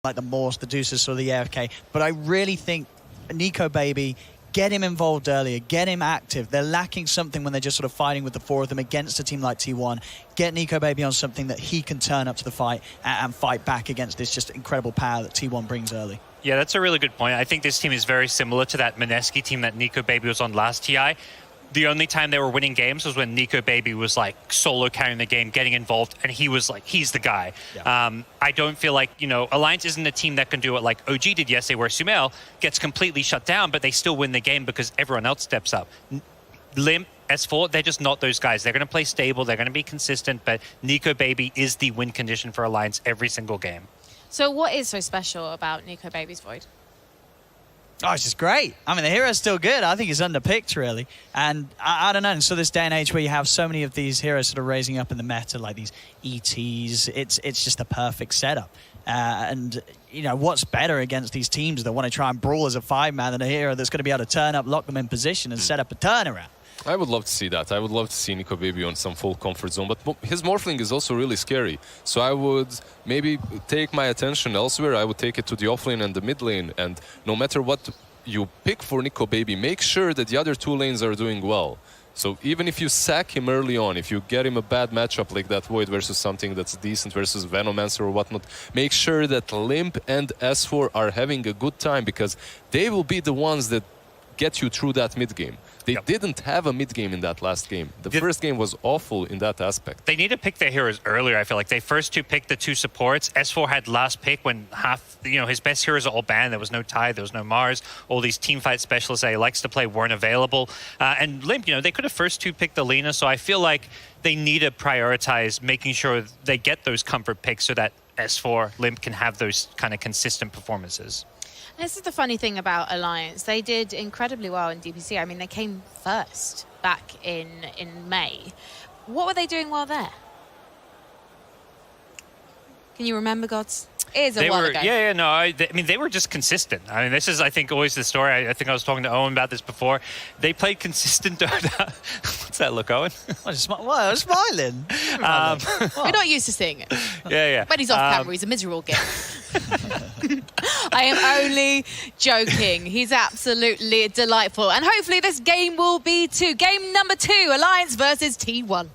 like the Morse, the Deuces, or the AFK. But I really think Nico Baby, get him involved earlier, get him active. They're lacking something when they're just sort of fighting with the four of them against a team like T1. Get Nico Baby on something that he can turn up to the fight and fight back against this just incredible power that T1 brings early. Yeah, that's a really good point. I think this team is very similar to that Mineski team that Nico Baby was on last TI. The only time they were winning games was when Nico Baby was like solo carrying the game, getting involved, and he was like, he's the guy. Yeah. I don't feel like, you know, Alliance isn't a team that can do it like OG did yesterday, where Sumail gets completely shut down, but they still win the game because everyone else steps up. Limp, S4, they're just not those guys. They're going to play stable, they're going to be consistent, but Nico Baby is the win condition for Alliance every single game. So what is so special about Nico Baby's Void? Oh, it's just great. I mean, the hero's still good. I think he's underpicked, really. And I don't know. And so this day and age where you have so many of these heroes sort of raising up in the meta, like these ETs, it's just a perfect setup. And, you know, what's better against these teams that want to try and brawl as a 5-man than a hero that's going to be able to turn up, lock them in position, and set up a turnaround? I would love to see that. I would love to see Nico Baby on some full comfort zone, but his morphling is also really scary. So I would maybe take my attention elsewhere. I would take it to the offlane and the mid lane, and no matter what you pick for Nico Baby, make sure that the other two lanes are doing well. So even if you sack him early on, if you get him a bad matchup like that Void versus something that's decent versus Venomancer or whatnot, make sure that Limp and S4 are having a good time, because they will be the ones that get you through that mid game. They didn't have a mid game in that last game. The first game was awful in that aspect. They need to pick their heroes earlier, I feel like. They first two picked the two supports. S4 had last pick when half, you know, his best heroes are all banned. There was no Ti, there was no Mars. All these team fight specialists that he likes to play weren't available. And Limp, you know, they could have first two picked the Lina, so I feel like they need to prioritize making sure they get those comfort picks so that S4, Limp can have those kind of consistent performances. This is the funny thing about Alliance. They did incredibly well in DPC. I mean, they came first back in May. What were they doing well there? Can you remember, Gods? It is a while ago. Yeah, no, I mean, they were just consistent. I mean, this is, I think, always the story. I think I was talking to Owen about this before. They played consistent Dota. What's that look, Owen? I'm smiling. We're not used to seeing it. Yeah. When he's off camera, he's a miserable git. I am only joking. He's absolutely delightful. And hopefully this game will be too. Game number 2, Alliance versus T1.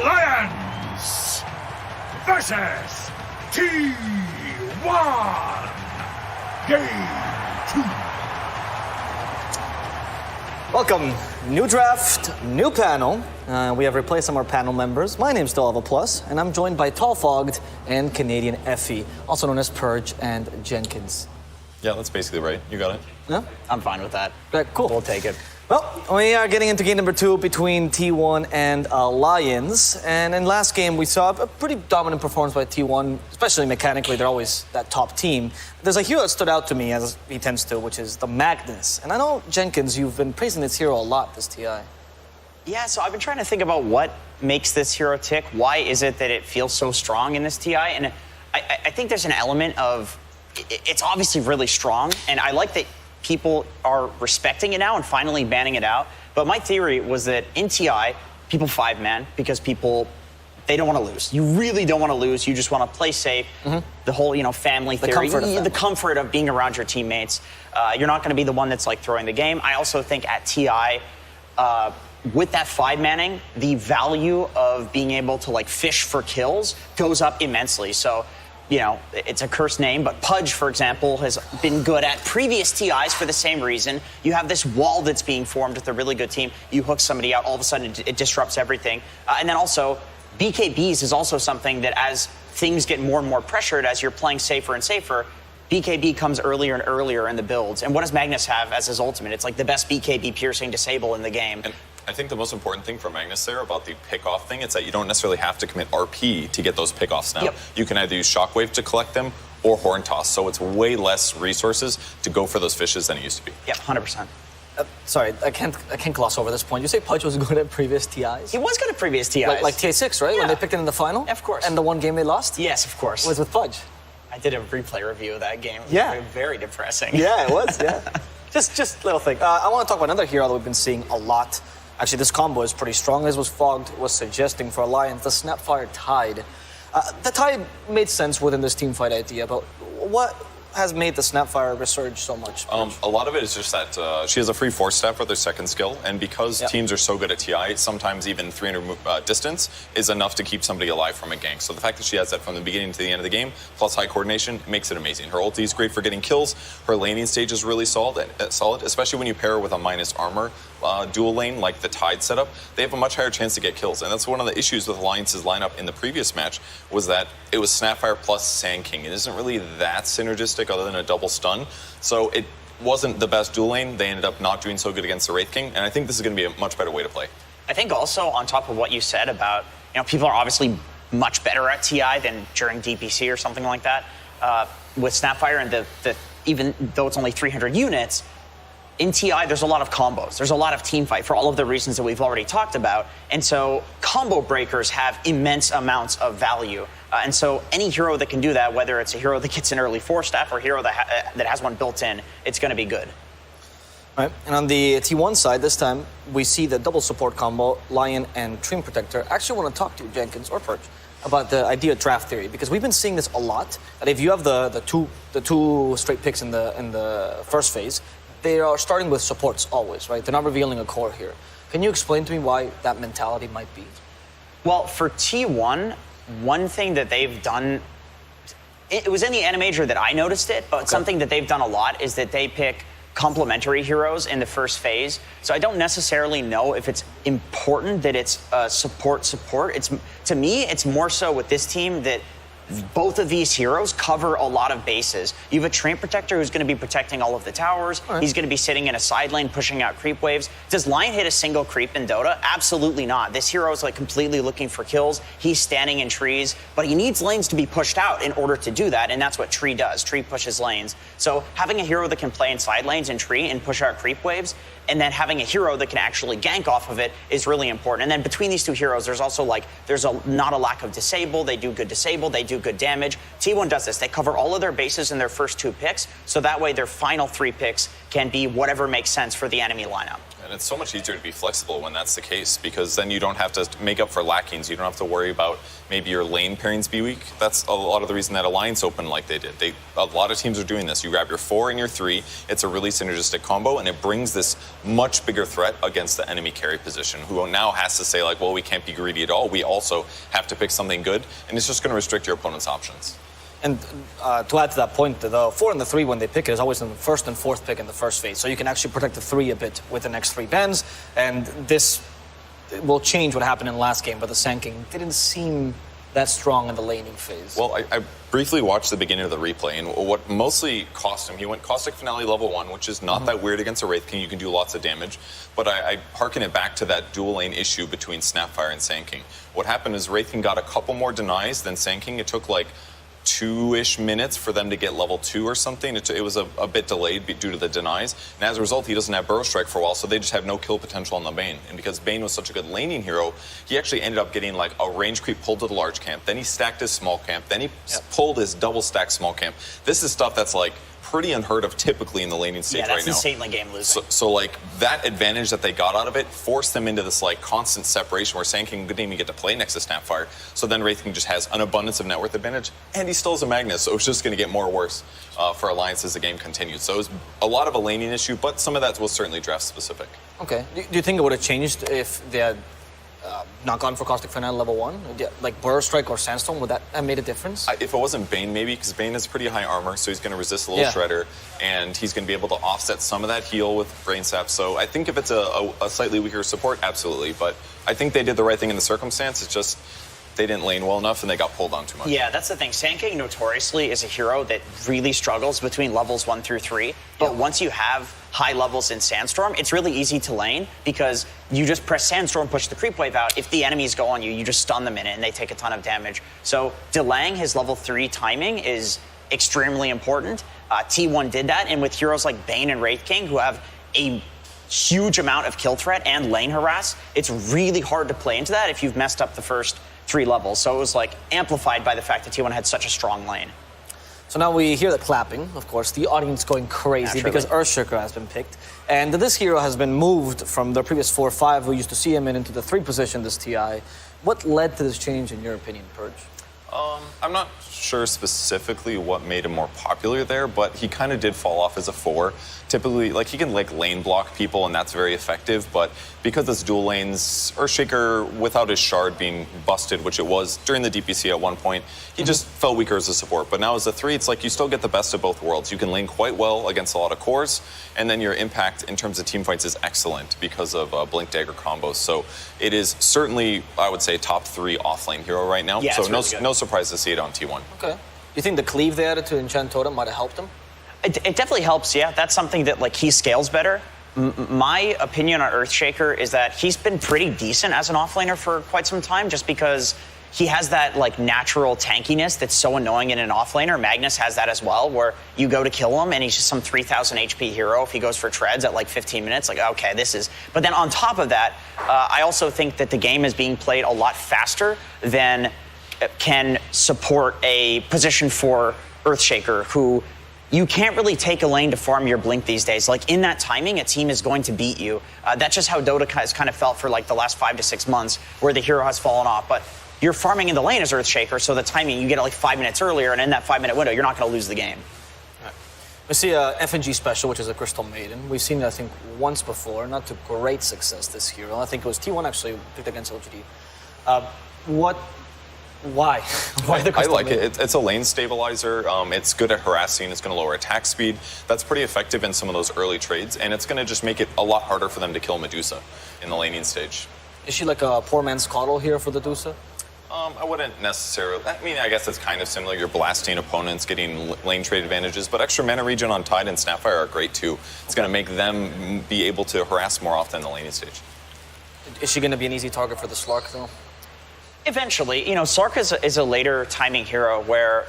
Alliance versus T1. Game 2. Welcome. New draft, new panel. We have replaced some of our panel members. My name's still Alva Plus, and I'm joined by Tall Fogged and Canadian Effie, also known as Purge and Jenkins. Yeah, that's basically right. You got it. Yeah? I'm fine with that. Right, cool. We'll take it. Well, we are getting into game number 2 between T1 and Alliance. And in last game, we saw a pretty dominant performance by T1, especially mechanically. They're always that top team. There's a hero that stood out to me, as he tends to, which is the Magnus. And I know, Jenkins, you've been praising this hero a lot this TI. Yeah, so I've been trying to think about what makes this hero tick. Why is it that it feels so strong in this TI? And I think there's an element of, it's obviously really strong, and I like that people are respecting it now and finally banning it out. But my theory was that in TI, people 5-man because they don't want to lose. You really don't want to lose. You just want to play safe. The whole, you know, family theory. The comfort of being around your teammates. You're not going to be the one that's like throwing the game. I also think at TI, with that 5-manning, the value of being able to like fish for kills goes up immensely. So, you know, it's a cursed name, but Pudge, for example, has been good at previous TIs for the same reason. You have this wall that's being formed with a really good team. You hook somebody out, all of a sudden it disrupts everything. And then also, BKBs is also something that as things get more and more pressured, as you're playing safer and safer, BKB comes earlier and earlier in the builds. And what does Magnus have as his ultimate? It's like the best BKB piercing disable in the game. And I think the most important thing for Magnus there about the pick-off thing is that you don't necessarily have to commit RP to get those pick-offs now. You can either use Shockwave to collect them or Horn Toss, so it's way less resources to go for those fishes than it used to be. Yep, 100%. Sorry, I can't gloss over this point. You say Pudge was good at previous TIs? He was good at previous TIs. Like Ti6, right? Yeah. When they picked it in the final? Of course. And the one game they lost? Yes, of course. Was with Pudge. I did a replay review of that game. It was Yeah. very depressing. Yeah, it was, yeah. just little thing. I want to talk about another hero that we've been seeing a lot. Actually, this combo is pretty strong, as was Fogged was suggesting for Alliance, the Snapfire Tide. The Tide made sense within this team fight idea, but what has made the Snapfire resurge so much? A lot of it is just that she has a free force staff with her second skill, and because teams are so good at TI, sometimes even 300 distance is enough to keep somebody alive from a gank. So the fact that she has that from the beginning to the end of the game, plus high coordination, makes it amazing. Her ulti is great for getting kills. Her laning stage is really solid, especially when you pair her with a minus armor dual lane like the Tide setup. They have a much higher chance to get kills, and that's one of the issues with Alliance's lineup in the previous match, was that it was Snapfire plus Sand King. It isn't really that synergistic other than a double stun, so it wasn't the best dual lane. They ended up not doing so good against the Wraith King, and I think this is going to be a much better way to play. I think also on top of what you said about, people are obviously much better at TI than during DPC or something like that. With Snapfire and the even though it's only 300 units, in TI, there's a lot of combos. There's a lot of team fight for all of the reasons that we've already talked about. And so combo breakers have immense amounts of value. And so any hero that can do that, whether it's a hero that gets an early force staff or a hero that has one built in, it's going to be good. Right. And on the T1 side, this time, we see the double support combo, Lion and Treant Protector. I actually want to talk to Jenkins or Perch about the idea of draft theory, because we've been seeing this a lot. That if you have the two straight picks in the first phase, they are starting with supports always, right? They're not revealing a core here. Can you explain to me why that mentality might be? Well, for T1, one thing that they've done, it was in the Animator that I noticed it, but something that they've done a lot is that they pick complementary heroes in the first phase. So I don't necessarily know if it's important that it's support. To me, it's more so with this team that both of these heroes cover a lot of bases. You have a Treant Protector who's going to be protecting all of the towers. Right. He's going to be sitting in a side lane pushing out creep waves. Does Lion hit a single creep in Dota? Absolutely not. This hero is completely looking for kills. He's standing in trees, but he needs lanes to be pushed out in order to do that, and that's what Tree does. Tree pushes lanes. So having a hero that can play in side lanes in Tree and push out creep waves, and then having a hero that can actually gank off of it is really important. And then between these two heroes, there's also not a lack of disable. They do good disable. They do good damage. T1 does this. They cover all of their bases in their first two picks, so that way their final three picks can be whatever makes sense for the enemy lineup. And it's so much easier to be flexible when that's the case, because then you don't have to make up for lackings. You don't have to worry about maybe your lane pairings be weak. That's a lot of the reason that Alliance opened like they did. A lot of teams are doing this. You grab your 4 and your 3. It's a really synergistic combo, and it brings this much bigger threat against the enemy carry position, who now has to say, well, we can't be greedy at all. We also have to pick something good, and it's just going to restrict your opponent's options. And to add to that point, the 4 and the 3, when they pick it, is always in the first and fourth pick in the first phase. So you can actually protect the 3 a bit with the next 3 bans. And this will change what happened in the last game, but the Sand King didn't seem that strong in the laning phase. Well, I briefly watched the beginning of the replay, and what mostly cost him, he went Caustic Finale level 1, which is not that weird against a Wraith King. You can do lots of damage. But I hearken it back to that dual lane issue between Snapfire and Sand King. What happened is Wraith King got a couple more denies than Sand King. It took 2-ish minutes for them to get level 2 or something. It was a bit delayed due to the denies. And as a result, he doesn't have Burrow Strike for a while, so they just have no kill potential on the Bane. And because Bane was such a good laning hero, he actually ended up getting a range creep pulled to the large camp. Then he stacked his small camp. Then he pulled his double stack small camp. This is stuff that's pretty unheard of typically in the laning stage right now. Yeah, that's insanely game losing. So that advantage that they got out of it forced them into this constant separation where Sand King didn't even get to play next to Snapfire. So then Wraith King just has an abundance of net worth advantage, and he still has a Magnus, so it's just going to get more worse for Alliance as the game continues. So it was a lot of a laning issue, but some of that was certainly draft specific. Okay. Do you think it would have changed if they had not gone for Caustic Finale level 1? Burrow Strike or Sandstorm, would that have made a difference? If it wasn't Bane, maybe, because Bane has pretty high armor, so he's going to resist a little Shredder, and he's going to be able to offset some of that heal with Brain Sap. So I think if it's a slightly weaker support, absolutely. But I think they did the right thing in the circumstance. It's just they didn't lane well enough, and they got pulled on too much. Yeah, that's the thing. Sand King notoriously is a hero that really struggles between levels 1 through 3. But once you have high levels in Sandstorm, it's really easy to lane because you just press Sandstorm, push the creep wave out. If the enemies go on you, you just stun them in it, and they take a ton of damage. So delaying his level 3 timing is extremely important. T1 did that, and with heroes like Bane and Wraith King, who have a huge amount of kill threat and lane harass, it's really hard to play into that if you've messed up the first 3 levels. So it was amplified by the fact that T1 had such a strong lane. So now we hear the clapping, of course, the audience going crazy because Earthshaker has been picked. And this hero has been moved from the previous 4-5 who used to see him into the 3 position this TI. What led to this change in your opinion, Purge? I'm not sure specifically what made him more popular there, but he kind of did fall off as a 4. Typically, like, he can lane block people, and that's very effective, but because it's dual lanes, Earthshaker, without his shard being busted, which it was during the DPC at one point, he just felt weaker as a support. But now as a 3, it's like you still get the best of both worlds. You can lane quite well against a lot of cores, and then your impact in terms of team fights is excellent because of Blink Dagger combos. So it is certainly, I would say, top 3 offlane hero right now. Yeah, so really no surprise to see it on T1. Okay. You think the cleave they added to Enchant Totem might have helped him? It definitely helps, yeah. That's something that, like, he scales better. My opinion on Earthshaker is that he's been pretty decent as an offlaner for quite some time, just because he has that, like, natural tankiness that's so annoying in an offlaner. Magnus has that as well, where you go to kill him and he's just some 3,000 HP hero if he goes for treads at like 15 minutes. Like, okay, this is... But then on top of that, I also think that the game is being played a lot faster than can support a position for Earthshaker, who... You can't really take a lane to farm your Blink these days. Like, in that timing, a team is going to beat you. That's just how Dota has kind of felt for like the last 5 to 6 months, where the hero has fallen off. But you're farming in the lane as Earthshaker, so the timing, you get it like 5 minutes earlier, and in that 5-minute window, you're not going to lose the game. Right. We see a FNG special, which is a Crystal Maiden. We've seen it, I think, once before, not to great success this hero. I think it was T1 actually picked against LGD. Why? Why the Crystal I like Maiden? it. It's a lane stabilizer. It's good at harassing. It's going to lower attack speed. That's pretty effective in some of those early trades, and it's going to just make it a lot harder for them to kill Medusa in the laning stage. Is she like a poor man's coddle here for the Medusa? I wouldn't necessarily. I mean, I guess it's kind of similar. You're blasting opponents, getting lane trade advantages, but extra mana regen on Tide and Snapfire are great too. It's going to make them be able to harass more often in the laning stage. Is she going to be an easy target for the Slark, though? Eventually, you know, Slark is a later timing hero where,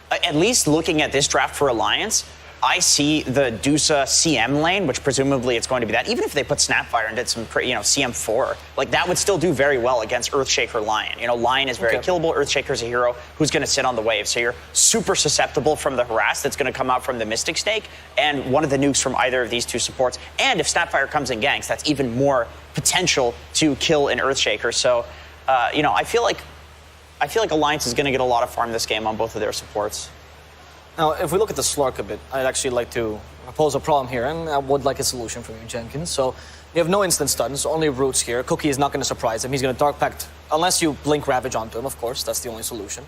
at least looking at this draft for Alliance, I see the Dusa CM lane, which presumably it's going to be that. Even if they put Snapfire and did some, CM4, like that would still do very well against Earthshaker Lion. You know, Lion is very killable. Earthshaker's a hero who's going to sit on the wave. So you're super susceptible from the harass that's going to come out from the Mystic Snake and one of the nukes from either of these two supports. And if Snapfire comes in ganks, that's even more potential to kill an Earthshaker. So, I feel like Alliance is going to get a lot of farm this game on both of their supports. Now, if we look at the Slark a bit, I'd actually like to propose a problem here, and I would like a solution from you, Jenkins. So, you have no instant stuns, only roots here. Cookie is not going to surprise him. He's going to Dark Pact, unless you blink Ravage onto him, of course. That's the only solution.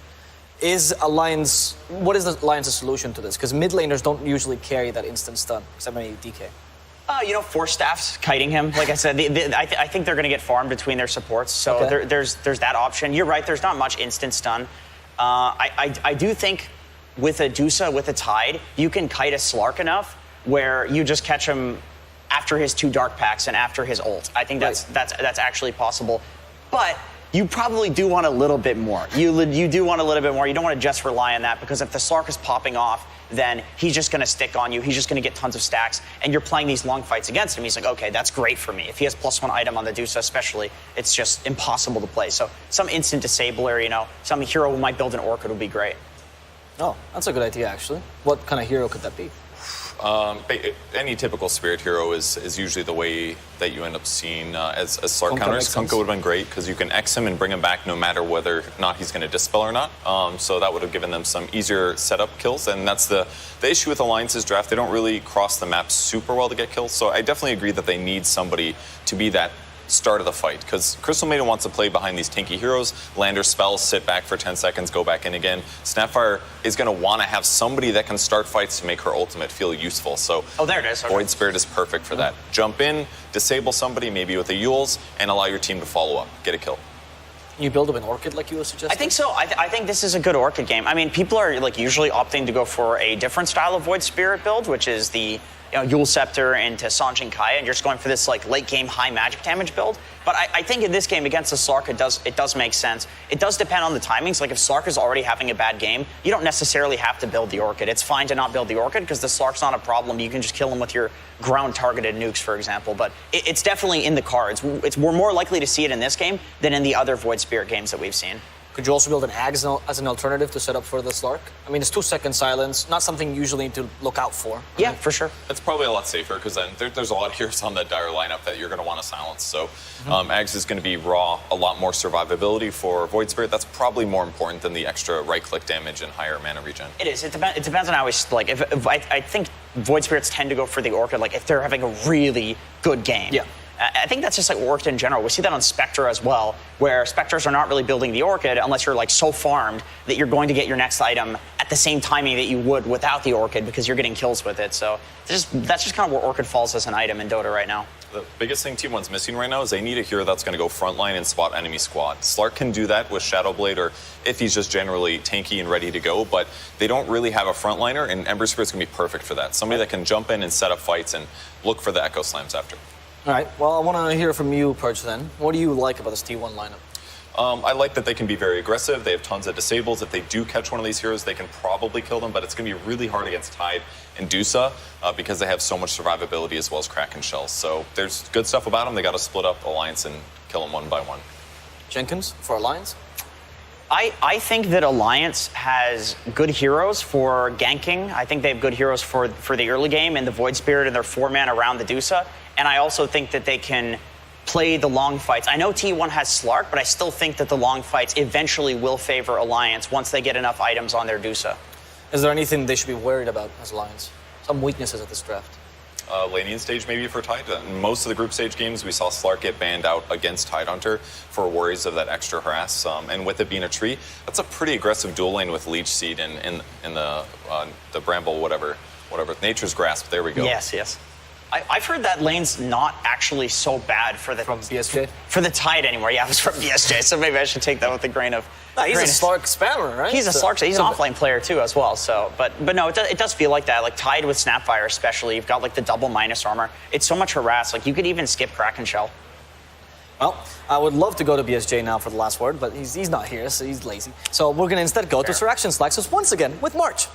What is the Alliance's solution to this? Because mid laners don't usually carry that instant stun, except maybe DK. Force staffs kiting him. Like I said, I think they're going to get farmed between their supports. So there's that option. You're right. There's not much instant stun. I do think with a Dusa, with a Tide, you can kite a Slark enough where you just catch him after his 2 Dark Packs and after his ult. I think that's actually possible. But you probably do want a little bit more. You do want a little bit more. You don't want to just rely on that, because if the Slark is popping off, then he's just going to stick on you. He's just going to get tons of stacks, and you're playing these long fights against him. He's like, okay, that's great for me. If he has +1 item on the Dusa especially, it's just impossible to play. So some instant disabler, some hero who might build an Orchid would be great. Oh, that's a good idea, actually. What kind of hero could that be? Any typical spirit hero is usually the way that you end up seeing as Slark counters. Kunkka would have been great because you can X him and bring him back no matter whether or not he's going to dispel or not. So that would have given them some easier setup kills, and that's the issue with Alliance's draft. They don't really cross the map super well to get kills, so I definitely agree that they need somebody to be that start of the fight, because Crystal Maiden wants to play behind these tanky heroes, land her spells, sit back for 10 seconds, go back in again. Snapfire is going to want to have somebody that can start fights to make her ultimate feel useful. So there it is. Okay. Void Spirit is perfect for that. Jump in, disable somebody, maybe with a Yules, and allow your team to follow up, get a kill. Can you build up an Orchid like you were suggesting? I think so. I think this is a good Orchid game. I mean, people are usually opting to go for a different style of Void Spirit build, which is the Yule Scepter into Sanjin Kaya, and you're just going for this late game high magic damage build. But I think in this game against the Slark, it does make sense. It does depend on the timings. Like if Slark is already having a bad game, you don't necessarily have to build the Orchid. It's fine to not build the Orchid because the Slark's not a problem. You can just kill him with your ground targeted nukes, for example. But it's definitely in the cards. We're more likely to see it in this game than in the other Void Spirit games that we've seen. Could you also build an Ag as an alternative to set up for the Slark? I mean, it's 2-second silence, not something you usually need to look out for. Yeah, for sure. It's probably a lot safer because then there's a lot of heroes on that dire lineup that you're going to want to silence. So Ags is going to be raw, a lot more survivability for Void Spirit. That's probably more important than the extra right-click damage and higher mana regen. It is. It depends on how we like. If I think Void Spirits tend to go for the Orchid, like if they're having a really good game. Yeah. I think that's just like Orchid in general. We see that on Spectre as well, where Spectres are not really building the Orchid unless you're like so farmed that you're going to get your next item at the same timing that you would without the Orchid because you're getting kills with it. So that's just kind of where Orchid falls as an item in Dota right now. The biggest thing Team 1's missing right now is they need a hero that's going to go frontline and spot enemy squad. Slark can do that with Shadowblade or if he's just generally tanky and ready to go, but they don't really have a frontliner, and Ember Spirit's going to be perfect for that. Somebody that can jump in and set up fights and look for the Echo Slams after. All right, well, I want to hear from you, Perch, then. What do you like about this T1 lineup? I like that they can be very aggressive. They have tons of disables. If they do catch one of these heroes, they can probably kill them, but it's going to be really hard against Tide and Dusa because they have so much survivability as well as Kraken Shells. So there's good stuff about them. They got to split up Alliance and kill them one by one. Jenkins, for Alliance? I think that Alliance has good heroes for ganking. I think they have good heroes for the early game and the Void Spirit and their 4-man around the Dusa. And I also think that they can play the long fights. I know T1 has Slark, but I still think that the long fights eventually will favor Alliance once they get enough items on their Dusa. Is there anything they should be worried about as Alliance? Some weaknesses at this draft? Laning stage maybe for Tide. In most of the group stage games, we saw Slark get banned out against Tidehunter for worries of that extra harass. And with it being a tree, that's a pretty aggressive dual lane with Leech Seed and the Bramble, whatever, Nature's Grasp. There we go. Yes. I've heard that lane's not actually so bad for the BSJ? For the Tide anymore. Yeah, it was from BSJ, so maybe I should take that with a grain of. No, he's a Slark spammer, right? He's a Slark. He's an offlane player too, as well. So, but no, it does feel like that. Like Tide with Snapfire, especially, you've got like the double minus armor. It's so much harass. Like you could even skip Kraken Shell. Well, I would love to go to BSJ now for the last word, but he's not here, so he's lazy. So we're gonna instead go to Suraction Slaxus once again with March.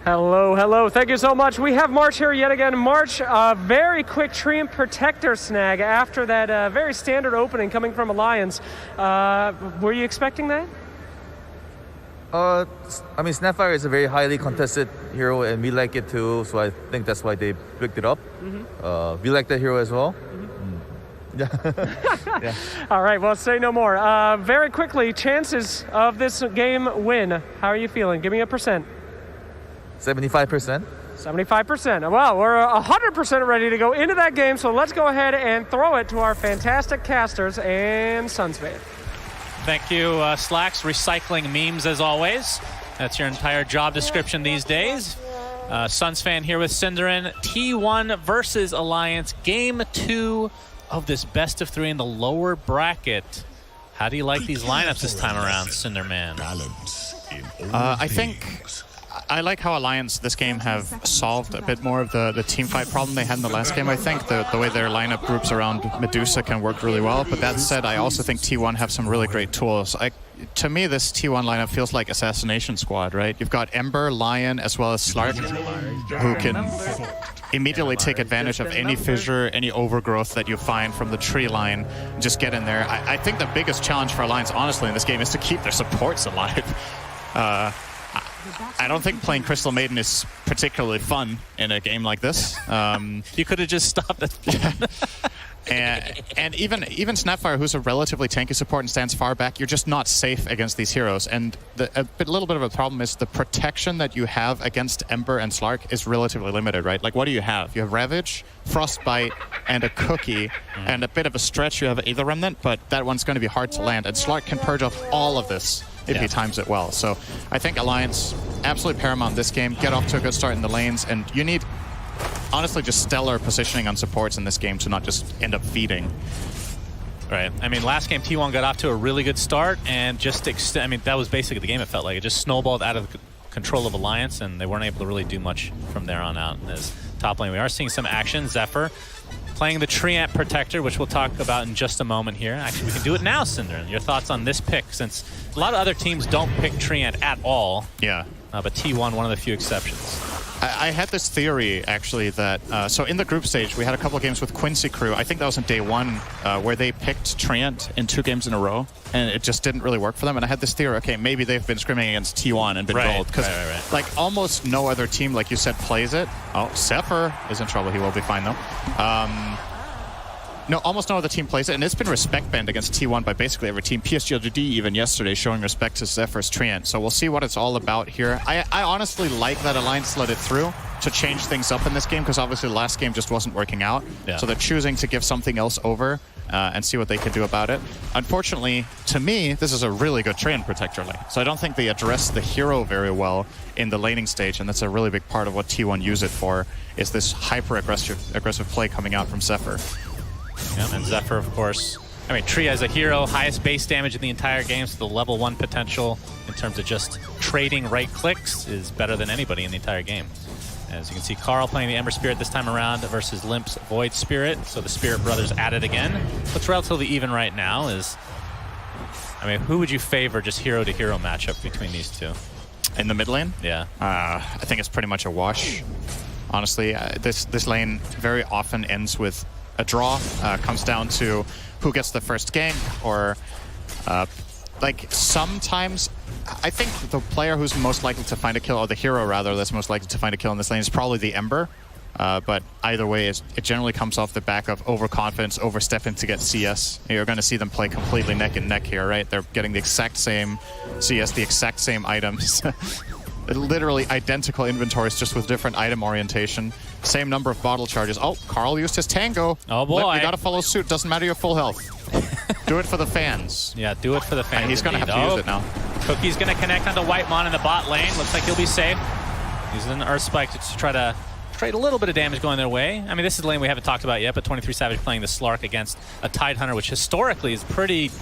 Hello. Thank you so much. We have March here yet again. March, a very quick Treant Protector snag after that very standard opening coming from Alliance. Were you expecting that? I mean, Snapfire is a very highly contested hero, and we like it too, so I think that's why they picked it up. We like that hero as well. Yeah. All right, well, say no more. Very quickly, chances of this game win. How are you feeling? Give me a percent. 75%. 75%. Well, we're 100% ready to go into that game, so let's go ahead and throw it to our fantastic casters and Sunswave. Thank you, Slacks. Recycling memes as always. That's your entire job description these days. Suns fan here with Cinderin. T1 versus Alliance. Game 2 of this best of 3 in the lower bracket. How do you like these lineups this time around, Cinderman? I think I like how Alliance this game have solved a bit more of the team fight problem they had in the last game. I think the way their lineup groups around Medusa can work really well. But that said, I also think T1 have some really great tools. To me, this T1 lineup feels like Assassination Squad, right? You've got Ember, Lion, as well as Slark, who can immediately take advantage of any fissure, any overgrowth that you find from the tree line, just get in there. I think the biggest challenge for Alliance, honestly, in this game is to keep their supports alive. I don't think playing Crystal Maiden is particularly fun in a game like this. You could have just stopped it. And even Snapfire, who's a relatively tanky support and stands far back, you're just not safe against these heroes. And a little bit of a problem is the protection that you have against Ember and Slark is relatively limited, right? Like, what do you have? You have Ravage, Frostbite, and a Cookie, and a bit of a stretch you have Aether Remnant, but that one's going to be hard to land. And Slark can purge off all of this if he times it well. So I think Alliance, absolutely paramount this game. Get off to a good start in the lanes, and you need, honestly, just stellar positioning on supports in this game to not just end up feeding. Right. I mean, last game T1 got off to a really good start, and just I mean, that was basically the game. It felt like it just snowballed out of control of Alliance, and they weren't able to really do much from there on out. As top lane, we are seeing some action. Zephyr playing the Treant Protector, which we'll talk about in just a moment here. Actually, we can do it now, Cinder. Your thoughts on this pick, since a lot of other teams don't pick Treant at all. Yeah. But T1, one of the few exceptions. I had this theory, actually, that... so in the group stage, we had a couple of games with Quincy Crew. I think that was on day 1, where they picked Treant in 2 games in a row, and it just didn't really work for them. And I had this theory, okay, maybe they've been scrimming against T1 and been gold. Because, like, almost no other team, like you said, plays it. Oh, Zephyr is in trouble. He will be fine, though. No, almost no other team plays it, and it's been respect banned against T1 by basically every team. PSG.LGD even yesterday showing respect to Zephyr's Treant. So we'll see what it's all about here. I honestly like that Alliance let it through to change things up in this game, because obviously the last game just wasn't working out. Yeah. So they're choosing to give something else over and see what they can do about it. Unfortunately, to me, this is a really good Treant protector lane. So I don't think they address the hero very well in the laning stage, and that's a really big part of what T1 use it for, is this hyper-aggressive play coming out from Zephyr. Yeah, and Zephyr, of course. I mean, Tree as a hero, highest base damage in the entire game, so the level 1 potential in terms of just trading right clicks is better than anybody in the entire game. As you can see, Carl playing the Ember Spirit this time around versus Limp's Void Spirit, so the Spirit Brothers at it again. What's relatively even right now is, I mean, who would you favor just hero-to-hero matchup between these two? In the mid lane? Yeah. I think it's pretty much a wash. Honestly, this lane very often ends with a draw. Comes down to who gets the first gank, or like sometimes I think the player who's most likely to find a kill, or the hero rather that's most likely to find a kill in this lane, is probably the Ember. But either way, it generally comes off the back of overconfidence, overstepping to get CS. You're going to see them play completely neck and neck here, right? They're getting the exact same CS, the exact same items. Literally identical inventories, just with different item orientation. Same number of bottle charges. Oh, Carl used his tango. Oh boy. Limp, you gotta follow suit. Doesn't matter your full health. Do it for the fans. Yeah, do it for the fans. And he's gonna have to use it now. Cookie's gonna connect onto Whitemon in the bot lane. Looks like he'll be safe. Using an Earth Spike to try to trade a little bit of damage going their way. I mean, this is the lane we haven't talked about yet, but 23 Savage playing the Slark against a Tidehunter, which historically is pretty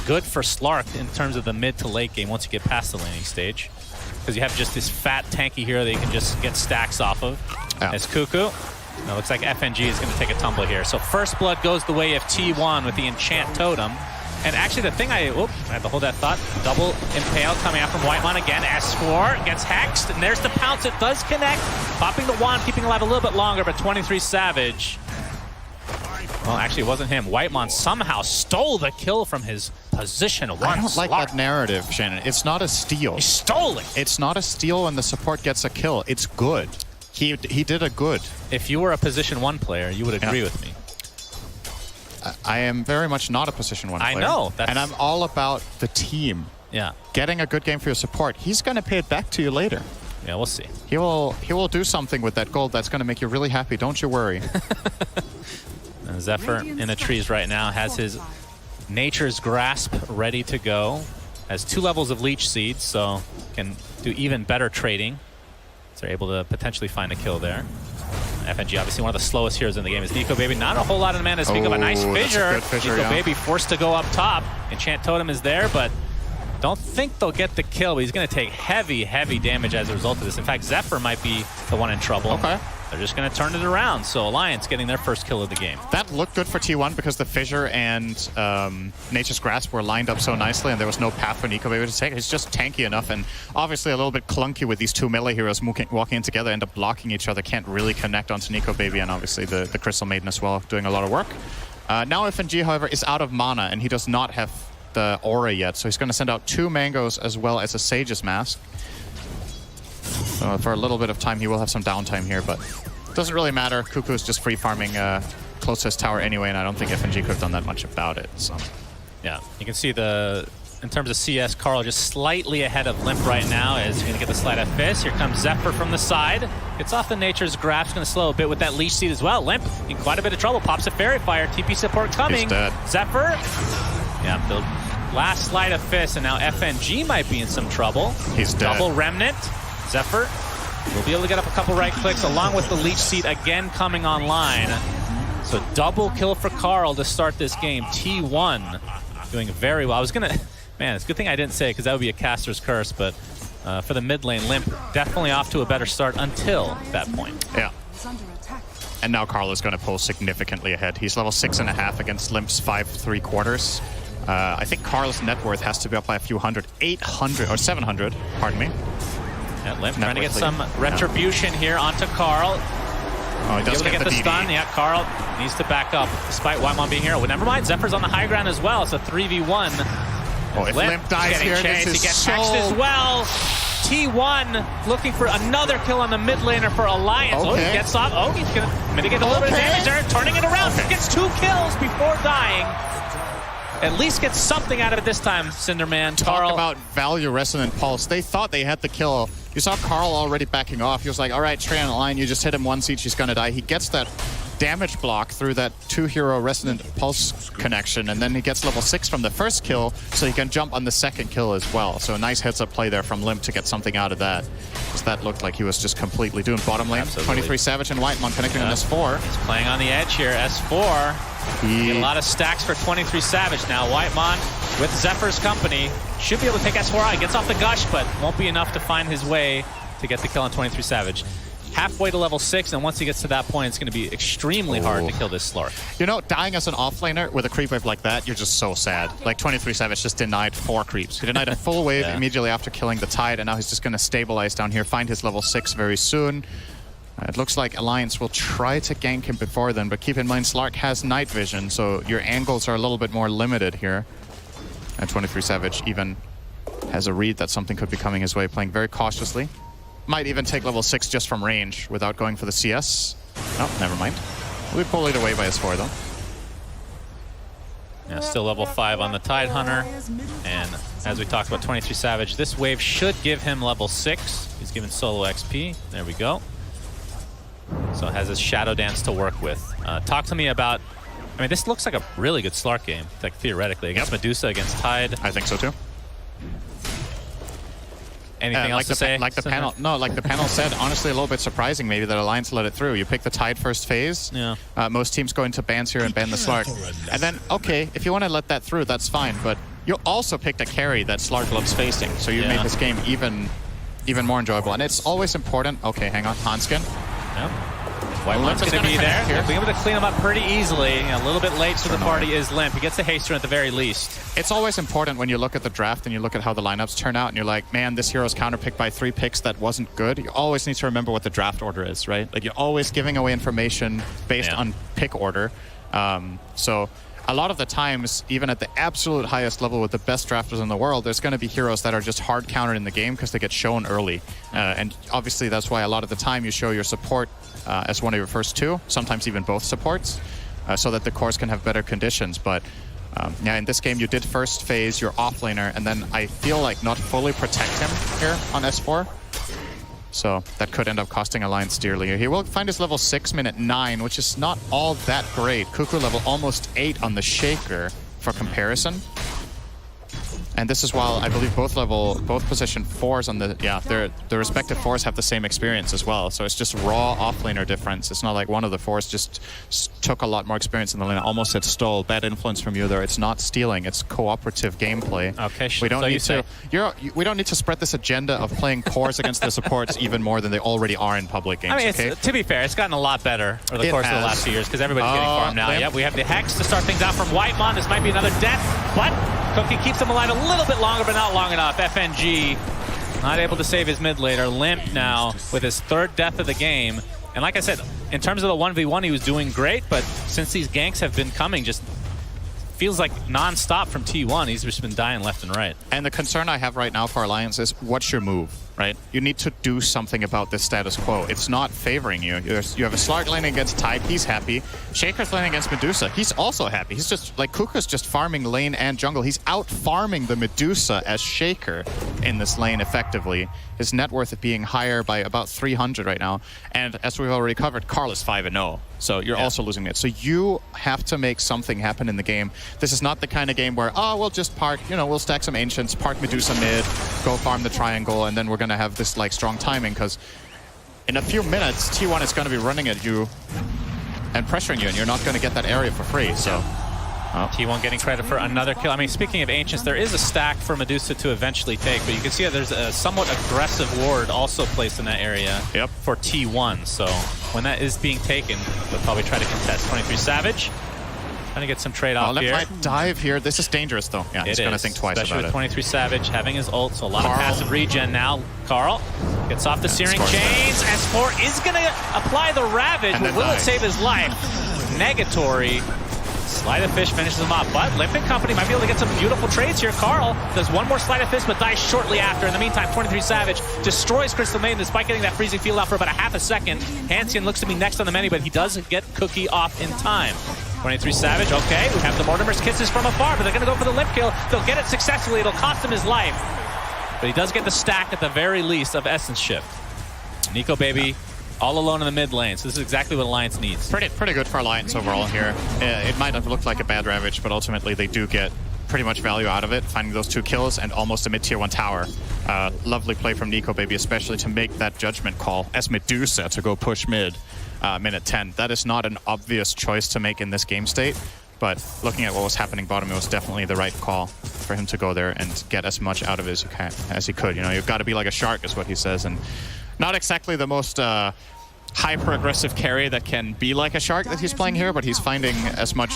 good for Slark in terms of the mid to late game once you get past the laning stage. Because you have just this fat, tanky hero that you can just get stacks off of. Yeah. It's Cuckoo. It looks like FNG is going to take a tumble here. So first blood goes the way of T1 with the Enchant Totem. And actually the thing I had to hold that thought. Double Impale coming out from Whitemon again. S4 gets hexed, and there's the pounce. It does connect. Popping the wand, keeping alive a little bit longer, but 23 Savage. Well, actually, it wasn't him. Whitemon somehow stole the kill from his position once. I don't like that narrative, Shannon. It's not a steal. He stole it. It's not a steal when the support gets a kill. It's good. He did a good. If you were a position 1 player, you would agree with me. I am very much not a position 1 player. I know. And I'm all about the team. Yeah. Getting a good game for your support. He's going to pay it back to you later. Yeah, we'll see. He will do something with that gold that's going to make you really happy. Don't you worry. Zephyr in the trees right now has his Nature's Grasp ready to go. Has 2 levels of Leech Seed, so can do even better trading. So they're able to potentially find a kill there. FNG, obviously one of the slowest heroes in the game, is Nico Baby. Not a whole lot of mana to speak of. A nice fissure. Nico Baby forced to go up top. Enchant Totem is there, but don't think they'll get the kill. But he's going to take heavy, heavy damage as a result of this. In fact, Zephyr might be the one in trouble. Okay. They're just going to turn it around. So Alliance getting their first kill of the game. That looked good for T1 because the Fissure and Nature's Grasp were lined up so nicely, and there was no path for Nico Baby to take. It's just tanky enough, and obviously a little bit clunky with these 2 melee heroes walking in together, end up blocking each other, can't really connect onto Nico Baby, and obviously the Crystal Maiden as well, doing a lot of work. Now FNG, however, is out of mana, and he does not have the aura yet, so he's going to send out 2 Mangoes as well as a Sage's Mask. For a little bit of time, he will have some downtime here, but it doesn't really matter. Cuckoo's just free farming close to his tower anyway, and I don't think FNG could have done that much about it. So, yeah, you can see in terms of CS, Carl just slightly ahead of Limp right now as he's going to get the Sleight of Fist. Here comes Zephyr from the side. Gets off the Nature's Grasp, going to slow a bit with that Leech Seed as well. Limp in quite a bit of trouble. Pops a Fairy Fire. TP support coming. He's dead. Zephyr. Yeah, the last Sleight of Fist, and now FNG might be in some trouble. He's dead. Double Remnant. Zephyr will be able to get up a couple right clicks along with the Leech Seed again coming online. So double kill for Carl to start this game. T1 doing very well. I was going to... Man, it's a good thing I didn't say it because that would be a caster's curse, but for the mid lane, Limp definitely off to a better start until that point. Yeah. And now Carl is going to pull significantly ahead. He's level 6.5 against Limp's 5.75. I think Carl's net worth has to be up by a few hundred. 800, or 700, pardon me. Yeah, Limp trying to get some retribution here onto Carl. Oh, he does get the stun. Yeah, Carl needs to back up despite Whitemon being here. Well, never mind, Zephyr's on the high ground as well. It's a 3v1. Oh, if Limp dies here, he gets hexed as well. T1 looking for another kill on the mid laner for Alliance. Okay. Oh, he gets off. Oh, he's going to mitigate a little bit of damage there. Turning it around. Okay. Gets 2 kills before dying. At least gets something out of it this time, Cinderman. Talk about value Resonant Pulse. They thought they had the kill. You saw Carl already backing off. He was like, all right, Trey on the line, you just hit him once each, he's going to die. He gets that damage block through that 2-hero Resonant Pulse connection, and then he gets level 6 from the first kill, so he can jump on the second kill as well. So a nice heads-up play there from Limp to get something out of that. Because that looked like he was just completely doing bottom lane. Absolutely. 23 Savage and Whitemon connecting on S4. He's playing on the edge here, S4. Get a lot of stacks for 23 Savage now. Whitemon with Zephyr's company should be able to take S4 out. He gets off the gush, but won't be enough to find his way to get the kill on 23 Savage. Halfway to level 6, and once he gets to that point, it's going to be extremely hard to kill this Slark. You know, dying as an offlaner with a creep wave like that, you're just so sad. Like 23 Savage just denied 4 creeps. He denied a full wave immediately after killing the Tide, and now he's just going to stabilize down here, find his level 6 very soon. It looks like Alliance will try to gank him before then, but keep in mind Slark has night vision, so your angles are a little bit more limited here. And 23 Savage even has a read that something could be coming his way, playing very cautiously. Might even take level 6 just from range without going for the CS. No, never mind. We pull it away by S4 though. Yeah, still level 5 on the Tide Hunter. And as we talked about 23 Savage, this wave should give him level 6. He's given solo XP. There we go. So has his Shadow Dance to work with. Talk to me about... I mean, this looks like a really good Slark game, like theoretically. Against Medusa, against Tide. I think so too. Anything else to say? Like the panel said, honestly a little bit surprising maybe that Alliance let it through. You pick the Tide first phase. Yeah. Most teams go into bans here and ban the Slark. And then, okay, if you want to let that through, that's fine. But you also picked a carry that Slark loves facing. So you made this game even more enjoyable. And it's always important. Okay, hang on. Hanskin. Yep. Whitemon's going to be there. He'll be able to clean him up pretty easily. A little bit late to the party is Limp. He gets the haste run at the very least. It's always important when you look at the draft and you look at how the lineups turn out and you're like, man, this hero's counterpicked by 3 picks that wasn't good. You always need to remember what the draft order is, right? Like, you're always giving away information based on pick order. So a lot of the times, even at the absolute highest level with the best drafters in the world, there's going to be heroes that are just hard countered in the game because they get shown early. And obviously that's why a lot of the time you show your support as one of your first 2, sometimes even both supports, so that the cores can have better conditions. But yeah, in this game you did first phase your offlaner, and then I feel like not fully protect him here on S4. So that could end up costing Alliance dearly. He will find his level 6 minute 9, which is not all that great. Cuckoo level almost 8 on the Shaker for comparison. And this is while I believe both position 4s on the, the respective 4s have the same experience as well. So it's just raw offlaner difference. It's not like one of the 4s just took a lot more experience in the lane. I almost said stole. Bad influence from you there. It's not stealing. It's cooperative gameplay. Okay, we don't need to spread this agenda of playing cores against the supports even more than they already are in public games. I mean, to be fair, it's gotten a lot better over the course of the last few years because everybody's getting farmed now. Yep, we have the Hex to start things out from Whitemon. This might be another death, but Cookie keeps him alive a little bit longer, but not long enough. FNG not able to save his mid laner. Limp now with his 3rd death of the game. And like I said, in terms of the 1v1, he was doing great, but since these ganks have been coming, just feels like non-stop from T1. He's just been dying left and right. And the concern I have right now for Alliance is, what's your move, right? You need to do something about this status quo. It's not favoring you. You have a Slark laning against Tide, he's happy. Shaker's laning against Medusa, he's also happy. He's just, like, Kuka's just farming lane and jungle. He's out farming the Medusa as Shaker in this lane effectively. His net worth being higher by about 300 right now. And as we've already covered, Carl is 5-0. So you're also losing it. So you have to make something happen in the game. This is not the kind of game where, we'll just park, we'll stack some Ancients, park Medusa mid, go farm the triangle, and then we're going to have this, like, strong timing, because in a few minutes, T1 is going to be running at you and pressuring you, and you're not going to get that area for free, so... T1 getting credit for another kill. I mean, speaking of Ancients, there is a stack for Medusa to eventually take, but you can see that there's a somewhat aggressive ward also placed in that area for T1. So when that is being taken, they'll probably try to contest. 23 Savage trying to get some trade-off here. Might dive here. This is dangerous, though. Yeah, he's going to think twice about it. Especially with 23 Savage having his ult, so a lot of passive regen now. Carl Gets off the searing chains. S4 is going to apply the Ravage, but will it save his life? Negatory. Sleight of Fish finishes him off, but Limpet Company might be able to get some beautiful trades here. Carl does one more Sleight of Fish, but dies shortly after. In the meantime, 23 Savage destroys Crystal Maiden despite getting that freezing field out for about a half a second. Hanskin looks to be next on the menu, but he does get Cookie off in time. 23 Savage, okay, we have the Mortimer's Kisses from afar, but they're going to go for the lip kill. They'll get it successfully. It'll cost him his life. But he does get the stack at the very least of Essence Shift. Nico Baby all alone in the mid lane, so this is exactly what Alliance needs. Pretty good for Alliance overall here. It might have looked like a bad Ravage, but ultimately they do get pretty much value out of it, finding those 2 kills and almost a mid-tier 1 tower. Lovely play from Nico Baby, especially to make that judgment call as Medusa to go push mid minute 10. That is not an obvious choice to make in this game state, but looking at what was happening bottom, it was definitely the right call for him to go there and get as much out of it as he could. You know, you've got to be like a shark is what he says, and not exactly the most hyper-aggressive carry that can be like a shark that he's playing here, but he's finding as much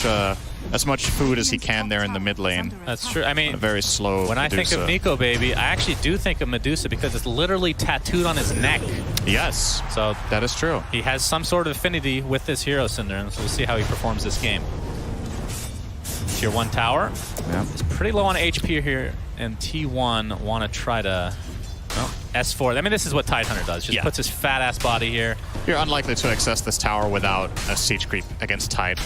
food as he can there in the mid lane. That's true. I mean, very slow when Medusa. I think of Nico Baby, I actually do think of Medusa because it's literally tattooed on his neck. Yes, so that is true. He has some sort of affinity with this hero, Cinder, and so we'll see how he performs this game. Tier 1 tower. Yeah. It's pretty low on HP here, and T1 want to try to... Well, S4. I mean, this is what Tidehunter does. Just puts his fat-ass body here. You're unlikely to access this tower without a siege creep against Tide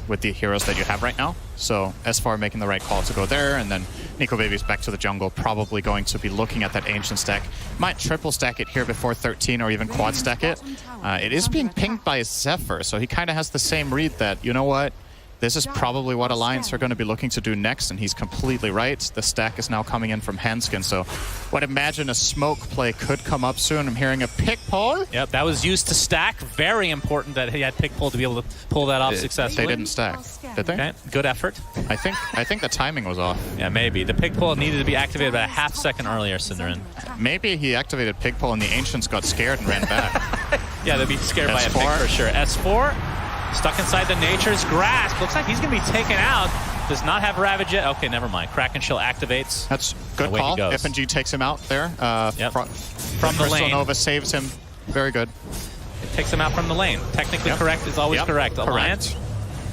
with the heroes that you have right now. So S4 making the right call to go there, and then Nico Baby's back to the jungle, probably going to be looking at that Ancient stack. Might triple stack it here before 13 or even quad stack it. It is being pinged by Zephyr, so he kind of has the same read that, you know what? This is probably what Alliance are going to be looking to do next, and he's completely right. The stack is now coming in from Hanskin, so would imagine a smoke play could come up soon. I'm hearing a pick pull. Yep, that was used to stack. Very important that he had pick pull to be able to pull that off successfully. They didn't stack, did they? Okay, good effort. I think the timing was off. Yeah, maybe. The pick pull needed to be activated about a half second earlier, Cinderin. Maybe he activated pick pull and the Ancients got scared and ran back. Yeah, they'd be scared by a S4. pick for sure. S4. Stuck inside the Nature's Grasp. Looks like he's going to be taken out. Does not have Ravage yet. Okay, never mind. Kraken Shell activates. That's good call. FNG takes him out there. From the lane. Nova saves him. Very good. It takes him out from the lane. Technically correct is always correct. Alliance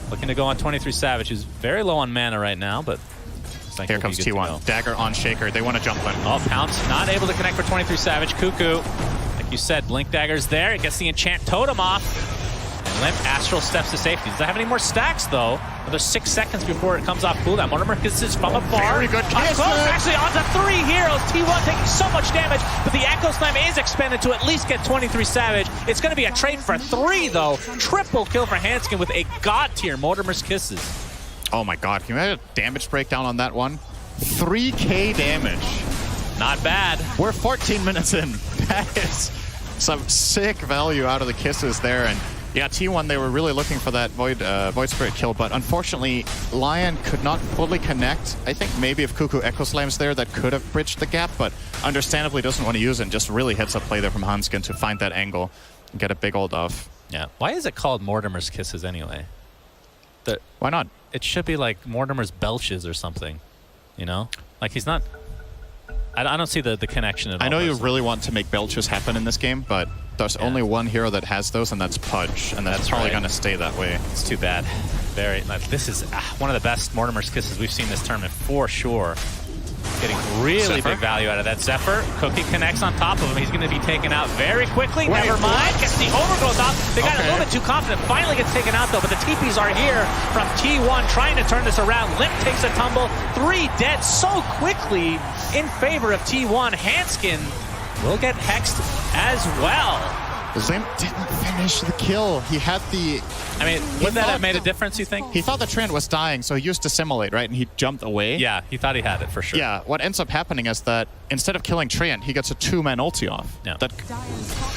looking to go on 23 Savage, who's very low on mana right now, but... Here comes T1. Dagger on Shaker. They want to jump in. Oh, Pounce not able to connect for 23 Savage. Cuckoo. Like you said, Blink Dagger's there. It gets the Enchant Totem off. Limp Astral steps to safety. Does that have any more stacks, though? There's 6 seconds before it comes off cooldown. Mortimer kisses from afar. Very good kiss. Actually, onto 3 heroes. T1 taking so much damage, but the Echo Slam is expended to at least get 23 Savage. It's going to be a trade for 3, though. Triple kill for Hanskin with a god tier Mortimer's Kisses. Oh my god, can you imagine a damage breakdown on that one? 3k damage. Not bad. We're 14 minutes in. That is some sick value out of the kisses there, and yeah, T1, they were really looking for that Void Spirit kill, but unfortunately, Lion could not fully connect. I think maybe if Cuckoo Echo Slams there, that could have bridged the gap, but understandably doesn't want to use it, and just really heads up play there from Hanskin to find that angle and get a big old off. Yeah. Why is it called Mortimer's Kisses anyway? Why not? It should be like Mortimer's Belches or something, you know? Like he's not... I don't see the connection at all. I know you really want to make belches happen in this game, but there's only one hero that has those, and that's Pudge, and that's probably going to stay that way. It's too bad. This is one of the best Mortimer's Kisses we've seen this tournament for sure. Getting really big value out of that. Zephyr, Cookie connects on top of him. He's going to be taken out very quickly. Never mind. Gets the overgrowth off. They got a little bit too confident. Finally gets taken out, though, but the TPs are here from T1 trying to turn this around. Limp takes a tumble. 3 dead so quickly in favor of T1. Hanskin will get hexed as well. Limp didn't finish the kill. He had the... I mean, would that have made a difference, you think? He thought the Treant was dying, so he used Dissimulate, right? And he jumped away. Yeah, he thought he had it for sure. Yeah, what ends up happening is that instead of killing Treant, he gets a 2-man ulti off. Yeah. That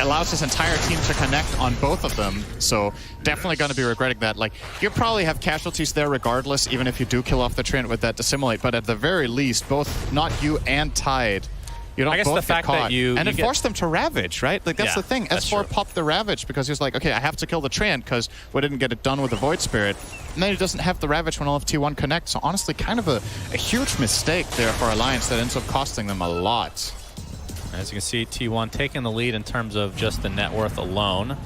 allows his entire team to connect on both of them. So definitely going to be regretting that. Like, you probably have casualties there regardless, even if you do kill off the Treant with that Dissimulate. But at the very least, both not you and Tide, you don't both get caught. And it forced them to Ravage, right? Like, that's the thing. S4 popped the Ravage because he was like, okay, I have to kill the Treant because we didn't get it done with the Void Spirit. And then he doesn't have the Ravage when all of T1 connects. So honestly, kind of a huge mistake there for Alliance that ends up costing them a lot. As you can see, T1 taking the lead in terms of just the net worth alone.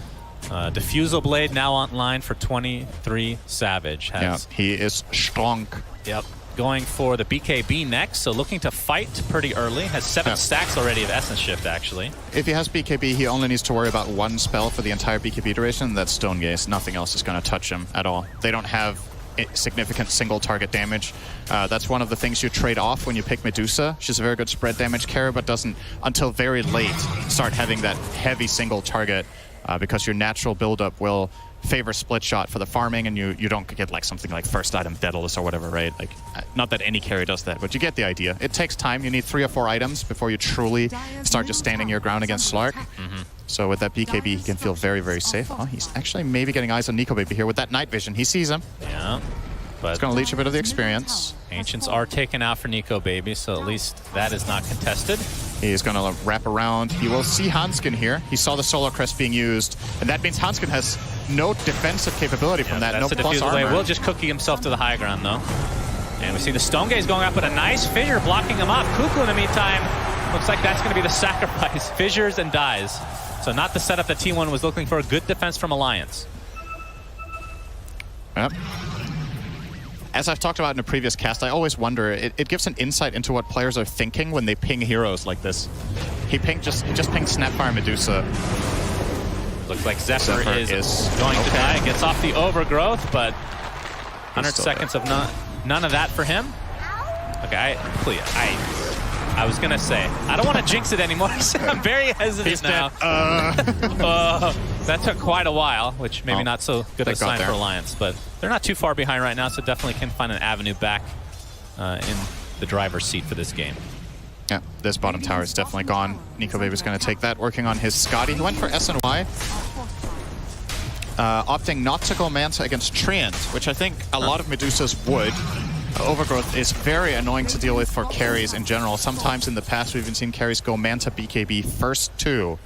Diffusal Blade now online for 23 Savage. Yeah, he is strong. Yep. Going for the BKB next, so looking to fight pretty early. Has 7 stacks already of Essence Shift, actually. If he has BKB, he only needs to worry about 1 spell for the entire BKB duration. That's Stone Gaze. Nothing else is going to touch him at all. They don't have significant single target damage. That's one of the things you trade off when you pick Medusa. She's a very good spread damage carrier, but doesn't, until very late, start having that heavy single target because your natural buildup will favor split shot for the farming, and you don't get like something like first item Daedalus or whatever, right? Like, not that any carry does that, but you get the idea. It takes time. You need 3 or 4 items before you truly start just standing your ground against Slark. So with that BKB, he can feel very, very safe. Oh, he's actually maybe getting eyes on Nico Baby here with that night vision. He sees him. Yeah. But it's going to leech a bit of the experience. Ancients are taken out for Nico Baby, so at least that is not contested. He's going to wrap around. He will see Hanskin here. He saw the Solar Crest being used, and that means Hanskin has no defensive capability from that. No plus armor. Will just cookie himself to the high ground, though. And we see the Stone Gaze going up with a nice fissure blocking him up. Kuku, in the meantime, looks like that's going to be the sacrifice. Fissures and dies. So not the setup that T1 was looking for. A good defense from Alliance. Yep. As I've talked about in a previous cast, I always wonder, it gives an insight into what players are thinking when they ping heroes like this. He just pinged Snapfire Medusa. Looks like Zephyr is going to die. Gets off the overgrowth, but 100 seconds of none of that for him. Okay, I was gonna say, I don't want to jinx it anymore, so I'm very hesitant now. That took quite a while, which maybe not so good a sign for Alliance, but they're not too far behind right now, so definitely can find an avenue back in the driver's seat for this game. Yeah, this bottom tower is definitely gone. Nico Baby's going to take that, working on his Scotty. He went for SNY, opting not to go Manta against Treant, which I think a lot of Medusas would. Overgrowth is very annoying to deal with for carries in general. Sometimes in the past, we've even seen carries go Manta BKB first 2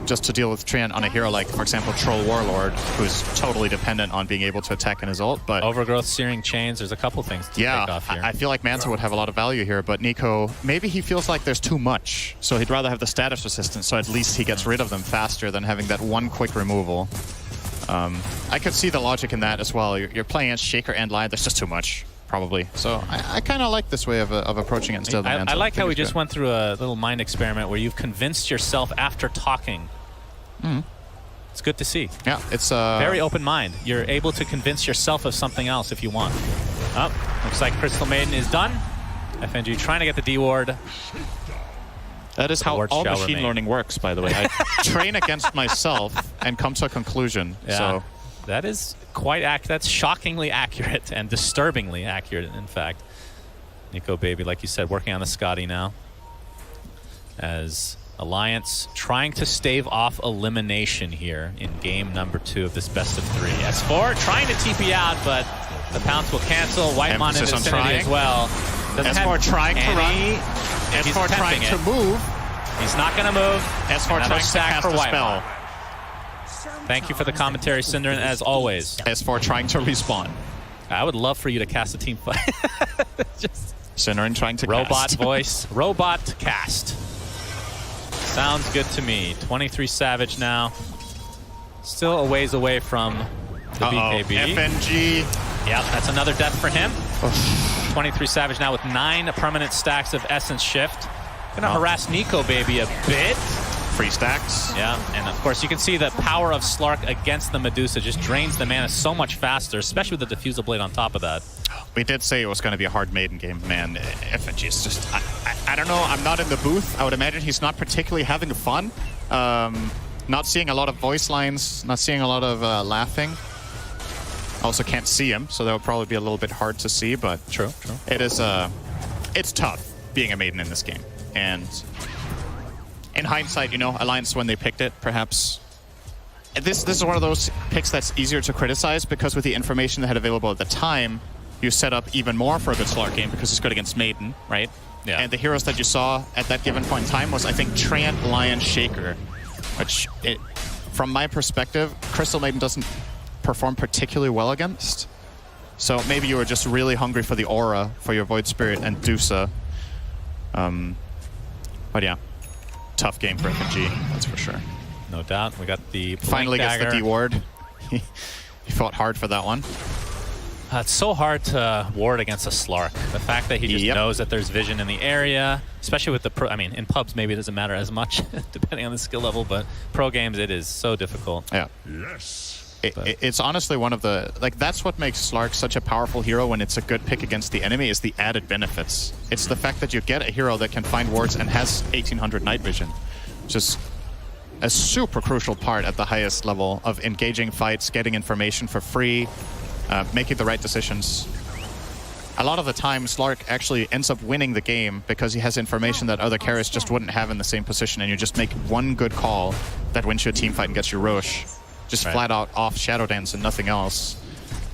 just to deal with Treant on a hero like, for example, Troll Warlord, who's totally dependent on being able to attack in his ult. But Overgrowth, Searing Chains, there's a couple things to take off here. I feel like Manta would have a lot of value here, but Nico, maybe he feels like there's too much, so he'd rather have the status resistance, so at least he gets rid of them faster than having that one quick removal. I could see the logic in that as well. You're playing against Shaker and Lion, there's just too much. Probably. So I kind of like this way of approaching it instead of the Manta. I like how we just went through a little mind experiment where you've convinced yourself after talking. It's good to see. Yeah, it's very open mind. You're able to convince yourself of something else if you want. Looks like Crystal Maiden is done. FNG trying to get the D ward. That is how all machine learning works, by the way. I train against myself and come to a conclusion. Yeah. So that is quite that's shockingly accurate and disturbingly accurate, in fact. Nico Baby, like you said, working on the Scotty now. As Alliance trying to stave off elimination here in game number 2 of this best of 3. S4 trying to TP out, but the pounce will cancel. Whitemon in the vicinity as well. S4 trying to run. S4 trying to move. He's not going to move. S4 trying to cast a spell. Thank you for the commentary, Synderen, as always. S4 trying to respawn. I would love for you to cast a team fight. Just Synderen trying to robot voice. Robot cast. Sounds good to me. 23 Savage now. Still a ways away from the BKB. FNG. Yep, that's another death for him. 23 Savage now with 9 permanent stacks of Essence Shift. Gonna harass Nico Baby a bit. Free stacks. Yeah, and of course you can see the power of Slark against the Medusa just drains the mana so much faster, especially with the Diffusal Blade on top of that. We did say it was going to be a hard Maiden game, man. FNG is just, I don't know, I'm not in the booth. I would imagine he's not particularly having fun. Not seeing a lot of voice lines, not seeing a lot of laughing. Also can't see him, so that would probably be a little bit hard to see, but true. It is, it's tough being a Maiden in this game. And in hindsight, you know, Alliance, when they picked it, perhaps this is one of those picks that's easier to criticize because with the information they had available at the time, you set up even more for a good Slark game because it's good against Maiden, right? Yeah. And the heroes that you saw at that given point in time was, I think, Treant, Lion, Shaker, which, from my perspective, Crystal Maiden doesn't perform particularly well against. So maybe you were just really hungry for the aura for your Void Spirit and Dusa. But yeah. tough game for FNG, that's for sure. No doubt. We got the finally gets the D ward. He fought hard for that one. It's so hard to ward against a Slark. The fact that he just knows that there's vision in the area, especially with the pro. I mean, in pubs maybe it doesn't matter as much, depending on the skill level, but pro games it is so difficult. Yeah. Yes. It's honestly one of the, like, that's what makes Slark such a powerful hero when it's a good pick against the enemy, is the added benefits. It's the fact that you get a hero that can find wards and has 1800 night vision, which is a super crucial part at the highest level of engaging fights, getting information for free, making the right decisions. A lot of the time, Slark actually ends up winning the game because he has information that other carriers just wouldn't have in the same position, and you just make one good call that wins you a team fight and gets you Roche. Just flat out off Shadow Dance and nothing else.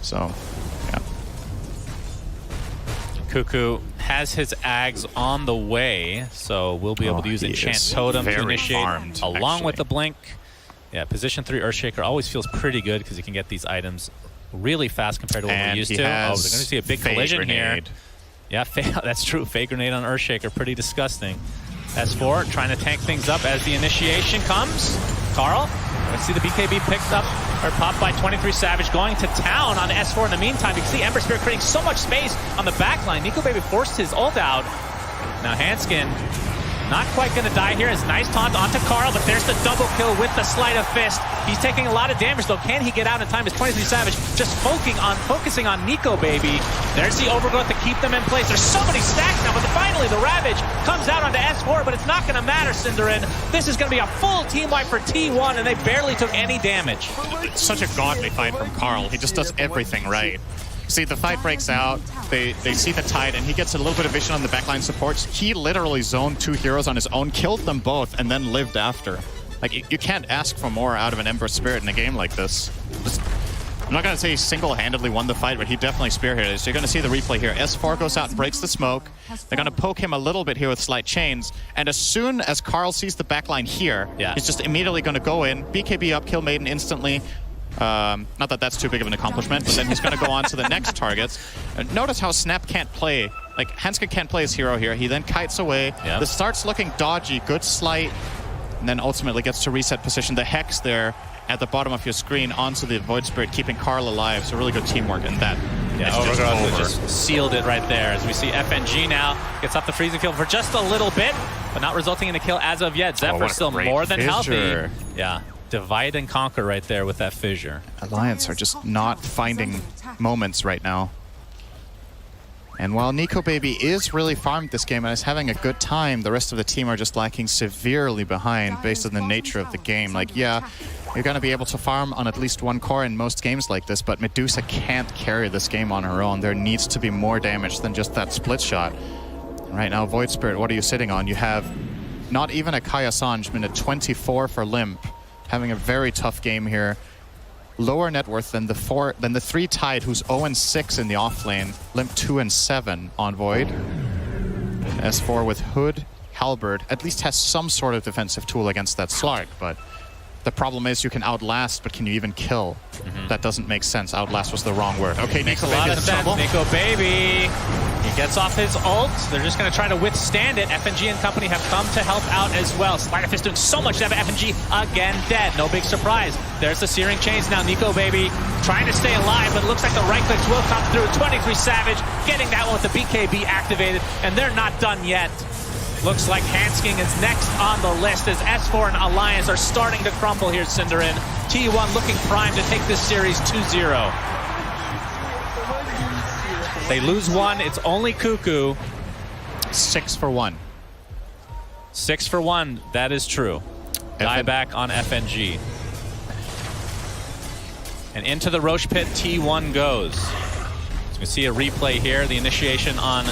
So, yeah. Cuckoo has his Ags on the way, so we'll be able to use Enchant Totem to initiate along with the Blink. Yeah, position 3 Earthshaker always feels pretty good because you can get these items really fast compared to what we're used to. Oh, they're going to see a big collision here. Yeah, that's true. Fake Grenade on Earthshaker, pretty disgusting. S4 trying to tank things up as the initiation comes. Carl, let's see the BKB picked up, or popped by 23 Savage, going to town on S4 in the meantime. You can see Ember Spirit creating so much space on the backline. Nico Baby forced his ult out. Now Hanskin not quite going to die here. It's nice taunt onto Carl, but there's the double kill with the Sleight of Fist. He's taking a lot of damage, though. Can he get out in time? It's 23 Savage just focusing on Nico Baby. There's the Overgrowth to keep them in place. There's so many stacks now, but finally the Ravage comes out onto S4, but it's not going to matter, Cinderin. This is going to be a full team wipe for T1, and they barely took any damage. It's such a godly fight from Carl. He just does everything right. See, the fight breaks out, they see the Tide, and he gets a little bit of vision on the backline supports. He literally zoned 2 heroes on his own, killed them both, and then lived after. Like, you can't ask for more out of an Ember Spirit in a game like this. I'm not going to say he single-handedly won the fight, but he definitely spearheaded it. So you're going to see the replay here. S4 goes out and breaks the smoke. They're going to poke him a little bit here with Slight Chains, and as soon as Carl sees the backline here, he's just immediately going to go in, BKB up, kill Maiden instantly. Not that that's too big of an accomplishment, but then he's going to go on to the next targets. Notice how Snap can't play. Like, Hanskin can't play his hero here. He then kites away. This starts looking dodgy. Good Slight. And then ultimately gets to reset position. The Hex there at the bottom of your screen onto the Void Spirit, keeping Carl alive. So really good teamwork in that. Yeah, Overgrowth just sealed it right there. As we see FNG now gets off the freezing field for just a little bit, but not resulting in a kill as of yet. Zephyr still more than healthy. Yeah. Divide and conquer right there with that fissure. Alliance are just not finding moments right now. And while Nico Baby is really farmed this game and is having a good time, the rest of the team are just lacking severely behind based on the nature of the game. Like, yeah, you're going to be able to farm on at least 1 core in most games like this, but Medusa can't carry this game on her own. There needs to be more damage than just that split shot. Right now, Void Spirit, what are you sitting on? You have not even a Kaya Sanj, minute 24 for Limp. Having a very tough game here. Lower net worth than the 3 Tide, who's 0-6 in the off lane. Limp 2-7 on Void. S4 with Hood, Halberd, at least has some sort of defensive tool against that Slark, but the problem is you can outlast, but can you even kill? That doesn't make sense. Outlast was the wrong word. Okay, Nico Baby in trouble. Nico Baby, he gets off his ult. They're just going to try to withstand it. FNG and company have come to help out as well. Slider Fist doing so much to have FNG again dead. No big surprise. There's the Searing Chains now. Nico Baby trying to stay alive, but it looks like the right clicks will come through. 23 Savage getting that one with the BKB activated, and they're not done yet. Looks like Hansking is next on the list as S4 and Alliance are starting to crumble here, Cinderin. T1 looking primed to take this series 2-0. They lose 1. It's only Cuckoo. 6 for 1. 6 for 1. That is true. Die back on FNG. And into the Roche pit, T1 goes. So you can see a replay here. The initiation on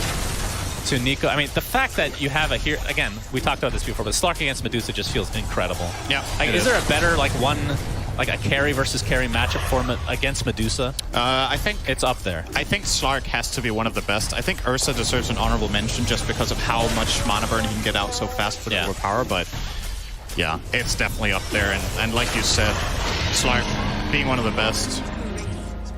to Nico. I mean, the fact that you have a here again, we talked about this before, but Slark against Medusa just feels incredible. Yeah. Like, is there a better like a carry versus carry matchup for against Medusa? I think it's up there. I think Slark has to be one of the best. I think Ursa deserves an honorable mention just because of how much mana burn he can get out so fast with overpower, but yeah, it's definitely up there. And like you said, Slark being one of the best.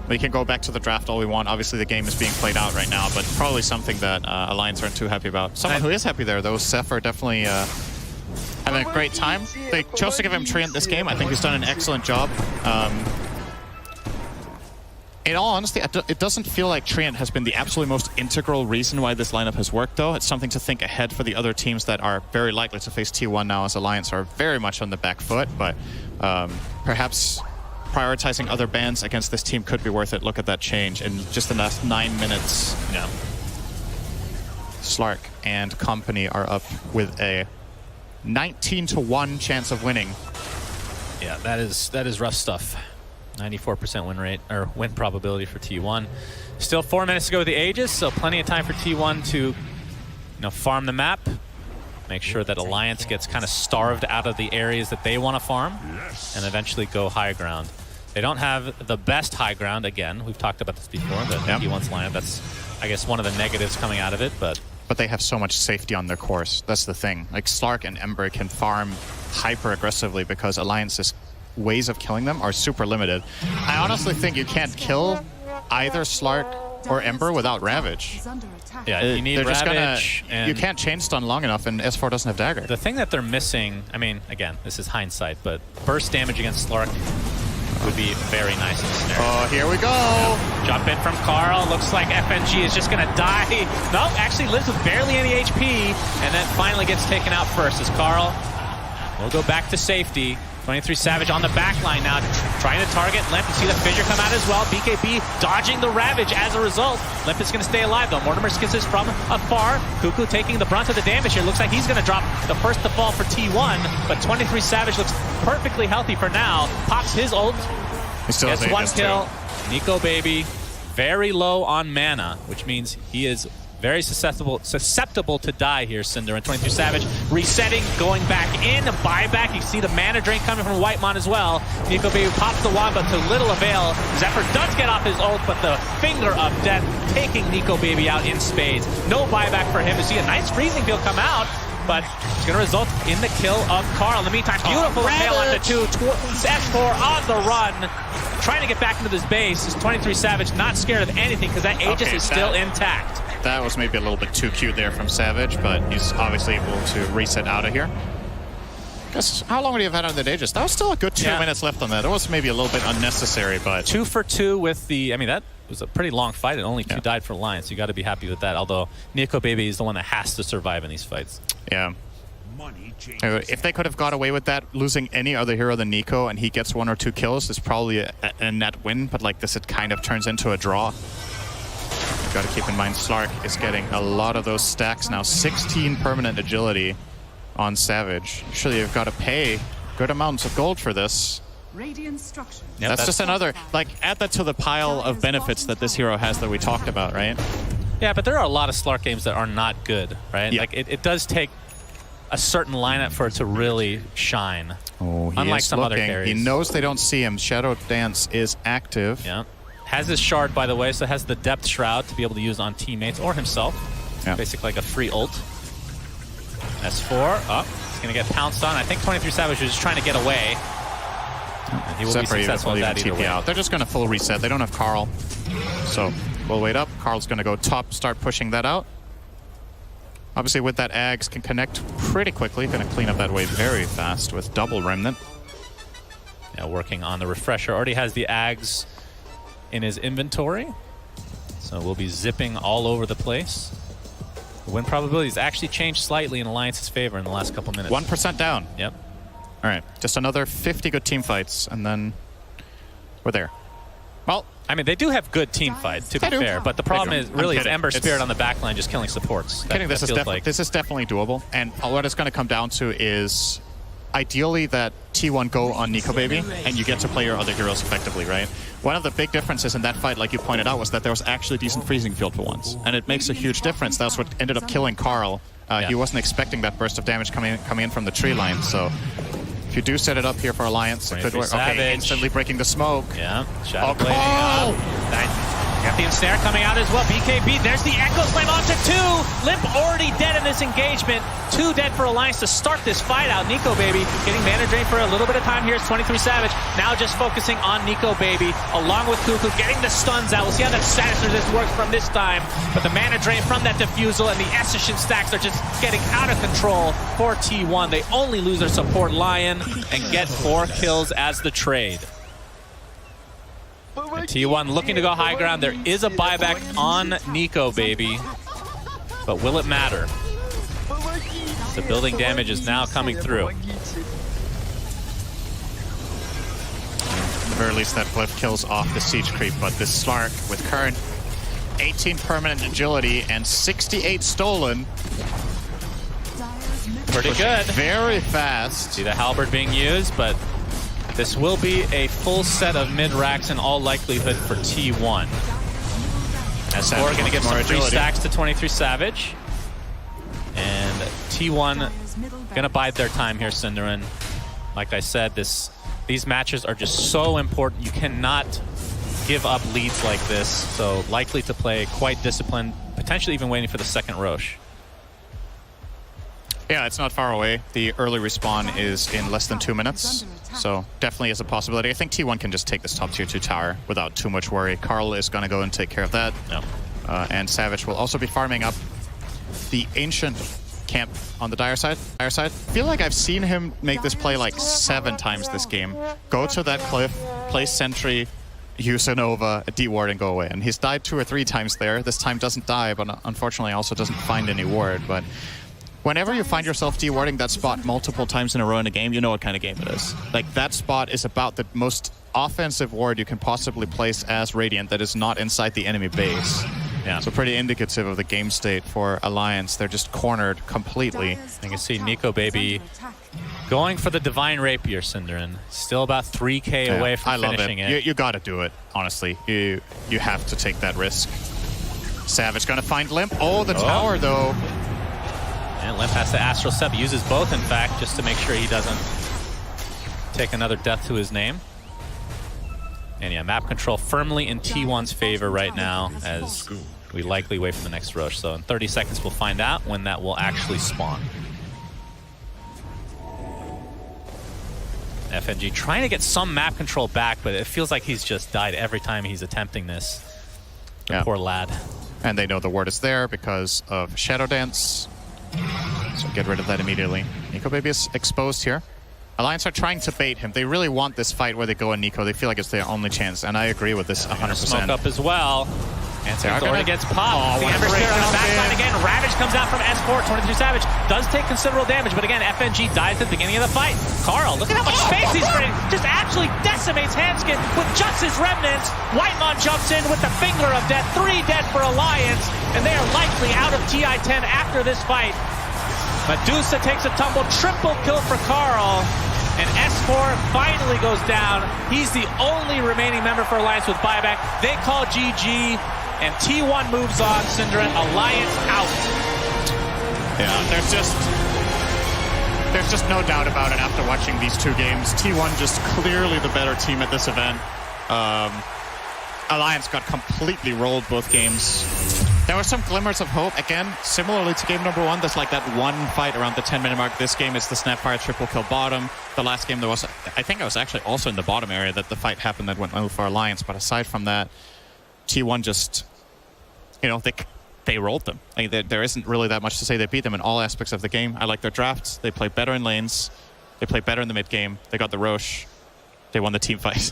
We can go back to the draft all we want. Obviously, the game is being played out right now, but probably something that Alliance aren't too happy about. Someone who is happy there, though, Zephyr definitely having having a great time. They chose to give him Treant this game. I think he's done an excellent job. In all honesty, it doesn't feel like Treant has been the absolutely most integral reason why this lineup has worked, though. It's something to think ahead for the other teams that are very likely to face T1 now, as Alliance are very much on the back foot, but perhaps prioritizing other bans against this team could be worth it. Look at that change in just the last 9 minutes. Yeah. Slark and company are up with a 19-1 chance of winning. Yeah, that is rough stuff. 94% win rate, or win probability for T1. Still 4 minutes to go with the Aegis, so plenty of time for T1 to farm the map. Make sure that Alliance gets kind of starved out of the areas that they want to farm, and eventually go high ground. They don't have the best high ground, again. We've talked about this before, but T1's lineup, that's, I guess, one of the negatives coming out of it, but they have so much safety on their course. That's the thing. Like, Slark and Ember can farm hyper-aggressively because Alliance's ways of killing them are super limited. I honestly think you can't kill either Slark or Ember without Ravage. Yeah, you need Ravage. You can't chain stun long enough, and S4 doesn't have Dagger. The thing that they're missing, I mean, again, this is hindsight, but burst damage against Slark would be very nice in this scenario. Oh, here we go. Yeah. Jump in from Carl. Looks like FNG is just going to die. Nope, actually lives with barely any HP, and then finally gets taken out first as Carl will go back to safety. 23 Savage on the back line now, trying to target Limp. You see the fissure come out as well. BKB dodging the Ravage as a result. Limp is going to stay alive though. Mortimer skins from afar. Cuckoo taking the brunt of the damage here. Looks like he's going to drop the first to fall for T1, but 23 Savage looks perfectly healthy for now. Pops his ult. He still has one kill. Nico Baby, very low on mana, which means he is very susceptible to die here, Cinder. And 23 Savage resetting, going back in, a buyback. You see the mana drain coming from Whitemon as well. Nico Baby pops the wand, but to little avail. Zephyr does get off his ult, but the finger of death taking Nico Baby out in spades. No buyback for him. You see a nice freezing field come out, but it's going to result in the kill of Carl. In the meantime, beautiful repel on the two. S4 on the run, trying to get back into this base. Is 23 Savage not scared of anything because that Aegis is still intact. That was maybe a little bit too cute there from Savage, but he's obviously able to reset out of here. Guess, how long would he have had on the Aegis? That was still a good 2 minutes left on that. It was maybe a little bit unnecessary, but 2 for 2 with the, I mean, that was a pretty long fight, and only 2 died for Alliance. You got to be happy with that, although Nico Baby is the one that has to survive in these fights. Yeah. If they could have got away with that, losing any other hero than Nico, and he gets 1 or 2 kills, is probably a net win, but like this, it kind of turns into a draw. Got to keep in mind, Slark is getting a lot of those stacks now. 16 permanent agility on Savage. Surely you've got to pay good amounts of gold for this. That's just another, like, add that to the pile of benefits that this hero has that we talked about, right? Yeah, but there are a lot of Slark games that are not good, right? Yeah. Like, it does take a certain lineup for it to really shine. Oh, unlike some other carries. He knows they don't see him. Shadow Dance is active. Yeah. Has his shard, by the way, so has the depth shroud to be able to use on teammates or himself. Yeah. Basically like a free ult. S4 up. He's going to get pounced on. I think 23 Savage was just trying to get away. And he will be successful at that either way. Out. They're just going to full reset. They don't have Carl. So we'll wait up. Carl's going to go top, start pushing that out. Obviously with that Ags can connect pretty quickly. Going to clean up that wave very fast with double Remnant. Now working on the refresher. Already has the Ags in his inventory, so we'll be zipping all over the place. The win probabilities actually changed slightly in Alliance's favor in the last couple minutes. 1% down. Yep. All right, just another 50 good team fights, and then we're there. Well, I mean, they do have good team fights, to be fair, but the problem is really is Ember Spirit on the backline just killing supports. This is definitely doable, and what it's going to come down to is ideally that T1 go on Nico Baby, and you get to play your other heroes effectively, right? One of the big differences in that fight, like you pointed out, was that there was actually a decent freezing field for once. And it makes a huge difference. That's what ended up killing Carl. He wasn't expecting that burst of damage coming in from the tree line, so if you do set it up here for Alliance, it could work. Okay, instantly breaking the smoke. Yeah, Shadow Carl! Got the ensnare coming out as well. BKB, there's the Echo Slam onto 2. Limp already dead in this engagement. 2 dead for Alliance to start this fight out. Nico Baby getting mana drain for a little bit of time here. It's 23 Savage. Now just focusing on Nico Baby along with Cuckoo, getting the stuns out. We'll see how that status resist works from this time. But the mana drain from that Diffusal and the Essention stacks are just getting out of control for T1. They only lose their support Lion and get 4 kills as the trade. And T1 looking to go high ground. There is a buyback on Nico Baby, but will it matter? The building damage is now coming through. At the very least, that glyph kills off the siege creep, but this Slark with current 18 permanent agility and 68 stolen. Pretty good. Very fast. See the halberd being used, but this will be a full set of mid-racks in all likelihood for T1. As we're going to get some free stacks to 23 Savage. And T1 going to bide their time here, Cinderin. Like I said, these matches are just so important. You cannot give up leads like this. So likely to play quite disciplined, potentially even waiting for the second Roche. Yeah, it's not far away. The early respawn is in less than 2 minutes, so definitely is a possibility. I think T1 can just take this top tier 2 tower without too much worry. Carl is going to go and take care of that. No. And Savage will also be farming up the Ancient camp on the Dire side. I feel like I've seen him make this play like 7 times this game. Go to that cliff, place sentry, use a Nova, a D-ward, and go away. And he's died 2 or 3 times there. This time doesn't die, but unfortunately also doesn't find any ward. But whenever you find yourself dewarding that spot multiple times in a row in a game, you know what kind of game it is. Like, that spot is about the most offensive ward you can possibly place as Radiant that is not inside the enemy base. Yeah. So pretty indicative of the game state for Alliance. They're just cornered completely. You can see Nico Baby going for the Divine Rapier, Cinderin. Still about 3k away from finishing it. You gotta do it, honestly. You have to take that risk. Savage gonna find Limp. Oh, the tower, though. And Limp has to Astral Step. Uses both, in fact, just to make sure he doesn't take another death to his name. And yeah, map control firmly in T1's favor right now as we likely wait for the next rush. So in 30 seconds, we'll find out when that will actually spawn. FNG trying to get some map control back, but it feels like he's just died every time he's attempting this. The poor lad. And they know the ward is there because of Shadow Dance. So get rid of that immediately. Nico Baby is exposed here. Alliance are trying to bait him. They really want this fight where they go on Nico. They feel like it's their only chance, and I agree with this 100%. Smoke up as well. And already gets popped. The Ember Spirit on the backside again. Ravage comes out from S4. 23 Savage does take considerable damage, but again, FNG dies at the beginning of the fight. Carl, look at how much space he's creating. Just actually decimates Hanskin with just his remnants. Whitemon jumps in with the finger of death. 3 dead for Alliance, and they are likely out of Ti10 after this fight. Medusa takes a tumble. Triple kill for Carl. And S4 finally goes down. He's the only remaining member for Alliance with buyback. They call GG, and T1 moves on. Cinderin, Alliance out. Yeah, there's just no doubt about it after watching these 2 games. T1 just clearly the better team at this event. Alliance got completely rolled both games. There were some glimmers of hope. Again, similarly to game number 1, there's like that one fight around the 10-minute mark. This game is the Snapfire triple kill bottom. The last game there was, I think I was actually also in the bottom area that the fight happened that went well for Alliance. But aside from that, T1 just, you know, they rolled them. Like, there isn't really that much to say. They beat them in all aspects of the game. I like their drafts. They play better in lanes. They play better in the mid game. They got the Roche. They won the team fight.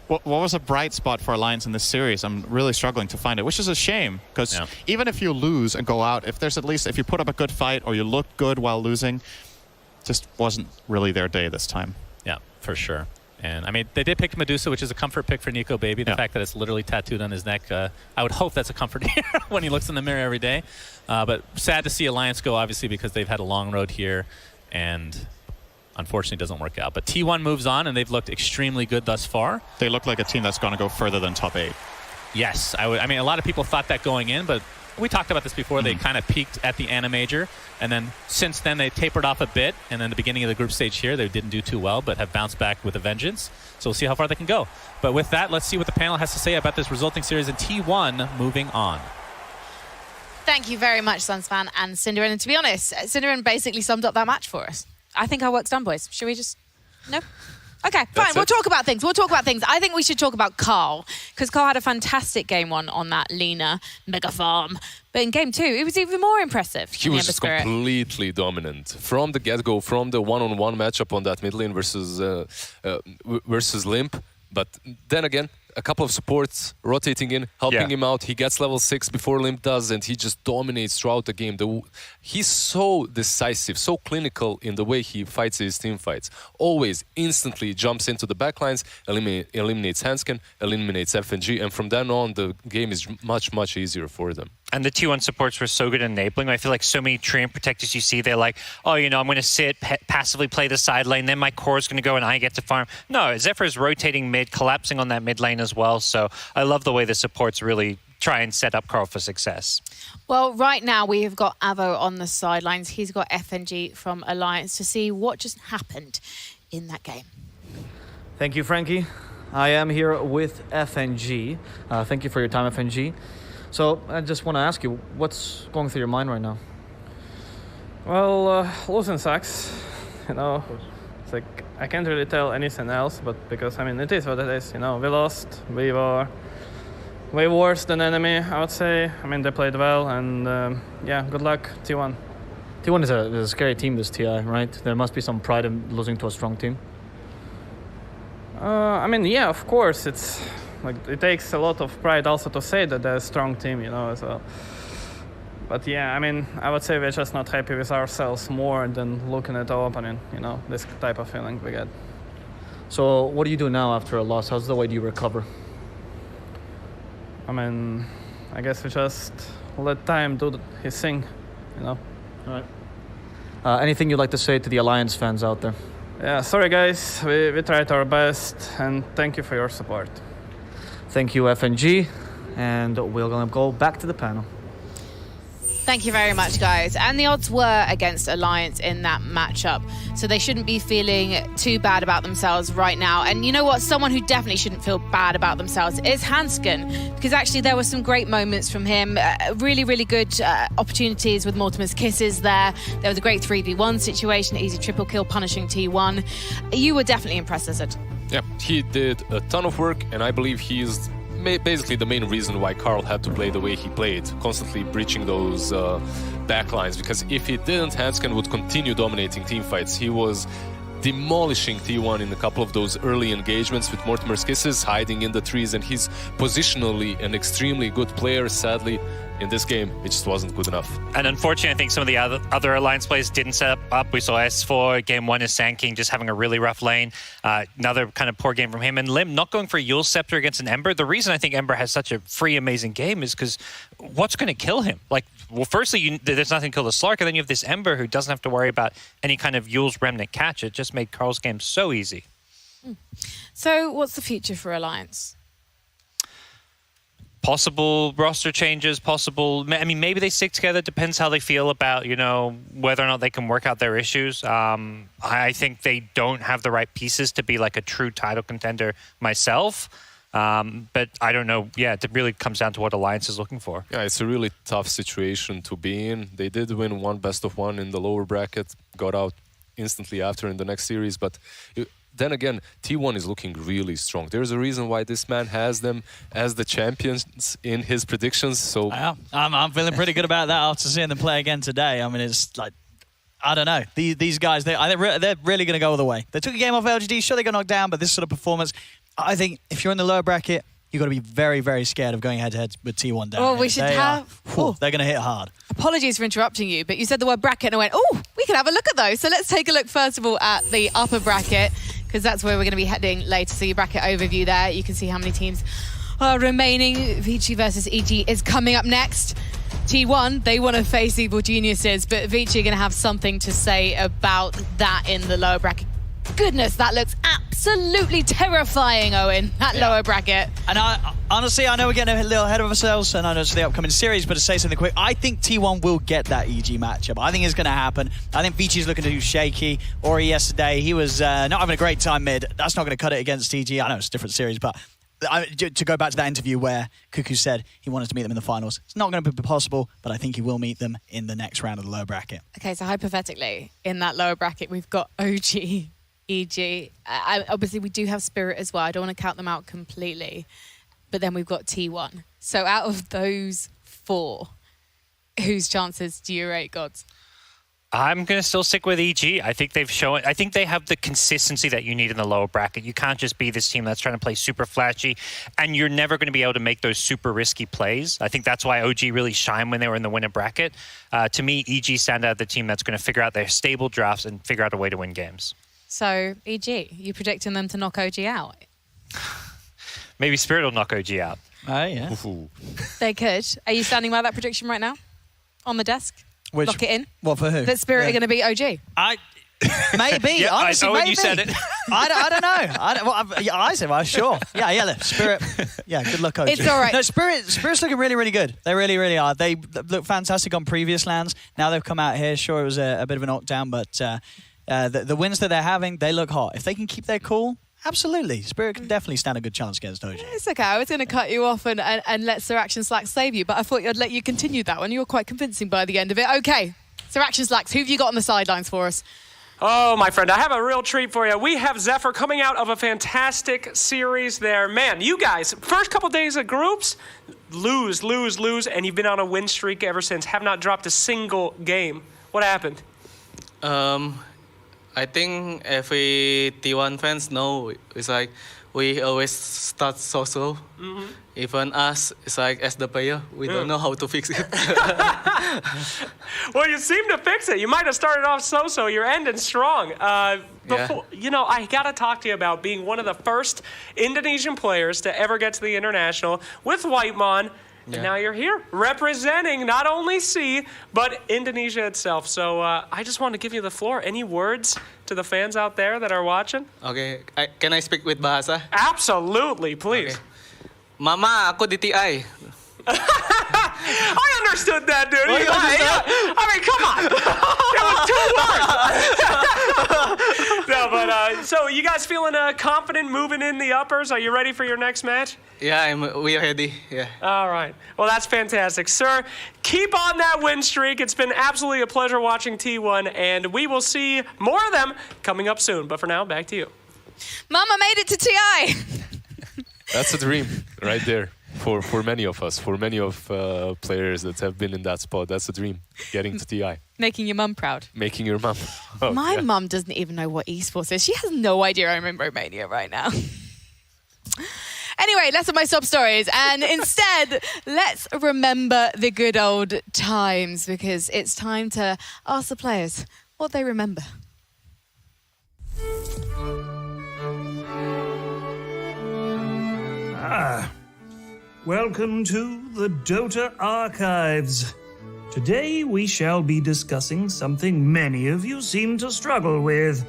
What was a bright spot for Alliance in this series? I'm really struggling to find it, which is a shame, because even if you lose and go out, if you put up a good fight or you look good while losing, just wasn't really their day this time. Yeah, for sure. And I mean, they did pick Medusa, which is a comfort pick for Nico Baby. The fact that it's literally tattooed on his neck, I would hope that's a comfort here when he looks in the mirror every day. But sad to see Alliance go, obviously, because they've had a long road here, and unfortunately doesn't work out. But T1 moves on, and they've looked extremely good thus far. They look like a team that's going to go further than top 8. Yes. I mean, a lot of people thought that going in, but we talked about this before. They kind of peaked at the Ana Major, and then since then they tapered off a bit. And then the beginning of the group stage here, they didn't do too well, but have bounced back with a vengeance. So we'll see how far they can go. But with that, let's see what the panel has to say about this resulting series in T1 moving on. Thank you very much, Sunsfan and Cinderin. And to be honest, Cinderin basically summed up that match for us. I think our work's done, boys. Should we just... No? Okay, fine. We'll talk about things. I think we should talk about Carl, because Carl had a fantastic game one on that Lena Mega Farm. But in game two, it was even more impressive. He was just completely dominant. From the get-go, from the one-on-one matchup on that mid lane versus Limp. But then again, a couple of supports rotating in, helping him out. He gets level 6 before Limp does, and he just dominates throughout the game. He's so decisive, so clinical in the way he fights his team fights. Always instantly jumps into the backlines, eliminates Hansken, eliminates FNG, and from then on, the game is much, much easier for them. And the T1 supports were so good at enabling. I feel like so many Treant protectors you see, they're like, oh, you know, I'm going to sit, passively play the side lane, then my core is going to go and I get to farm. No, Zephyr is rotating mid, collapsing on that mid lane as well. So I love the way the supports really try and set up Carl for success. Well, right now we have got Avo on the sidelines. He's got FNG from Alliance to see what just happened in that game. Thank you, Frankie. I am here with FNG. Thank you for your time, FNG. So I just want to ask you, what's going through your mind right now? Well, losing sucks. You know, it's like I can't really tell anything else, but because, I mean, it is what it is. You know, we lost. We were way worse than enemy, I would say. I mean, they played well, and yeah, good luck, T1. T1 is a scary team, this TI, right? There must be some pride in losing to a strong team. I mean, yeah, of course, it's like it takes a lot of pride also to say that they're a strong team, you know, as well. But yeah, I mean, I would say we're just not happy with ourselves more than looking at our opponent, you know, this type of feeling we get. So what do you do now after a loss? How's the way do you recover? I mean, I guess we just let time do his thing, you know. All right. Anything you'd like to say to the Alliance fans out there? Yeah, sorry guys, we tried our best, and thank you for your support. Thank you, FNG, and we're gonna go back to the panel. Thank you very much, guys. And the odds were against Alliance in that matchup, so they shouldn't be feeling too bad about themselves right now. And you know what? Someone who definitely shouldn't feel bad about themselves is Hansken, because actually there were some great moments from him. Really, really good opportunities with Mortimer's kisses there. There was a great 3v1 situation, easy triple kill, punishing T1. You were definitely impressed, Azad. Yeah, he did a ton of work, and I believe he's basically the main reason why Carl had to play the way he played, constantly breaching those backlines, because if he didn't, Hansken would continue dominating team fights. He was demolishing T1 in a couple of those early engagements with Mortimer's kisses, hiding in the trees, and he's positionally an extremely good player. Sadly, in this game, it just wasn't good enough. And unfortunately, I think some of the other Alliance players didn't set up. We saw S4, game 1 is Sandking just having a really rough lane. Another kind of poor game from him. And Lim not going for Yule's Scepter against an Ember. The reason I think Ember has such a free, amazing game is because what's going to kill him? Like, well, firstly, there's nothing to kill the Slark, and then you have this Ember who doesn't have to worry about any kind of Yule's Remnant catch. It just made Carl's game so easy. So what's the future for Alliance? Possible roster changes, possible... I mean, maybe they stick together. Depends how they feel about, you know, whether or not they can work out their issues. I think they don't have the right pieces to be like a true title contender myself. But I don't know. Yeah, it really comes down to what Alliance is looking for. Yeah, it's a really tough situation to be in. They did win one best of one in the lower bracket, got out instantly after in the next series, but... Then again, T1 is looking really strong. There's a reason why this man has them as the champions in his predictions. So I'm feeling pretty good about that after seeing them play again today. I mean, it's like, I don't know. These guys, they're really going to go all the way. They took a game off LGD. Sure, they got knocked down, but this sort of performance, I think if you're in the lower bracket, you've got to be very, very scared of going head-to-head with T1 down. Oh, we should have... They're going to hit hard. Apologies for interrupting you, but you said the word bracket and I went, oh, we can have a look at those. So let's take a look, first of all, at the upper bracket, because that's where we're going to be heading later. So your bracket overview there. You can see how many teams are remaining. Avicii versus EG is coming up next. T1, they want to face Evil Geniuses, but Avicii are going to have something to say about that in the lower bracket. Goodness, that looks absolutely absolutely terrifying, Owen, that lower bracket. And honestly, I know we're getting a little ahead of ourselves, and I know it's the upcoming series, but to say something quick, I think T1 will get that EG matchup. I think it's going to happen. I think Avicii's looking to do shaky. Ori yesterday, he was not having a great time mid. That's not going to cut it against EG. I know it's a different series, but to go back to that interview where Cuckoo said he wanted to meet them in the finals, it's not going to be possible, but I think he will meet them in the next round of the lower bracket. Okay, so hypothetically, in that lower bracket, we've got OG, EG. Obviously, we do have Spirit as well. I don't want to count them out completely. But then we've got T1. So out of those four, whose chances do you rate, Gods? I'm going to still stick with EG. I think they've shown, I think they have the consistency that you need in the lower bracket. You can't just be this team that's trying to play super flashy, and you're never going to be able to make those super risky plays. I think that's why OG really shined when they were in the winner bracket. To me, EG stand out the team that's going to figure out their stable drafts and figure out a way to win games. So, EG, you predicting them to knock OG out? Maybe Spirit will knock OG out. Oh, yeah. Ooh. They could. Are you standing by that prediction right now? On the desk? Lock it in? What, for who? That Spirit are going to beat OG? Maybe. Yeah, honestly, maybe. You said it. I don't know. I said, well, sure. Yeah, Spirit. Yeah, good luck, OG. It's all right. No, Spirit's looking really, really good. They really, really are. They look fantastic on previous lands. Now they've come out here. Sure, it was a bit of a knockdown, but the wins that they're having, they look hot. If they can keep their cool, absolutely. Spirit can definitely stand a good chance against OG. It's okay. I was going to cut you off and let Sir Action Slacks save you, but I thought I'd let you continue that one. You were quite convincing by the end of it. Okay, Sir Action Slacks, who have you got on the sidelines for us? Oh, my friend, I have a real treat for you. We have Zephyr coming out of a fantastic series there. Man, you guys, first couple days of groups, lose, and you've been on a win streak ever since. Have not dropped a single game. What happened? I think every T1 fans know it's like we always start so-so. Mm-hmm. Even us, it's like as the player, we don't know how to fix it. Well, you seem to fix it. You might have started off so-so. You're ending strong. You know, I got to talk to you about being one of the first Indonesian players to ever get to the International with Whitemon. And now you're here representing not only C, but Indonesia itself. So I just want to give you the floor. Any words to the fans out there that are watching? Okay, can I speak with bahasa? Absolutely, please. Okay. Mama, aku di TI. I understood that, dude. I mean, come on. It was 2 words. No, but so you guys feeling confident moving in the uppers? Are you ready for your next match? Yeah, we are ready. Yeah. All right. Well, that's fantastic. Sir, keep on that win streak. It's been absolutely a pleasure watching T1, and we will see more of them coming up soon. But for now, back to you. Mama made it to TI. That's a dream right there. For many of us, for many of players that have been in that spot, that's a dream, getting to TI. Making your mum proud. Making your mum. Oh, My mum doesn't even know what esports is. She has no idea I'm in Romania right now. Anyway, less of my sob stories, and instead, let's remember the good old times, because it's time to ask the players what they remember. Welcome to the Dota Archives. Today we shall be discussing something many of you seem to struggle with: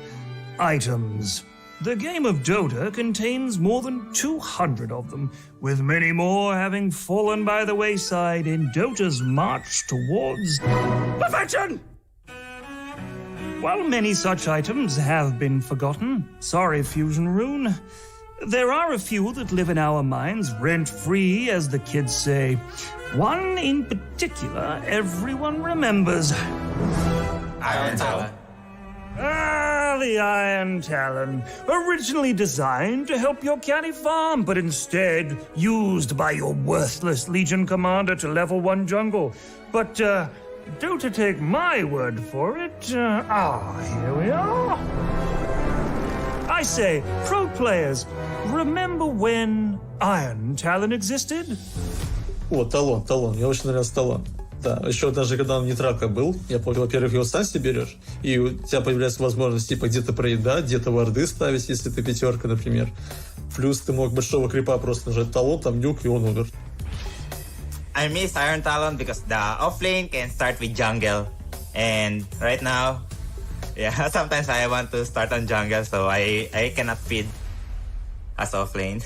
items. The game of Dota contains more than 200 of them, with many more having fallen by the wayside in Dota's march towards perfection. While many such items have been forgotten, sorry Fusion Rune, there are a few that live in our minds rent-free, as the kids say. One in particular everyone remembers. Iron Talon. The Iron Talon. Originally designed to help your canny farm, but instead used by your worthless Legion commander to level 1 jungle. But don't take my word for it. Here we are. I say, pro players, remember when Iron Talon existed? О, талон. Мне очень нравился талон. Да, еще даже когда он нейтралка был, я помню, во-первых, его сам себе берешь, и у тебя появляется возможность типа где-то проедать, где-то варды ставить, если ты пятерка, например. Плюс ты мог большого крипа просто нажать талон, там нюк, и он умер. I miss Iron Talon because the offlane can start with jungle. And right now, sometimes I want to start on jungle, so I cannot feed as offlane.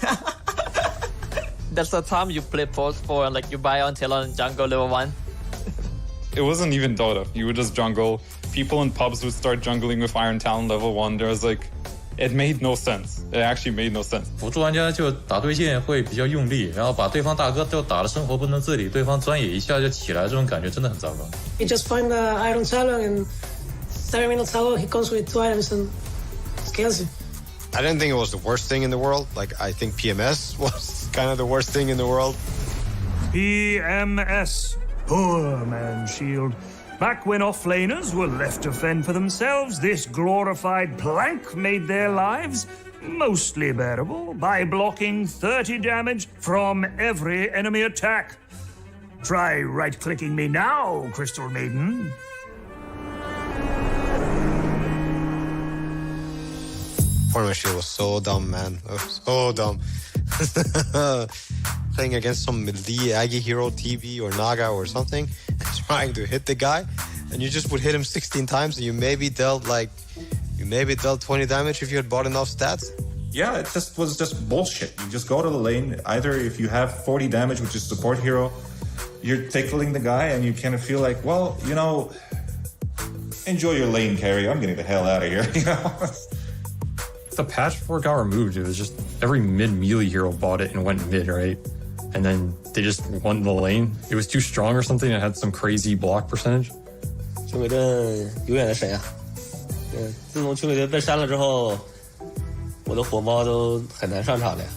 That's the time you play post 4 and like you buy on Talon jungle level 1. It wasn't even Dota. You would just jungle. People in pubs would start jungling with Iron Talon level 1. There was like, it made no sense. It actually made no sense. 辅助玩家就打对线会比较用力，然后把对方大哥都打得生活不能自理，对方专野一下就起来，这种感觉真的很糟糕。You just find the Iron Talon and 7 minutes ago he comes with 2 items and scales you. I didn't think it was the worst thing in the world. Like, I think PMS was kind of the worst thing in the world. PMS, Poor Man's Shield. Back when offlaners were left to fend for themselves, this glorified plank made their lives mostly bearable by blocking 30 damage from every enemy attack. Try right-clicking me now, Crystal Maiden. Poor Man's Shield was so dumb, man. It was so dumb. Playing against some melee Aggie hero, TV or Naga or something, and trying to hit the guy, and you just would hit him 16 times, and you maybe dealt 20 damage if you had bought enough stats. Yeah, it was just bullshit. You just go to the lane. Either if you have 40 damage, which is support hero, you're tickling the guy, and you kind of feel like, well, you know, enjoy your lane carry. I'm getting the hell out of here. You know. The patch before it got removed, it was just every mid melee hero bought it and went mid, right? And then they just won the lane. It was too strong or something. It had some crazy block percentage. 青鬼盾永远的神啊！对，自从青鬼盾被删了之后，我的火猫都很难上场的呀。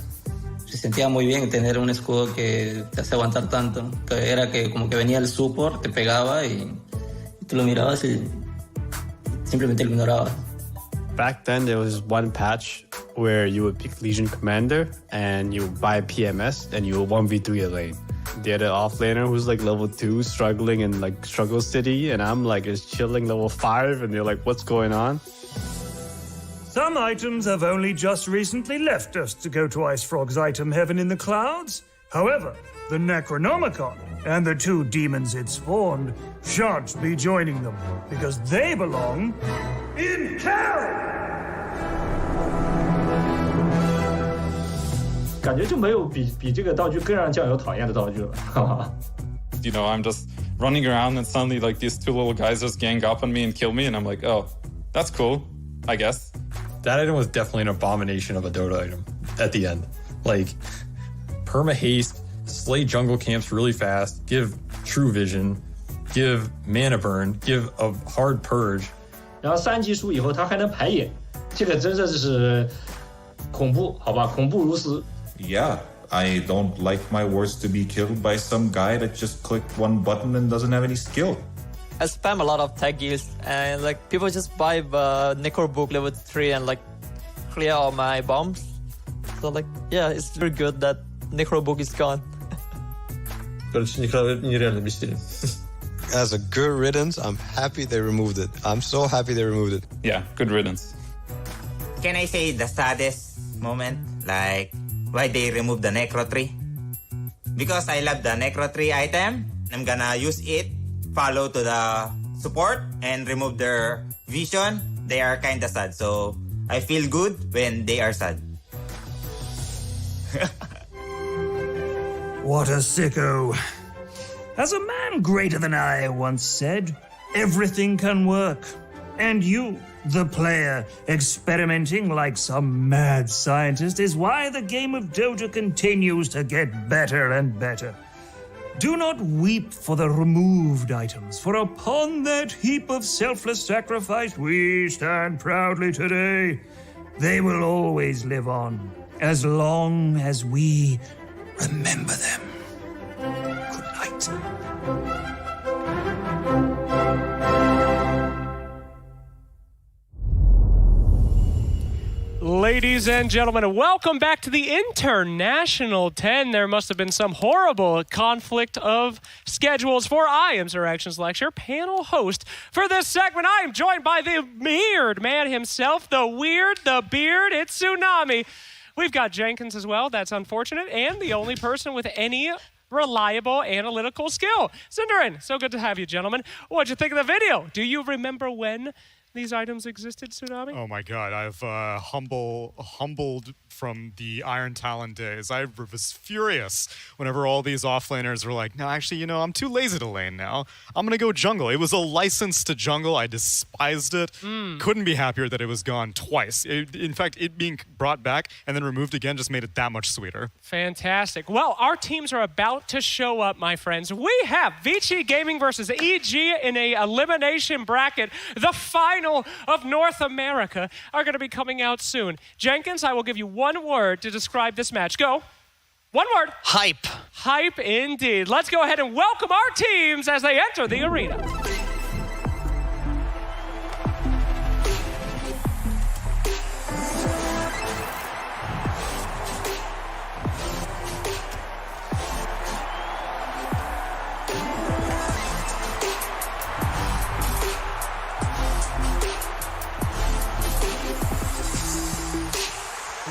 Se sentía muy bien tener un escudo que te hace aguantar tanto, que era que como que venía el support, te pegaba y tú lo mirabas y simplemente lo ignorabas. Back then, there was one patch where you would pick Legion Commander and you would buy PMS and you would 1v3 a lane. The other offlaner who's like level 2 struggling in like Struggle City, and I'm like just chilling level 5, and they're like, what's going on? Some items have only just recently left us to go to Ice Frog's item heaven in the clouds. However, the Necronomicon and the 2 demons it spawned shan't be joining them because they belong in hell! 感觉就没有比这个道具更让酱油讨厌的道具了，哈哈。You know, I'm just running around and suddenly like these 2 little guys just gang up on me and kill me, and I'm like, oh, that's cool, I guess. That item was definitely an abomination of a Dota item at the end. Like, perma haste, slay jungle camps really fast, give true vision, give mana burn, give a hard purge. 然后3级输以后他还能排野，这个真的是恐怖，好吧？恐怖如斯。Yeah, I don't like my wards to be killed by some guy that just clicked one button and doesn't have any skill. I spam a lot of tag guilds and like people just buy Necro Book level 3 and like clear all my bombs. So like yeah, it's very good that Necro Book is gone. Короче, нереально бесили. As a good riddance, I'm happy they removed it. I'm so happy they removed it. Yeah, good riddance. Can I say the saddest moment? Like, why they removed the Necro Tree? Because I love the Necro Tree item. I'm gonna use it, follow to the support, and remove their vision. They are kinda sad, so I feel good when they are sad. What a sicko. As a man greater than I once said, everything can work. And you, the player, experimenting like some mad scientist is why the game of Dota continues to get better and better. Do not weep for the removed items, for upon that heap of selfless sacrifice we stand proudly today. They will always live on, as long as we remember them. Good night. Ladies and gentlemen, welcome back to the International 10. There must have been some horrible conflict of schedules, for I am Sir Actions Lecture, panel host for this segment. I am joined by the weird man himself, the weird, the beard, it's Tsunami. We've got Jenkins as well, that's unfortunate, and the only person with any reliable analytical skill. Cinderin, so good to have you, gentlemen. What'd you think of the video? Do you remember when these items existed, Tsunami? Oh my god, I've humbled from the Iron Talon days. I was furious whenever all these offlaners were like, no, actually, I'm too lazy to lane now. I'm gonna go jungle. It was a license to jungle. I despised it. Couldn't be happier that it was gone twice. In fact, it being brought back and then removed again just made it that much sweeter. Fantastic. Well, our teams are about to show up, my friends. We have Avicii Gaming versus EG in a elimination bracket. The final of North America are going to be coming out soon. Jenkins, I will give you one word to describe this match. Go. One word. Hype. Hype indeed. Let's go ahead and welcome our teams as they enter the arena.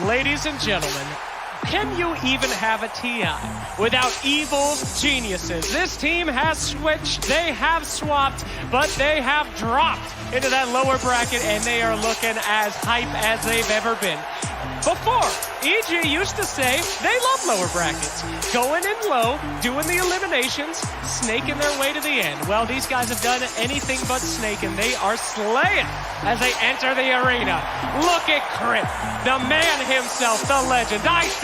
Ladies and gentlemen, can you even have a TI without evil geniuses? This team has switched, they have swapped, but they have dropped into that lower bracket, and they are looking as hype as they've ever been. Before, EG used to say they love lower brackets. Going in low, doing the eliminations, snaking their way to the end. Well, these guys have done anything but snake, and they are slaying as they enter the arena. Look at Crit, the man himself, the legend. Ice,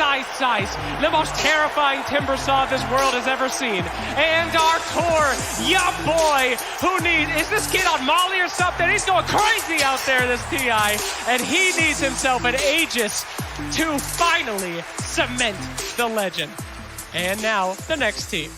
the most terrifying timber saw this world has ever seen. And our core, ya boy, is this kid on Molly or something? He's going crazy out there, this TI, and he needs himself an Aegis to finally cement the legend. And now, the next team.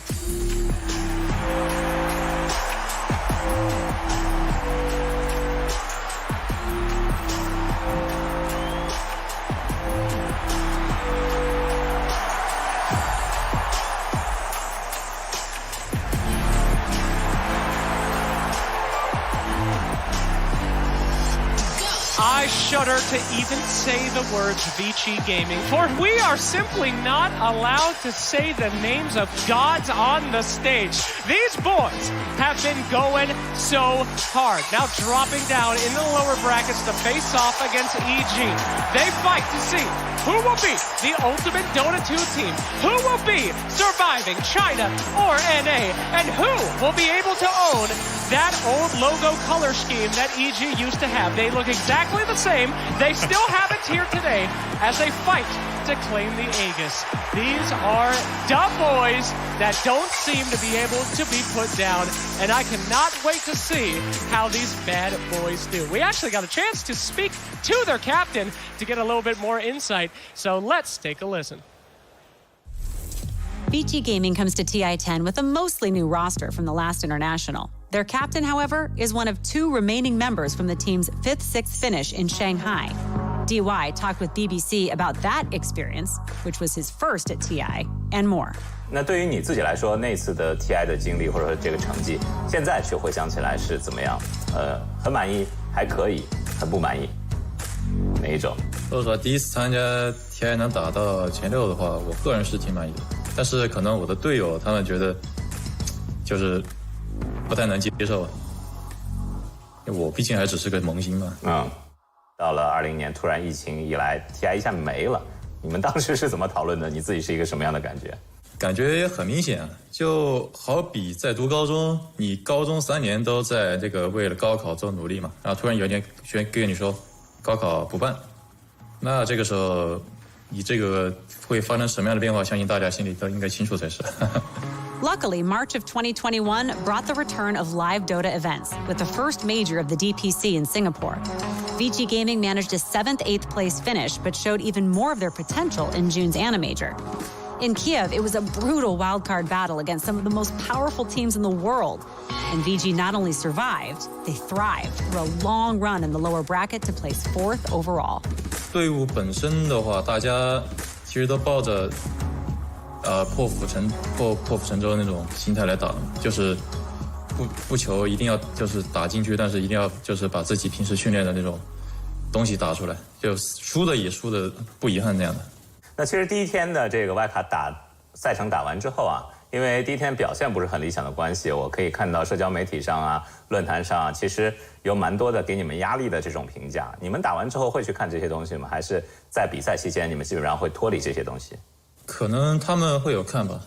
I shudder to even say the words Avicii Gaming, for we are simply not allowed to say the names of gods on the stage. These boys have been going so hard. Now dropping down in the lower brackets to face off against EG. They fight to see who will be the ultimate Dota 2 team, who will be surviving China or NA, and who will be able to own that old logo color scheme that EG used to have. They look exactly the same. They still have it here today as they fight to claim the Aegis. These are dumb boys that don't seem to be able to be put down, and I cannot wait to see how these bad boys do. We actually got a chance to speak to their captain to get a little bit more insight, so let's take a listen. Avicii Gaming comes to Ti10 with a mostly new roster from the last international. Their captain, however, is one of two remaining members from the team's 5th-6th finish in Shanghai. DY talked with BBC about that experience, which was his first at TI, and more. 那对于你自己来说，那次的 TI 的经历或者说这个成绩，现在去回想起来是怎么样？很满意，还可以，很不满意，哪一种？说实话，第一次参加 TI 能打到前6的话，我个人是挺满意的。但是可能我的队友他们觉得，就是不太能接受。我毕竟还只是个萌新嘛。到了20年，突然疫情一来 ，TI 一下没了。你们当时是怎么讨论的？你自己是一个什么样的感觉？感觉很明显，就好比在读高中，你高中3年都在这个为了高考做努力嘛，然后突然有一天跟你说高考不办，那这个时候你这个会发生什么样的变化？相信大家心里都应该清楚才是。Luckily, March of 2021 brought the return of live Dota events, with the first major of the DPC in Singapore. Avicii Gaming managed a 7th, 8th place finish, but showed even more of their potential in June's Anna Major. In Kiev, it was a brutal wildcard battle against some of the most powerful teams in the world. And VG not only survived, they thrived through a long run in the lower bracket to place 4th overall. 队伍本身的话，大家其实都抱着破釜沉舟那种心态来打，就是不求一定要就是打进去，但是一定要就是把自己平时训练的那种东西打出来，就输的也输的不遗憾那样的。那其实第一天的这个外卡赛程打完之后啊，因为第一天表现不是很理想的关系，我可以看到社交媒体上啊、论坛上啊，其实有蛮多的给你们压力的这种评价。你们打完之后会去看这些东西吗？还是在比赛期间你们基本上会脱离这些东西？可能他们会有看吧，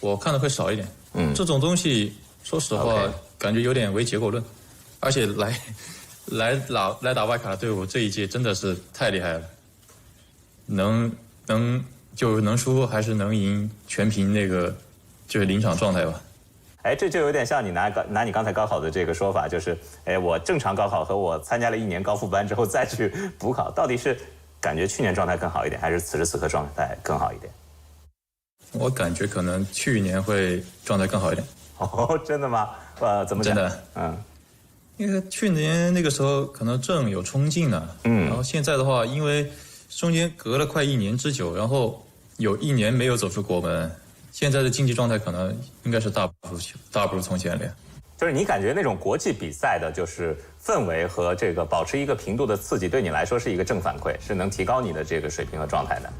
我看的会少一点。这种东西说实话感觉有点唯结果论，而且来打外卡的队伍这一届真的是太厉害了，能输还是能赢，全凭那个就是临场状态吧。这就有点像你拿你刚才高考的这个说法，就是我正常高考和我参加了1年高复班之后再去补考，到底是感觉去年状态更好一点，还是此时此刻状态更好一点？我感觉可能去年会状态更好一点。哦，真的吗？怎么讲？真的，因为去年那个时候可能正有冲劲呢，然后现在的话，因为中间隔了快1年之久，然后有1年没有走出国门，现在的竞技状态可能应该是大不如从前了呀。就是你感觉那种国际比赛的，就是氛围和这个保持一个频度的刺激，对你来说是一个正反馈，是能提高你的这个水平和状态的。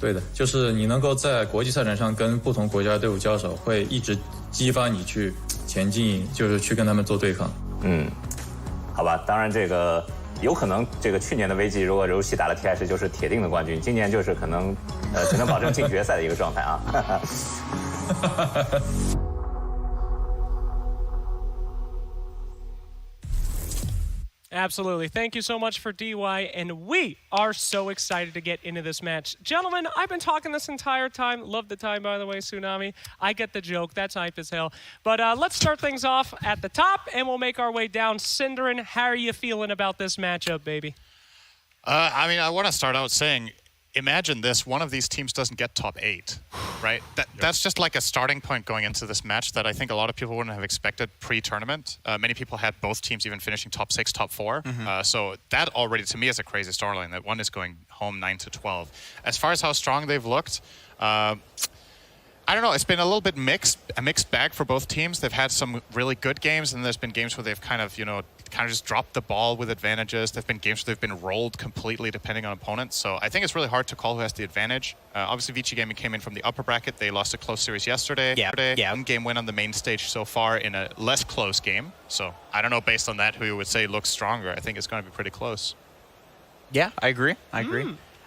对的，就是你能够在国际赛场上跟不同国家队伍交手，会一直激发你去前进，就是去跟他们做对抗。好吧，当然这个有可能这个去年的危机，如果如期打了 Ti10就是铁定的冠军，今年就是可能只能保证进决赛的一个状态啊。Absolutely. Thank you so much for DY, and we are so excited to get into this match. Gentlemen, I've been talking this entire time. Love the time, by the way, Tsunami. I get the joke. That's hype as hell. But let's start things off at the top, and we'll make our way down. Cinderin, how are you feeling about this matchup, baby? I mean, I want to start out saying, imagine this, one of these teams doesn't get top 8, right? That's just like a starting point going into this match that I think a lot of people wouldn't have expected pre-tournament. Many people had both teams even finishing top 6, top 4. So that already, to me, is a crazy storyline, that one is going home 9-12. As far as how strong they've looked, I don't know, it's been a little bit a mixed bag for both teams. They've had some really good games, and there's been games where they've kind of just dropped the ball with advantages. There've been games where they've been rolled completely depending on opponents. So I think it's really hard to call who has the advantage. Obviously, Avicii Gaming came in from the upper bracket. They lost a close series yesterday. One game win on the main stage so far in a less close game. So I don't know, based on that, who you would say looks stronger. I think it's going to be pretty close. Yeah, I agree.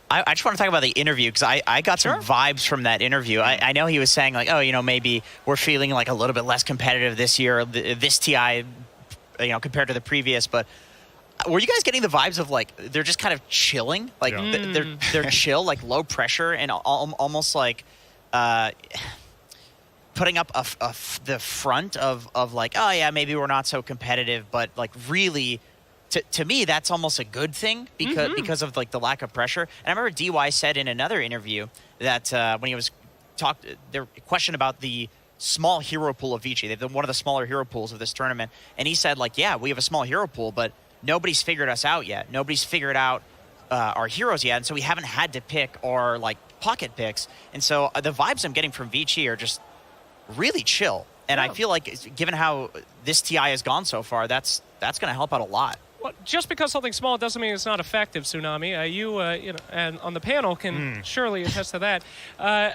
I just want to talk about the interview, because I got some vibes from that interview. I know he was saying, like, oh, maybe we're feeling like a little bit less competitive this year, this TI, compared to the previous. But were you guys getting the vibes of, like, they're just kind of chilling? Like, they're chill, like low pressure, and almost like putting up the front of like, oh, yeah, maybe we're not so competitive, but, like, really... To me, that's almost a good thing because of, like, the lack of pressure. And I remember DY said in another interview that when he was there question about the small hero pool of Avicii. They've been one of the smaller hero pools of this tournament. And he said, like, yeah, we have a small hero pool, but nobody's figured us out yet. Nobody's figured out our heroes yet. And so we haven't had to pick our, like, pocket picks. And so the vibes I'm getting from Avicii are just really chill. And I feel like, given how this TI has gone so far, that's going to help out a lot. Well, just because something's small doesn't mean it's not effective, Tsunami. You and on the panel can surely attest to that.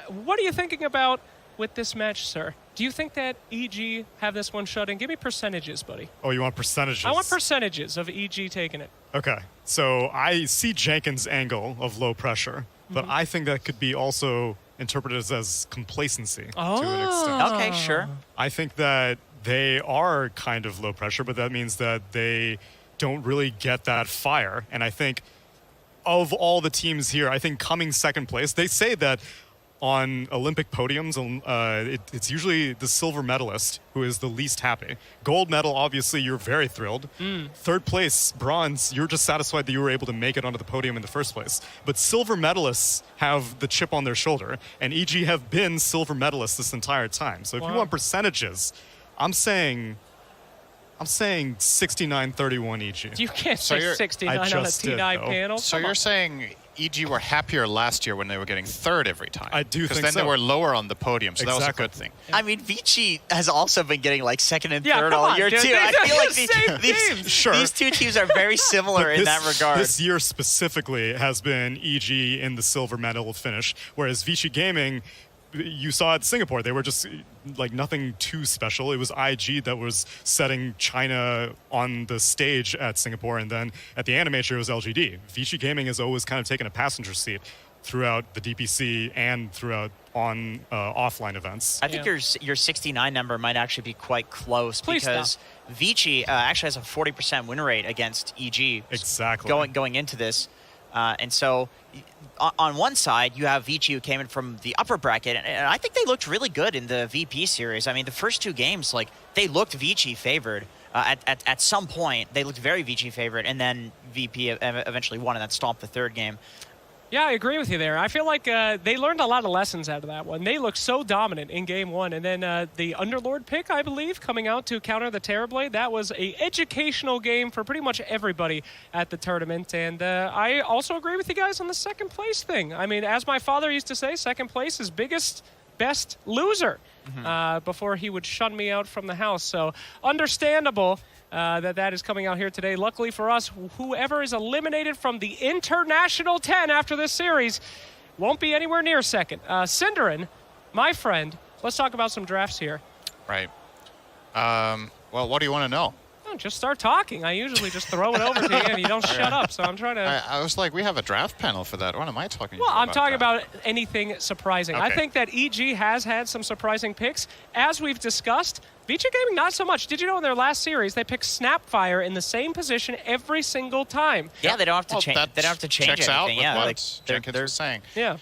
What are you thinking about with this match, sir? Do you think that EG have this one shut in? Give me percentages, buddy. Oh, you want percentages? I want percentages of EG taking it. Okay, so I see Jenkins' angle of low pressure, but I think that could be also interpreted as complacency to an extent. Okay, sure. I think that they are kind of low pressure, but that means that they don't really get that fire. And I think of all the teams here, I think coming second place, they say that on Olympic podiums, it's usually the silver medalist who is the least happy. Gold medal, obviously, you're very thrilled. Third place, bronze, you're just satisfied that you were able to make it onto the podium in the first place. But silver medalists have the chip on their shoulder, and EG have been silver medalists this entire time. So if you want percentages, I'm saying 69-31 EG. You can't say 69 on a T9 panel. So you're saying EG were happier last year when they were getting third every time. I do think so. Because then they were lower on the podium, so that was a good thing. I mean, Avicii has also been getting, like, second and third all year, too. I feel like these two teams are very similar in that regard. This year specifically has been EG in the silver medal finish, whereas Avicii Gaming, you saw at Singapore, they were just like nothing too special. It was IG that was setting China on the stage at Singapore, and then at the Animator, it was LGD. Avicii Gaming has always kind of taken a passenger seat throughout the DPC and throughout on offline events. I think your 69 number might actually be quite close. Please because Avicii actually has a 40% win rate against EG. Exactly. Going into this. And so on one side, you have Avicii, who came in from the upper bracket, and I think they looked really good in the VP series. I mean, the first two games, like, they looked Avicii favored. At some point, they looked very Avicii favored, and then VP eventually won, and that stomped the third game. Yeah, I agree with you there. I feel like they learned a lot of lessons out of that one. They looked so dominant in game one. And then the Underlord pick, I believe, coming out to counter the Terrorblade, that was an educational game for pretty much everybody at the tournament. And I also agree with you guys on the second place thing. I mean, as my father used to say, second place is biggest, best loser, before he would shun me out from the house. So understandable that is coming out here today. Luckily for us, whoever is eliminated from the International 10 after this series won't be anywhere near second. Cinderin, my friend, let's talk about some drafts here. Right. Well, what do you want to know? Oh, just start talking. I usually just throw it over to you and you don't shut up, so I'm trying to... I was like, we have a draft panel for that. What am I talking about? Well, I'm talking about anything surprising. Okay. I think that EG has had some surprising picks. As we've discussed, Avicii Gaming, not so much. Did you know in their last series, they picked Snapfire in the same position every single time? Yeah, they don't have to change. They don't have to change checks anything. out with Yeah, what like, Jenkins was saying. Yeah.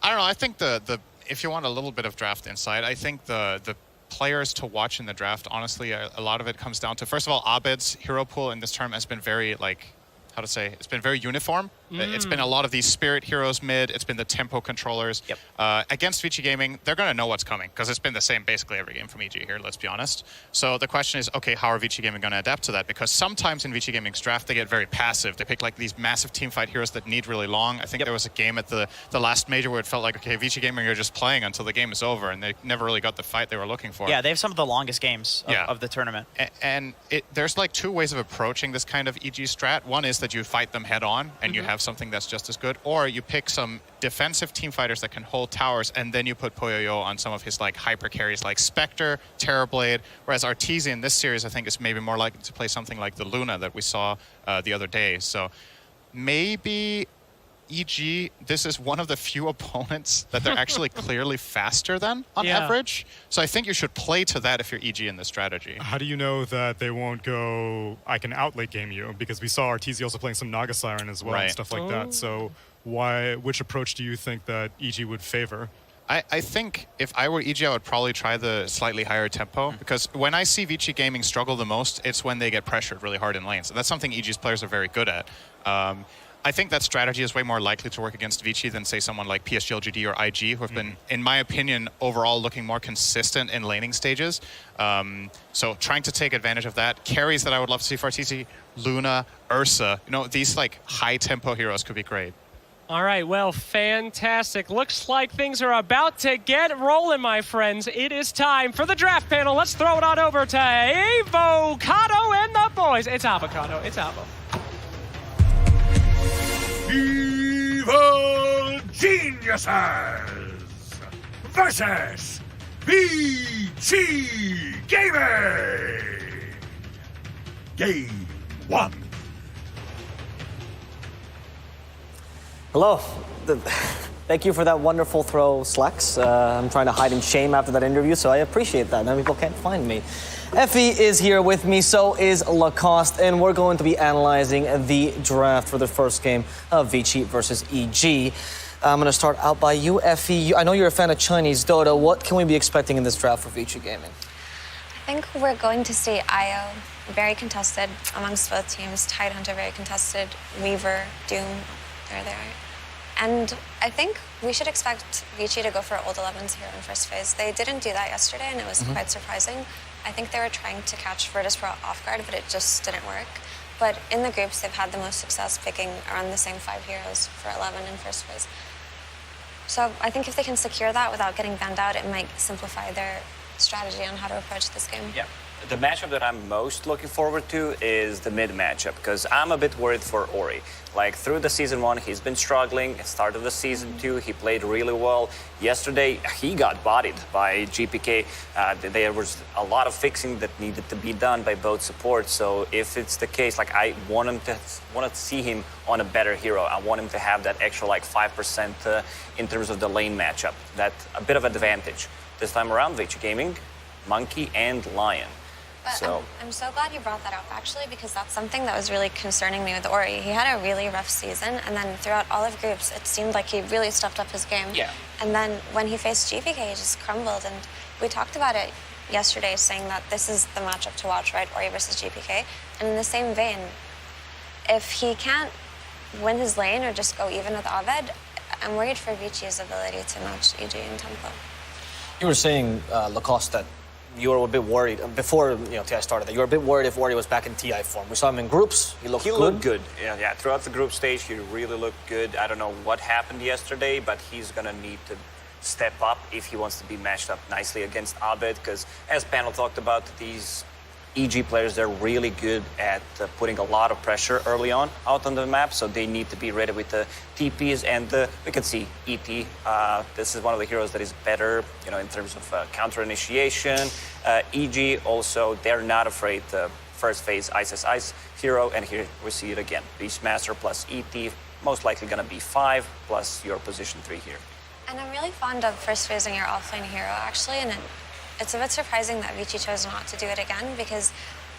I don't know. I think the if you want a little bit of draft insight, I think the players to watch in the draft, honestly, a lot of it comes down to, first of all, Abed's hero pool in this tournament has been very, like, how to say, it's been very uniform. It's been a lot of these spirit heroes mid. It's been the tempo controllers. Yep. Against Avicii Gaming, they're going to know what's coming because it's been the same basically every game from EG here, let's be honest. So the question is, okay, how are Avicii Gaming going to adapt to that? Because sometimes in Avicii Gaming's draft, they get very passive. They pick like these massive teamfight heroes that need really long. I think there was a game at the last major where it felt like, okay, Avicii Gaming are just playing until the game is over, and they never really got the fight they were looking for. Yeah, they have some of the longest games of the tournament. And there's like two ways of approaching this kind of EG strat. One is that you fight them head on, and you have something that's just as good, or you pick some defensive team fighters that can hold towers, and then you put Poyoyo on some of his like hyper carries like Spectre, Terrorblade, whereas Arteezy in this series I think is maybe more likely to play something like the Luna that we saw the other day. So maybe EG, this is one of the few opponents that they're actually clearly faster than on average. So I think you should play to that if you're EG in this strategy. How do you know that they won't go, I can outlate game you? Because we saw Arteezy also playing some Naga Siren as well and stuff like that. So which approach do you think that EG would favor? I think if I were EG, I would probably try the slightly higher tempo, because when I see Avicii Gaming struggle the most, it's when they get pressured really hard in lanes. And that's something EG's players are very good at. I think that strategy is way more likely to work against Avicii than, say, someone like PSG.LGD or IG, who have been, in my opinion, overall looking more consistent in laning stages. So trying to take advantage of that. Carries that I would love to see for Arteezy, Luna, Ursa, these like high-tempo heroes could be great. All right, well, fantastic. Looks like things are about to get rolling, my friends. It is time for the draft panel. Let's throw it on over to Avocado and the boys. It's Avocado. It's Avo. Evil Geniuses versus Avicii Gaming. Game 1. Hello. Thank you for that wonderful throw, Slacks. I'm trying to hide in shame after that interview, so I appreciate that. Now people can't find me. Effie is here with me, so is Lacoste, and we're going to be analyzing the draft for the first game of Avicii versus EG. I'm going to start out by you, Effie. I know you're a fan of Chinese Dota. What can we be expecting in this draft for Avicii Gaming? I think we're going to see IO very contested amongst both teams. Tidehunter very contested. Weaver, Doom, they're there. And I think we should expect Avicii to go for Old 11s here in first phase. They didn't do that yesterday, and it was quite surprising. I think they were trying to catch Virtus.pro off guard, but it just didn't work. But in the groups, they've had the most success picking around the same 5 heroes for 11 in first phase. So I think if they can secure that without getting banned out, it might simplify their strategy on how to approach this game. Yeah. the matchup that I'm most looking forward to is the mid matchup, because I'm a bit worried for Ori. Like, through the season 1, he's been struggling. At the start of the season 2, he played really well. Yesterday, he got bodied by GPK. There was a lot of fixing that needed to be done by both supports. So if it's the case, like, I want to see him on a better hero. I want him to have that extra, like, 5% in terms of the lane matchup. That's a bit of advantage. This time around, Avicii Gaming, Monkey and Lion. But I'm so glad you brought that up, actually, because that's something that was really concerning me with Ori. He had a really rough season, and then throughout all of groups, it seemed like he really stepped up his game. Yeah. And then when he faced GPK, he just crumbled. And we talked about it yesterday, saying that this is the matchup to watch, right? Ori versus GPK. And in the same vein, if he can't win his lane or just go even with Aved, I'm worried for Avicii's ability to match EG in tempo. You were saying, Lacoste, that you were a bit worried before TI started. That you were a bit worried if Ori was back in TI form. We saw him in groups. He looked good. Yeah. Throughout the group stage, he really looked good. I don't know what happened yesterday, but he's gonna need to step up if he wants to be matched up nicely against Abed. Because as panel talked about, these EG players, they're really good at putting a lot of pressure early on out on the map, so they need to be ready with the TPs. And we can see ET. This is one of the heroes that is better, in terms of counter initiation. EG also, they're not afraid to first phase Ice hero, and here we see it again. Beastmaster plus ET, most likely gonna be 5 plus your position 3 here. And I'm really fond of first phasing your offlane hero, actually, and it's a bit surprising that Avicii chose not to do it again, because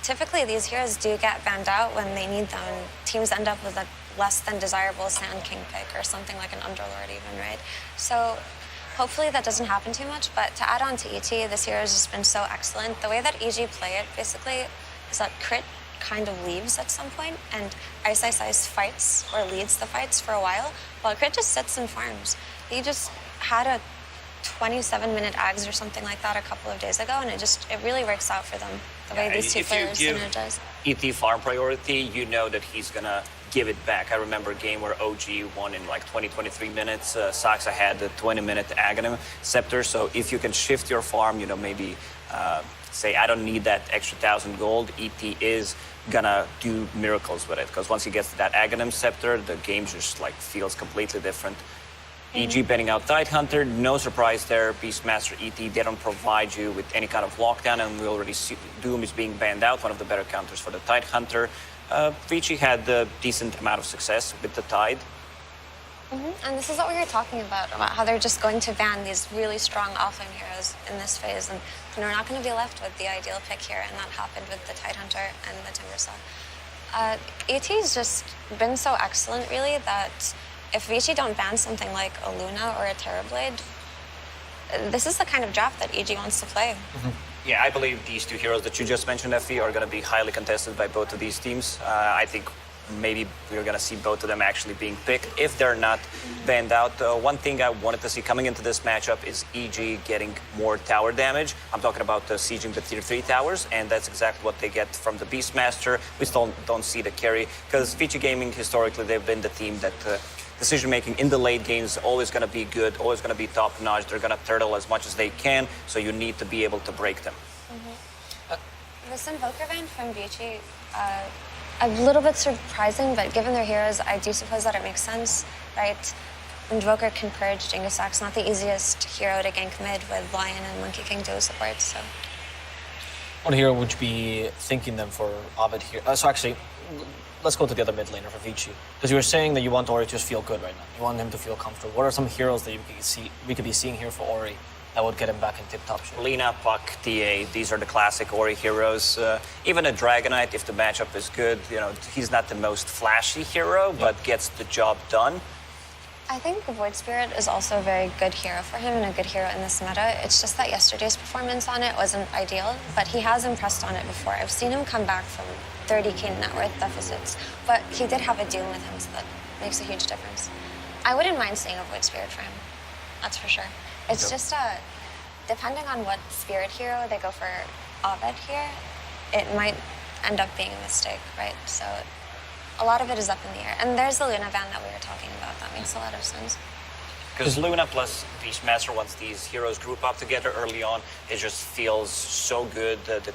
typically these heroes do get banned out when they need them, and teams end up with a less than desirable Sand King pick or something like an Underlord even, right? So hopefully that doesn't happen too much, but to add on to ET, this hero has just been so excellent. The way that EG play it, basically, is that crit kind of leaves at some point, and Ice fights or leads the fights for a while, while crit just sits and farms. He just had a 27-minute Ags or something like that a couple of days ago, and it really works out for them, the way these two players synergize. ET farm priority, you know that he's gonna give it back. I remember a game where OG won in like 20-23 minutes. Saxa had the 20-minute Aghanim Scepter, so if you can shift your farm, maybe say, I don't need that extra 1,000 gold, ET is gonna do miracles with it, because once he gets to that Aghanim Scepter, the game just feels completely different. EG banning out Tidehunter, no surprise there. Beastmaster ET, they don't provide you with any kind of lockdown, and we already see Doom is being banned out, one of the better counters for the Tidehunter. Avicii had a decent amount of success with the Tide. And this is what we were talking about how they're just going to ban these really strong offlane heroes in this phase, and we're not going to be left with the ideal pick here, and that happened with the Tidehunter and the Timbersaw. ET's just been so excellent, really, that if Avicii don't ban something like a Luna or a Terrorblade, this is the kind of draft that EG wants to play. Yeah, I believe these two heroes that you just mentioned, Effie, are going to be highly contested by both of these teams. I think maybe we're going to see both of them actually being picked if they're not banned out. One thing I wanted to see coming into this matchup is EG getting more tower damage. I'm talking about sieging the tier 3 towers, and that's exactly what they get from the Beastmaster. We still don't see the carry, because Avicii Gaming, historically, they've been the team that decision-making in the late game is always going to be good, always going to be top-notch. They're going to turtle as much as they can, so you need to be able to break them. This Invoker ban from Avicii, a little bit surprising, but given their heroes, I do suppose that it makes sense, right? Invoker can purge Jingasax, not the easiest hero to gank mid with Lion and Monkey King duo support, so. What hero would you be thinking them for Abed here? So actually, let's go to the other mid laner for Avicii, because you were saying that you want Ori to just feel good right now. You want him to feel comfortable. What are some heroes that we could be seeing here for Ori that would get him back in tip-top shape? Lina, Puck, TA, these are the classic Ori heroes. Even a Dragonite, if the matchup is good, he's not the most flashy hero, but gets the job done. I think Void Spirit is also a very good hero for him and a good hero in this meta. It's just that yesterday's performance on it wasn't ideal, but he has impressed on it before. I've seen him come back from 30k net worth deficits, but he did have a Doom with him, so that makes a huge difference. I wouldn't mind seeing a Void Spirit for him, that's for sure. It's just depending on what Spirit hero they go for Aved here, it might end up being a mistake, right? So a lot of it is up in the air. And there's the Luna ban that we were talking about. That makes a lot of sense. Because Luna plus Beastmaster, once these heroes group up together early on, it just feels so good. The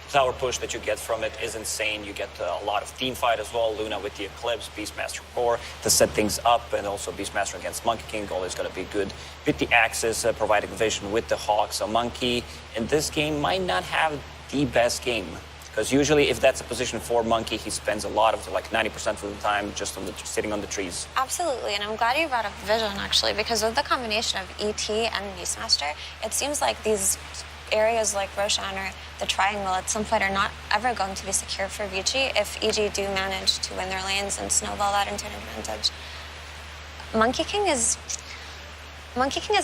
tower push that you get from it is insane. You get a lot of team fight as well. Luna with the Eclipse, Beastmaster core to set things up, and also Beastmaster against Monkey King always going to be good with the Axis, providing vision with the Hawk. So Monkey in this game might not have the best game. Because usually, if that's a position for Monkey, he spends a lot of, like 90% of the time, just sitting on the trees. Absolutely, and I'm glad you brought up Vision, actually, because with the combination of ET and Beastmaster, it seems like these areas like Roshan or the Triangle at some point are not ever going to be secure for Avicii if EG do manage to win their lanes and snowball that into an advantage. Monkey King is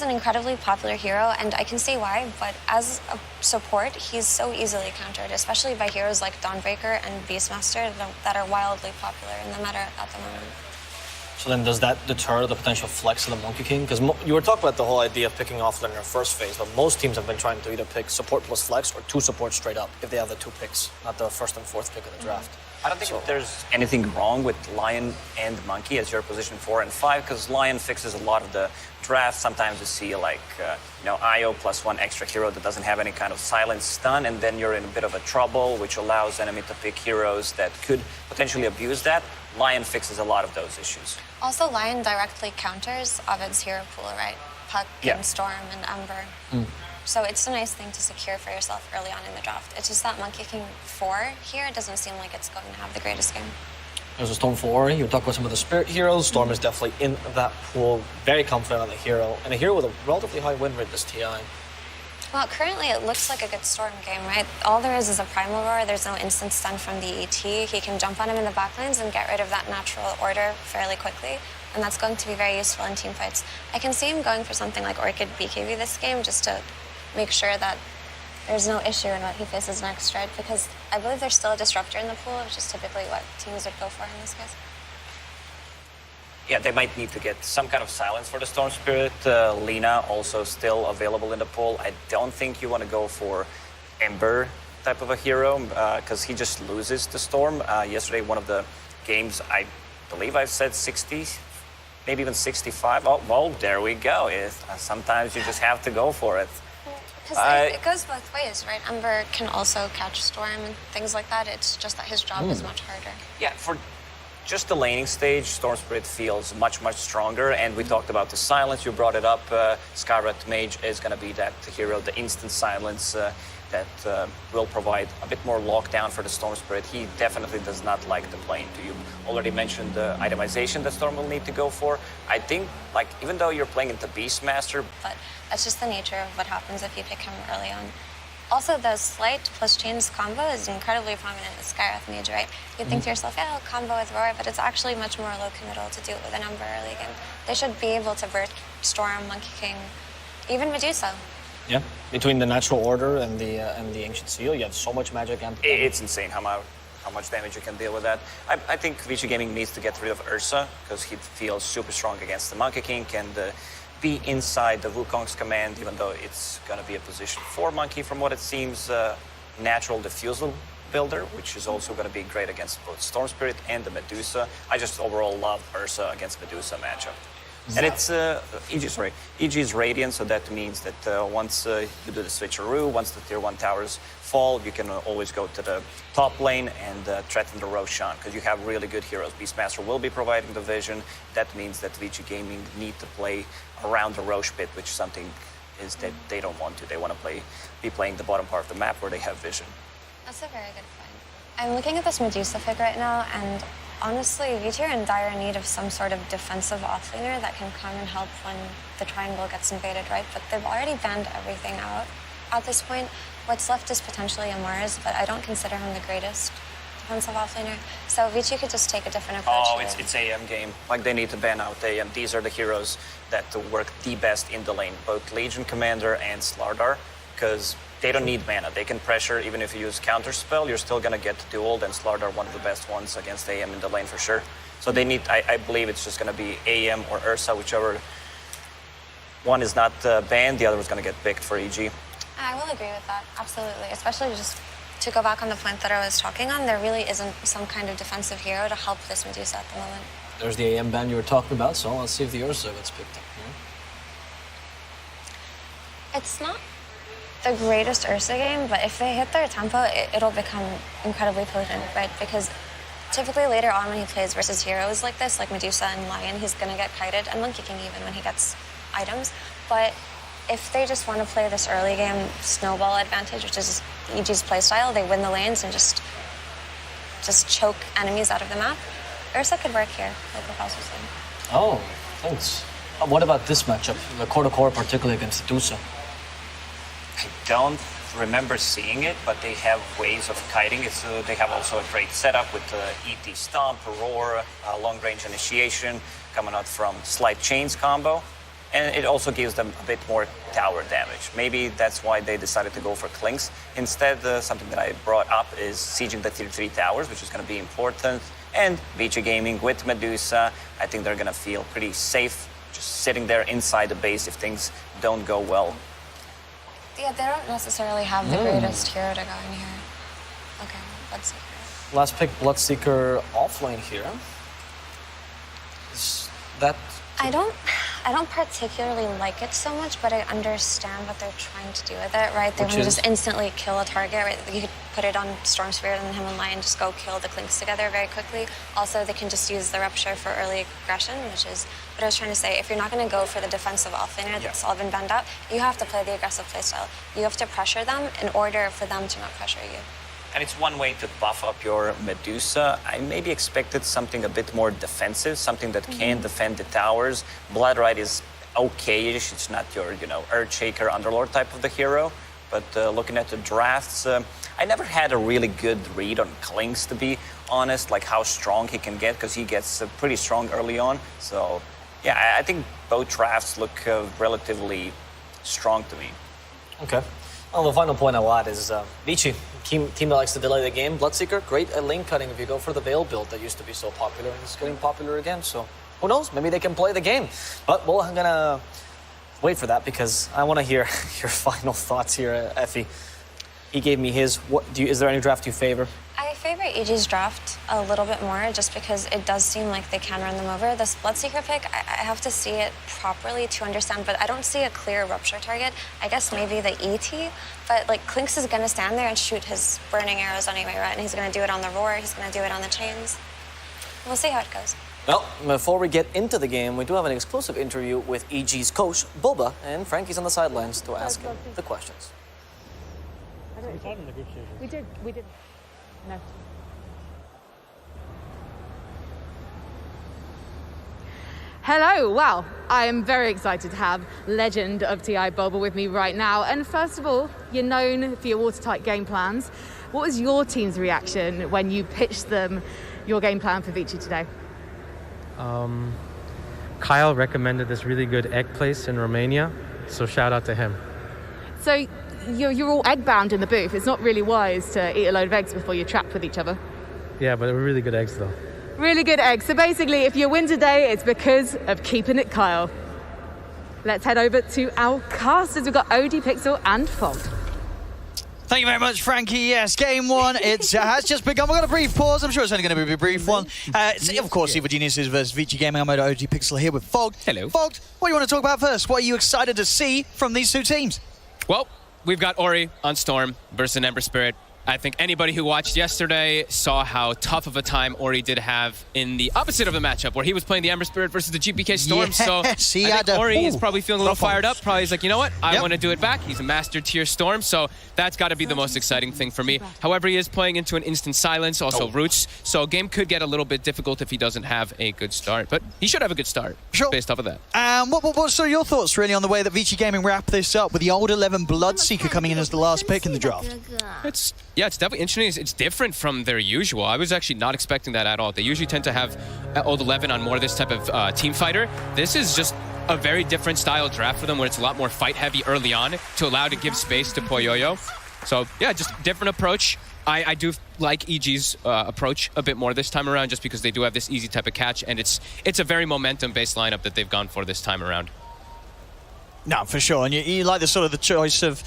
an incredibly popular hero, and I can see why, but as a support, he's so easily countered, especially by heroes like Dawnbreaker and Beastmaster that are wildly popular in the meta at the moment. So then does that deter the potential flex of the Monkey King? Because you were talking about the whole idea of picking offlaner in first phase, but most teams have been trying to either pick support plus flex or two supports straight up if they have the two picks, not the first and fourth pick of the draft. I don't think there's anything wrong with Lion and Monkey as your position 4 and 5, because Lion fixes a lot of the drafts. Sometimes you see like, IO plus one extra hero that doesn't have any kind of silence stun, and then you're in a bit of a trouble, which allows enemy to pick heroes that could potentially abuse that. Lion fixes a lot of those issues. Also, Lion directly counters Ovid's hero pool, right? Puck and Storm and Ember. So it's a nice thing to secure for yourself early on in the draft. It's just that Monkey King 4 here doesn't seem like it's going to have the greatest game. There's a Storm 4. You were talking about some of the Spirit heroes. Storm is definitely in that pool, very confident on the hero, and a hero with a relatively high win rate this TI. Well, currently it looks like a good Storm game, right? All there is a Primal Roar. There's no instant stun from the ET. He can jump on him in the backlines and get rid of that natural order fairly quickly, and that's going to be very useful in team fights. I can see him going for something like Orchid BKB this game just to make sure that there's no issue in what he faces next, right? Because I believe there's still a disruptor in the pool, which is typically what teams would go for in this case. Yeah, they might need to get some kind of silence for the Storm Spirit. Lina also still available in the pool. I don't think you want to go for Ember type of a hero because he just loses the Storm. Yesterday, one of the games, I believe I said 60, maybe even 65. Oh, well, there we go. Sometimes you just have to go for it. Because it goes both ways, right? Ember can also catch Storm and things like that. It's just that his job is much harder. Yeah, for just the laning stage, Storm Spirit feels much, much stronger. And we talked about the silence. You brought it up. Skyrat Mage is going to be that hero, the instant silence that will provide a bit more lockdown for the Storm Spirit. He definitely does not like the play into you. Already mentioned the itemization that Storm will need to go for. I think, like, even though you're playing into Beastmaster, but that's just the nature of what happens if you pick him early on. Also, the Slight plus Chains combo is incredibly prominent with Skyrath Mage, right? You'd think to yourself, yeah, I'll combo with Roar, but it's actually much more low committal to do it with a Ember early game. They should be able to vert Storm, Monkey King, even Medusa. Yeah, between the natural order and the ancient seal, you have so much magic. And it's insane how much damage you can deal with that. I think Avicii Gaming needs to get rid of Ursa because he feels super strong against the Monkey King and be inside the Wukong's command, even though it's going to be a position for Monkey from what it seems. Natural Diffusal builder, which is also going to be great against both Storm Spirit and the Medusa. I just overall love Ursa against Medusa matchup. And it's EG's Radiant, so that means that once you do the switcheroo, once the tier 1 towers fall, you can always go to the top lane and threaten the Roshan, because you have really good heroes. Beastmaster will be providing the vision. That means that Avicii Gaming need to play around the Roche pit, which is something is that they don't want to. They want to be playing the bottom part of the map where they have vision. That's a very good point. I'm looking at this Medusa pick right now, and honestly, Avicii are in dire need of some sort of defensive offlaner that can come and help when the triangle gets invaded, right? But they've already banned everything out at this point. What's left is potentially a Mars, but I don't consider him the greatest defensive offlaner. So Avicii could just take a different approach. Oh, it's AM game. Like, they need to ban out AM. These are the heroes that work the best in the lane, both Legion Commander and Slardar, because they don't need mana. They can pressure. Even if you use counter spell, you're still going to get dueled, and Slardar one of the best ones against AM in the lane for sure. So they need, I believe it's just going to be AM or Ursa, whichever one is not banned, the other is going to get picked for EG. I will agree with that, absolutely. Especially just to go back on the point that I was talking on, there really isn't some kind of defensive hero to help this Medusa at the moment. There's the AM ban you were talking about, so let's see if the Ursa gets picked up here. It's not the greatest Ursa game, but if they hit their tempo, it'll become incredibly potent, right? Because typically later on when he plays versus heroes like this, like Medusa and Lion, he's going to get kited, and Monkey King even when he gets items. But if they just want to play this early game snowball advantage, which is EG's playstyle, they win the lanes and just choke enemies out of the map, Ursa could work here, like Rafael was saying. Oh, thanks. What about this matchup, the core-to-core, particularly against Medusa? I don't remember seeing it, but they have ways of kiting it. So they have also a great setup with ET Stomp, Aurora, long-range initiation, coming out from Slide Chains combo. And it also gives them a bit more tower damage. Maybe that's why they decided to go for Clinks. Instead, something that I brought up is sieging the tier 3 towers, which is going to be important. And Avicii Gaming with Medusa, I think they're going to feel pretty safe just sitting there inside the base if things don't go well. Yeah, they don't necessarily have the greatest hero to go in here. Okay, Bloodseeker. Last pick, Bloodseeker offlane here. Is that... I don't particularly like it so much, but I understand what they're trying to do with it, right? They want to just instantly kill a target, right? You could put it on Storm Spirit and then him and Lion just go kill the Clinks together very quickly. Also, they can just use the Rupture for early aggression, which is what I was trying to say. If you're not going to go for the defensive offlaner that's all been banned out, you have to play the aggressive playstyle. You have to pressure them in order for them to not pressure you. And it's one way to buff up your Medusa. I maybe expected something a bit more defensive, something that can defend the towers. Bloodrite is okay-ish. It's not your, Earthshaker, Underlord type of the hero. But looking at the drafts, I never had a really good read on Clinks, to be honest, like how strong he can get, because he gets pretty strong early on. So, yeah, I think both drafts look relatively strong to me. Okay. Well, the final point I'll add is Avicii, team that likes to delay the game. Bloodseeker, great at lane cutting if you go for the Veil build that used to be so popular, and it's getting popular again. So who knows? Maybe they can play the game. But I'm gonna wait for that because I want to hear your final thoughts here, Effie. He gave me his. Is there any draft you favor? I favor EG's draft a little bit more just because it does seem like they can run them over. This Bloodseeker pick, I have to see it properly to understand, but I don't see a clear Rupture target. I guess maybe the ET, but like Clinks is going to stand there and shoot his burning arrows anyway, right? And he's going to do it on the Roar, he's going to do it on the Chains. We'll see how it goes. Well, before we get into the game, we do have an exclusive interview with EG's coach, Boba, and Frankie's on the sidelines to ask him the questions. We did. No. Hello, wow, I am very excited to have legend of TI Boba with me right now. And first of all, you're known for your watertight game plans. What was your team's reaction when you pitched them your game plan for Avicii today? Kyle recommended this really good egg place in Romania, so shout out to him. So you're all egg bound in the booth. It's not really wise to eat a load of eggs before you're trapped with each other. Yeah, but they were really good eggs though. Really good eggs. So basically, if you win today, it's because of keeping it Kyle. Let's head over to our casters. We've got OD, Pixel, and Fold. Thank you very much, Frankie. Yes, game one, it has just begun. We've got a brief pause. I'm sure it's only going to be a brief one. Of course, Evil Geniuses versus Avicii Gaming. I'm OG Pixel here with Fog. Hello. Fog, what do you want to talk about first? What are you excited to see from these two teams? Well, we've got Ori on Storm versus an Ember Spirit. I think anybody who watched yesterday saw how tough of a time Ori did have in the opposite of the matchup, where he was playing the Ember Spirit versus the GPK Storm. Yes, so I think Ori is probably feeling a little fired up. Probably he's like, you know what? I want to do it back. He's a master tier Storm, so that's got to be the most exciting thing for me. However, he is playing into an instant silence, also Roots, so game could get a little bit difficult if he doesn't have a good start. But he should have a good start based off of that. What's sort of your thoughts, really, on the way that Avicii Gaming wrapped this up with the old 11 Bloodseeker coming in as the last pick in the draft? It's definitely interesting. It's different from their usual. I was actually not expecting that at all. They usually tend to have old 11 on more of this type of team fighter. This is just a very different style draft for them, where it's a lot more fight heavy early on to allow to give space to Poyoyo. So yeah, just different approach. I do like EG's approach a bit more this time around, just because they do have this easy type of catch, and it's a very momentum-based lineup that they've gone for this time around. No, for sure. And you like the choice of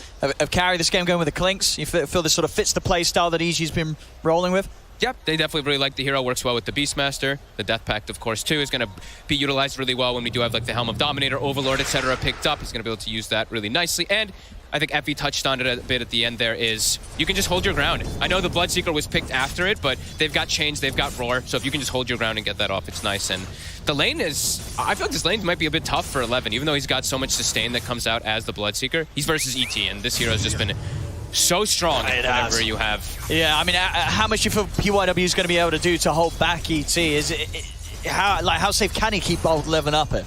carry this game going with the Clinks? You feel this sort of fits the play style that EG's been rolling with? Yep, they definitely really like the hero. Works well with the Beastmaster. The Death Pact, of course, too, is going to be utilized really well when we do have like the Helm of Dominator, Overlord, etc. picked up. He's going to be able to use that really nicely. And I think Effie touched on it a bit at the end there, is you can just hold your ground. I know the Bloodseeker was picked after it, but they've got Chains, they've got Roar, so if you can just hold your ground and get that off, it's nice. And the lane is, I feel like this lane might be a bit tough for 11, even though he's got so much sustain that comes out as the Bloodseeker. He's versus ET, and this hero has just been so strong whenever you have. Yeah, I mean, how much do you feel PYW is going to be able to do to hold back ET? How safe can he keep old 11 up here?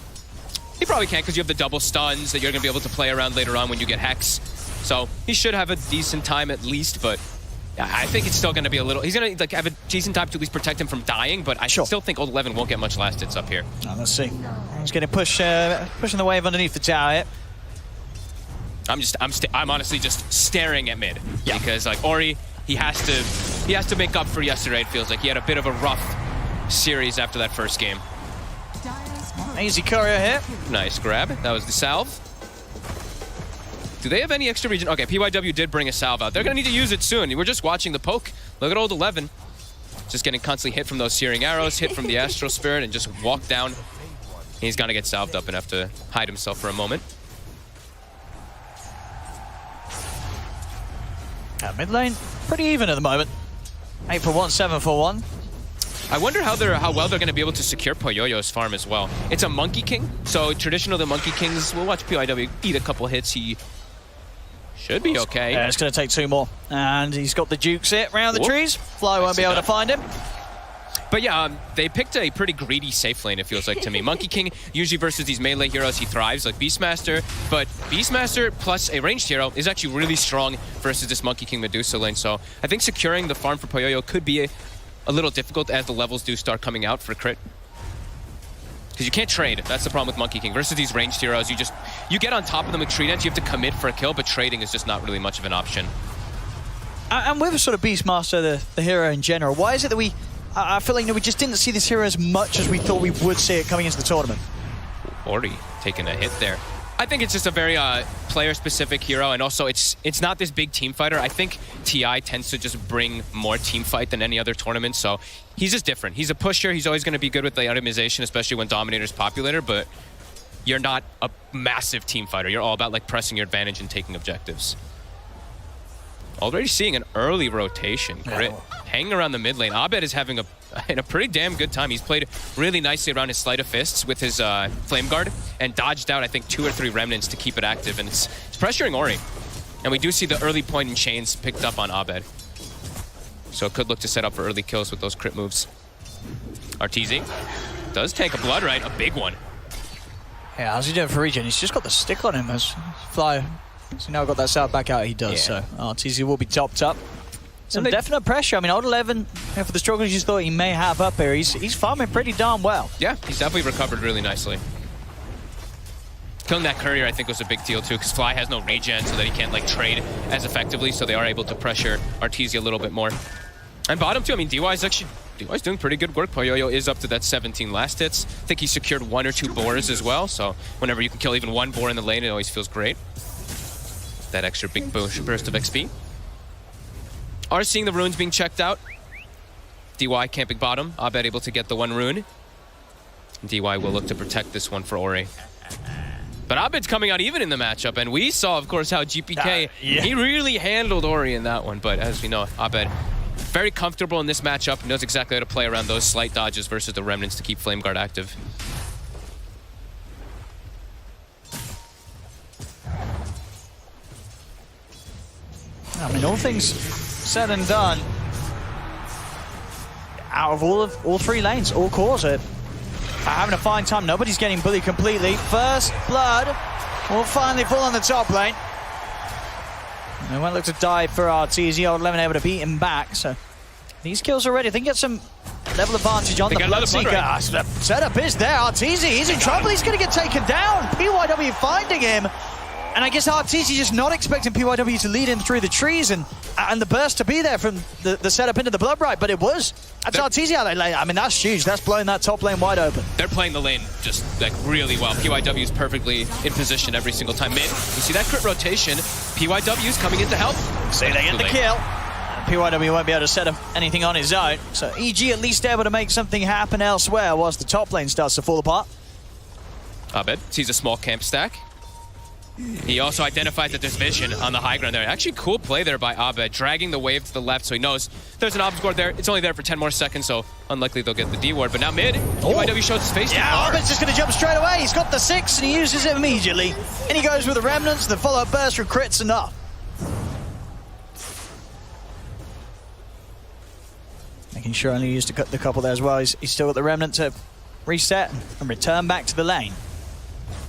He probably can't, because you have the double stuns that you're going to be able to play around later on when you get Hex. So he should have a decent time at least, but I think it's still going to be a little... He's going to like have a decent time to at least protect him from dying, but I still think old 11 won't get much last hits up here. Let's see. He's getting pushing the wave underneath the tower here. I'm honestly just staring at mid, because like Ori, he has to make up for yesterday. It feels like he had a bit of a rough series after that first game. Easy courier here. Nice grab. That was the salve. Do they have any extra regen? Okay, PYW did bring a salve out. They're gonna need to use it soon. We're just watching the poke. Look at old 11. Just getting constantly hit from those searing arrows, hit from the Astral Spirit, and just walk down. He's gonna get salved up and have to hide himself for a moment. Mid lane, pretty even at the moment. 8 for 1, 7 for 1. I wonder how well they're going to be able to secure Poyoyo's farm as well. It's a Monkey King, so traditionally the Monkey Kings, we'll watch PYW eat a couple hits. He should be okay. Yeah, it's going to take 2 more. And he's got the Dukes hit around the trees. Fly won't be able to find him. But yeah, they picked a pretty greedy safe lane, it feels like to me. Monkey King, usually versus these melee heroes, he thrives, like Beastmaster. But Beastmaster plus a ranged hero is actually really strong versus this Monkey King Medusa lane. So I think securing the farm for Poyoyo could be a little difficult as the levels do start coming out for crit. Because you can't trade. That's the problem with Monkey King. Versus these ranged heroes, you get on top of them with Tridents, you have to commit for a kill, but trading is just not really much of an option. And with sort of Beastmaster, the hero in general, why is it that I feel like we just didn't see this hero as much as we thought we would see it coming into the tournament? Already taking a hit there. I think it's just a very player-specific hero, and also it's not this big team fighter. I think TI tends to just bring more team fight than any other tournament, so he's just different. He's a pusher. He's always going to be good with the itemization, especially when Dominator's populator, but you're not a massive team fighter. You're all about like pressing your advantage and taking objectives. Already seeing an early rotation. Grit hanging around the mid lane. Abed is having a pretty damn good time. He's played really nicely around his Sleight of Fists with his Flame Guard and dodged out, I think, 2 or 3 remnants to keep it active. And it's pressuring Ori. And we do see the early point in chains picked up on Abed. So it could look to set up for early kills with those crit moves. Arteezy does take a blood right, a big one. Yeah, how's he doing for regen? He's just got the stick on him as Fly. So now got that salve back out, he does. So Arteezy will be topped up. Some definite pressure. I mean, old 11, for the struggles you thought he may have up here, he's farming pretty darn well. Yeah, he's definitely recovered really nicely. Killing that courier, I think, was a big deal, too, because Fly has no regen, so that he can't, like, trade as effectively, so they are able to pressure Arteezy a little bit more. And bottom, too, I mean, DY's doing pretty good work. Poyoyo is up to that 17 last hits. I think he secured 1 or 2 boars as well, so whenever you can kill even 1 boar in the lane, it always feels great. That extra big burst of XP. Are seeing the runes being checked out. DY camping bottom. Abed able to get the 1 rune. DY will look to protect this one for Ori. But Abed's coming out even in the matchup, and we saw, of course, how GPK, he really handled Ori in that one. But as we know, Abed very comfortable in this matchup, knows exactly how to play around those slight dodges versus the remnants to keep Flame Guard active. I mean, all things said and done, out of all 3 lanes, all cores are having a fine time. Nobody's getting bullied completely. First blood will finally fall on the top lane. And they won't look to die for Arteezy. Old 11 able to beat him back. So these kills already, they can get some level advantage on the Bloodseeker. The setup is there. Arteezy, he's in trouble. He's going to get taken down. PYW finding him. And I guess Arteezy just not expecting PYW to lead him through the trees and the burst to be there from the setup into the Blood Bright, but it was. That's Arteezy out there. I mean, that's huge. That's blowing that top lane wide open. They're playing the lane just like really well. PYW is perfectly in position every single time. Mid, you see that crit rotation. PYW is coming in to help. See, they get the kill. PYW won't be able to set up anything on his own. So EG at least able to make something happen elsewhere whilst the top lane starts to fall apart. Abed sees a small camp stack. He also identifies that there's vision on the high ground there. Actually, cool play there by Abed, dragging the wave to the left so he knows there's an obs ward there. It's only there for 10 more seconds, so unlikely they'll get the D ward. But now mid, PYW shows his face. Yeah, Abed's just going to jump straight away. He's got the 6 and he uses it immediately. And he goes with the remnants, the follow-up burst from crits enough. Making sure only used to cut the couple there as well. He's still got the remnant to reset and return back to the lane.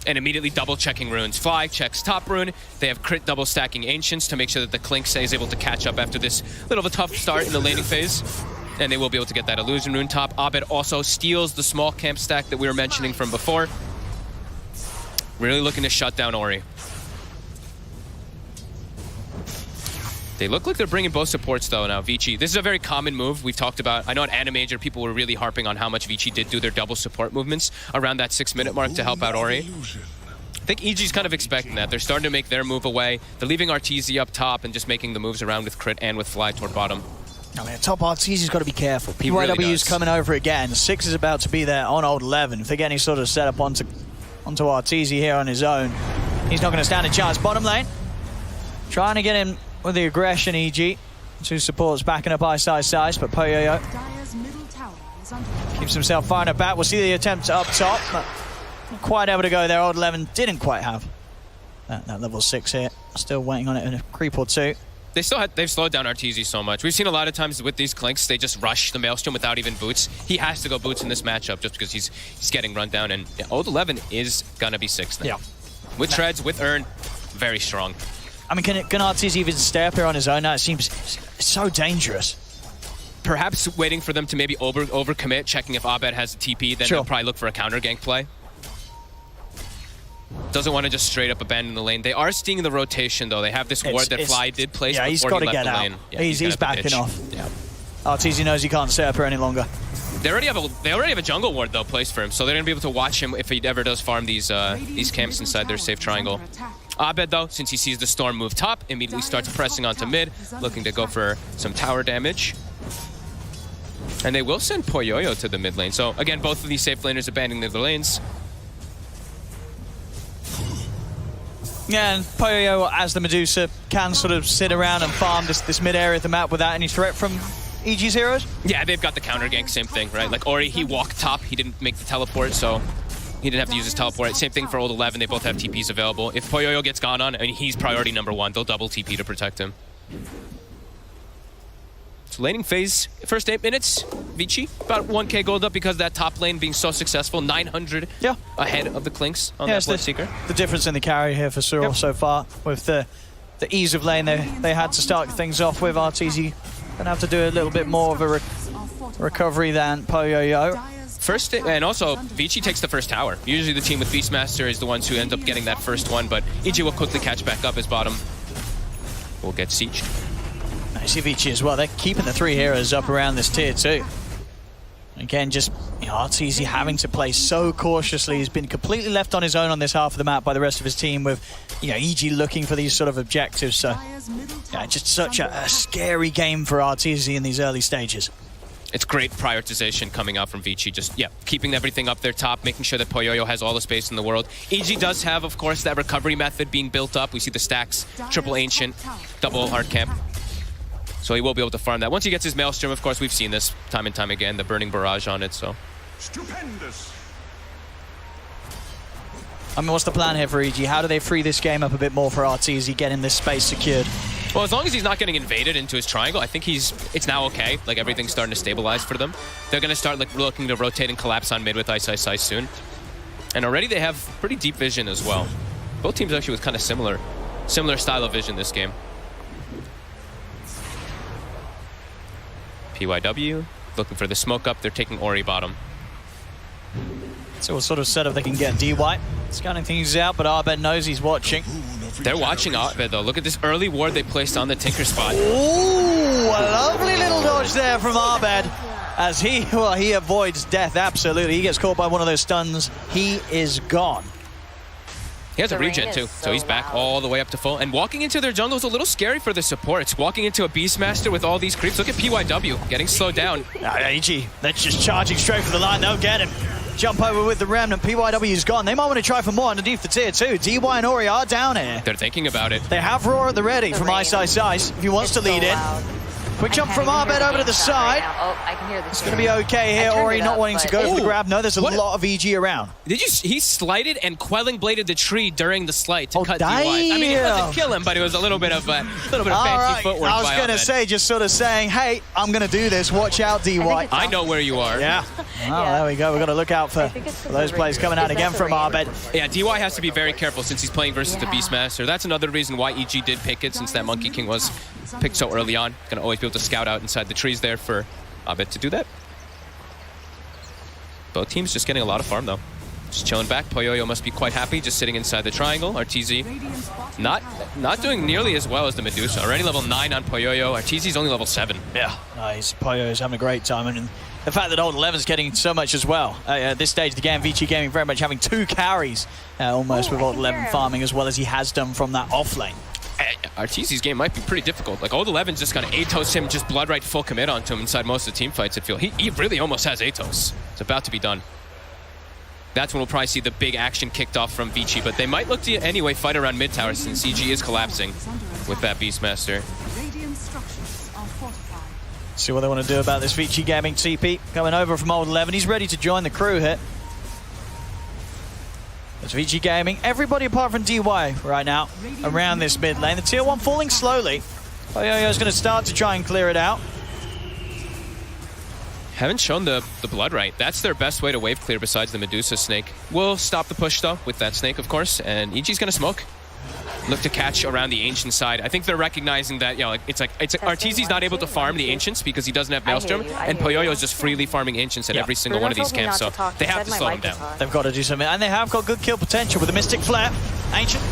And immediately double-checking runes. Fly checks top rune. They have crit double-stacking Ancients to make sure that the Clink stays able to catch up after this little of a tough start in the laning phase. And they will be able to get that Illusion rune top. Abed also steals the small camp stack that we were mentioning from before. Really looking to shut down Ori. They look like they're bringing both supports, though, now. Avicii. This is a very common move we've talked about. I know at Animajor, people were really harping on how much Avicii did do their double support movements around that 6-minute mark to help out Ori. I think EG's kind of expecting that. They're starting to make their move away. They're leaving Arteezy up top and just making the moves around with crit and with fly toward bottom. I mean, top Arteezy's got to be careful. He really PYW's does. coming over again. 6 is about to be there on old 11. If they get any sort of setup onto Arteezy here on his own, he's not going to stand a chance. Bottom lane, trying to get him with the aggression, EG. 2 supports backing up Ice, but Poyoyo keeps himself firing up back. We'll see the attempt up top, but not quite able to go there. Old 11 didn't quite have that level 6 here. Still waiting on it in a creep or 2. They've slowed down Arteezy so much. We've seen a lot of times with these Clinks, they just rush the Maelstrom without even boots. He has to go boots in this matchup just because he's getting run down. And yeah, old 11 is gonna be 6th now. Yeah. With treads, with Urn, very strong. I mean, can Arteezy even stay up here on his own now? It seems so dangerous. Perhaps waiting for them to maybe overcommit, checking if Abed has a TP, then they'll probably look for a counter gank play. Doesn't want to just straight up abandon the lane. They are seeing the rotation, though. They have this ward that Fly did place yeah, he's before got he to left get the out. lane. Yeah, he's backing off. Yeah. Arteezy knows he can't stay up here any longer. They already have a jungle ward, though, placed for him, so they're going to be able to watch him if he ever does farm these camps inside their safe triangle. Abed, though, since he sees the storm move top, immediately starts pressing onto mid, looking to go for some tower damage. And they will send Poyoyo to the mid lane. So, again, both of these safe laners abandoning their lanes. Yeah, and Poyoyo, as the Medusa, can sort of sit around and farm this mid area of the map without any threat from EG's heroes? Yeah, they've got the counter gank, same thing, right? Like Ori, he walked top, he didn't make the teleport, so he didn't have to use his teleport. Same thing for old 11, they both have TPs available. If Poyoyo gets gone on, I mean, he's priority number 1. They'll double TP to protect him. So laning phase, first 8 minutes, Avicii, about 1k gold up because of that top lane being so successful. 900 ahead of the Clinks on that Bloodseeker. The difference in the carry here for Cyril so far with the ease of lane they had to start things off with. Arteezy gonna have to do a little bit more of a recovery than Poyoyo. First, and also, Avicii takes the first tower. Usually the team with Beastmaster is the ones who end up getting that first one, but EG will quickly catch back up as bottom will get sieged. Nice Avicii as well. They're keeping the 3 heroes up around this tier 2. Again, just Arteezy having to play so cautiously. He's been completely left on his own on this half of the map by the rest of his team with EG looking for these sort of objectives. So yeah, just such a scary game for Arteezy in these early stages. It's great prioritization coming out from Avicii. Just, keeping everything up there top, making sure that Poyoyo has all the space in the world. EG does have, of course, that recovery method being built up. We see the stacks, triple Ancient, double hard camp. So he will be able to farm that. Once he gets his Maelstrom, of course, we've seen this time and time again, the burning barrage on it, so. Stupendous. I mean, what's the plan here for EG? How do they free this game up a bit more for Arteezy, getting this space secured? Well, as long as he's not getting invaded into his triangle, I think it's now okay. Like, everything's starting to stabilize for them. They're going to start looking to rotate and collapse on mid with Ice soon. And already they have pretty deep vision as well. Both teams actually with kind of similar style of vision this game. PYW looking for the smoke up. They're taking Ori bottom. So what sort of setup they can get? D-White scanning things out, but Abed knows he's watching. They're watching Abed, though. Look at this early ward they placed on the Tinker spot. Ooh, a lovely little dodge there from Abed as he avoids death, absolutely. He gets caught by one of those stuns. He is gone. He has a regen too, so he's back all the way up to full. And walking into their jungle is a little scary for the supports. Walking into a Beastmaster with all these creeps. Look at PYW getting slowed down. AG, they're just charging straight for the line. They'll get him. Jump over with the Remnant. PYW's gone. They might want to try for more underneath the tier 2. DY and Ori are down here. They're thinking about it. They have Roar at the ready from Ice Ice Ice if he wants to lead in. Quick jump from Arbed over to the side. I can hear the It's going to be okay here. Ori not wanting to go for the grab. No, there's a lot of EG around. Did you? He slighted and Quelling bladed the tree during the slight to cut DY. damn. I mean, it doesn't kill him, but it was a little bit of fancy footwork. I was going to say, just sort of saying, hey, I'm going to do this. Watch out, DY. I know where you are. Yeah. Well, there we go. We've got to look out for those plays coming out again from Arbed. Yeah, DY has to be very careful since he's playing versus the Beastmaster. That's another reason why EG did pick it, since that Monkey King was picked so early on. Going to always be able to scout out inside the trees there for Arbed to do that. Both teams just getting a lot of farm though. Just chilling back. Poyoyo must be quite happy just sitting inside the triangle. RTZ not doing nearly as well as the Medusa. Already level 9 on Poyoyo. RTZ's only level 7. Yeah, nice. Poyoyo's having a great time. And the fact that Old 11's getting so much as well. At this stage of the game, Avicii Gaming very much having 2 carries almost with Old 11 farming as well as he has done from that off lane. RTZ's game might be pretty difficult. Like, Old 11's just gonna Atos him, just blood right full commit onto him inside most of the team fights, I feel. He really almost has Atos. It's about to be done. That's when we'll probably see the big action kicked off from Avicii, but they might look to anyway fight around mid tower since CG is collapsing with that Beastmaster. See what they want to do about this Avicii Gaming TP. Coming over from Old 11. He's ready to join the crew here. It's Avicii Gaming. Everybody apart from DY right now around this mid lane. The tier 1 falling slowly. Poyoyo's going to start to try and clear it out. Haven't shown the blood right. That's their best way to wave clear besides the Medusa snake. We'll stop the push though with that snake, of course, and EG's gonna smoke. Look to catch around the ancient side. I think they're recognizing that, you know, it's RTZ's not able to farm the ancients because he doesn't have Maelstrom, and Poyoyo's just freely farming ancients at every single one of these camps, so they have to slow him down. They've got to do something, and they have got good kill potential with the Mystic Flare. Ancient.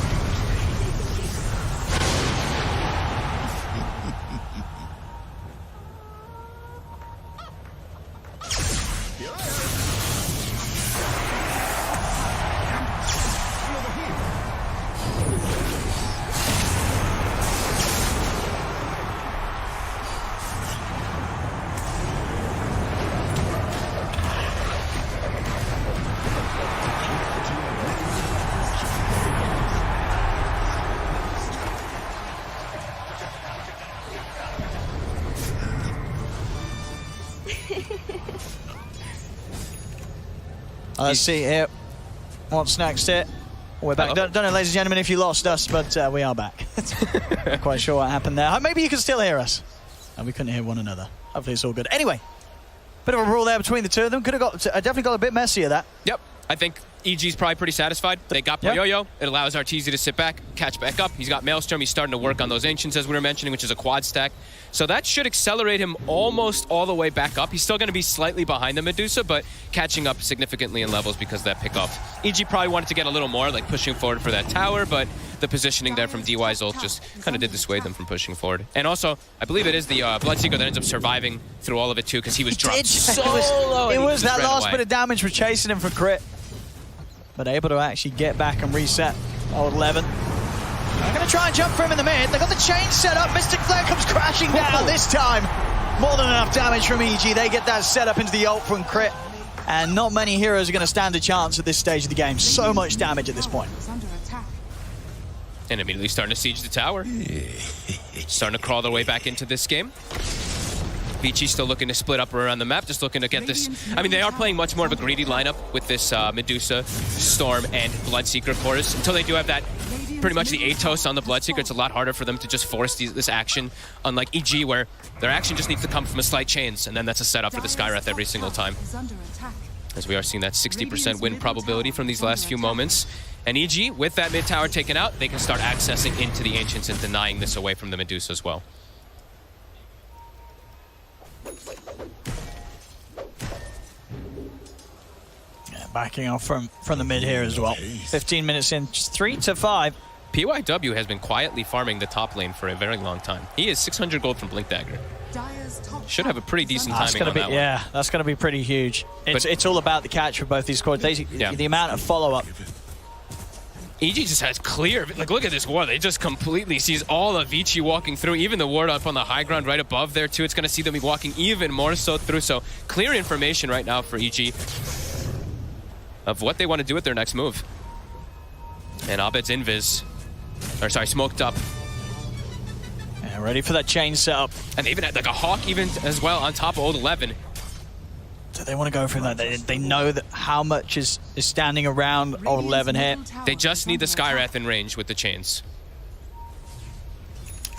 Let's see here. What's next here? We're back. Don't know, ladies and gentlemen, if you lost us, but we are back. Not quite sure what happened there. Maybe you can still hear us. And we couldn't hear one another. Hopefully it's all good. Anyway, bit of a brawl there between the two of them. Could have got, definitely got a bit messier that. Yep. I think EG's probably pretty satisfied. They got Poyoyo. It allows RTZ to sit back, catch back up. He's got Maelstrom. He's starting to work on those Ancients, as we were mentioning, which is a quad stack. So that should accelerate him almost all the way back up. He's still going to be slightly behind the Medusa, but catching up significantly in levels because of that pickoff. EG probably wanted to get a little more, like pushing forward for that tower, but the positioning there from DY's ult just kind of did dissuade them from pushing forward. And also, I believe it is the Bloodseeker that ends up surviving through all of it too, because he was dropped so low. It was that last bit of damage was chasing him for crit. But able to actually get back and reset. Old 11. I'm going to try and jump for him in the mid. They got the chain set up. Mystic Flare comes crashing down this time. More than enough damage from EG. They get that set up into the ult from crit. And not many heroes are going to stand a chance at this stage of the game. So much damage at this point. And immediately starting to siege the tower. Starting to crawl their way back into this game. Avicii still looking to split up around the map, just looking to get this. I mean, they are playing much more of a greedy lineup with this Medusa, Storm, and Bloodseeker chorus. Until they do have that, pretty much the Atos on the Bloodseeker, it's a lot harder for them to just force this action, unlike EG, where their action just needs to come from a slight chains, and then that's a setup for the Skywrath every single time. As we are seeing that 60% win probability from these last few moments. And EG, with that mid tower taken out, they can start accessing into the Ancients and denying this away from the Medusa as well. Backing off from the mid here as well. 15 minutes in, just 3-5. PYW has been quietly farming the top lane for a very long time. He is 600 gold from Blink Dagger. Should have a pretty decent timing on that one. Yeah, that's going to be pretty huge. It's all about the catch for both these squads. The amount of follow-up. EG just has clear, like look at this ward. They just completely sees all of Avicii walking through, even the ward up on the high ground right above there too. It's gonna see them walking even more so through. So clear information right now for EG of what they want to do with their next move. And Abed's invis, or sorry, smoked up. Yeah, ready for that chain setup. And they even had like a Hawk even as well on top of Old 11. So they want to go for that. They know that how much is standing around Old 11 here. They just need the Skywrath in range with the chains.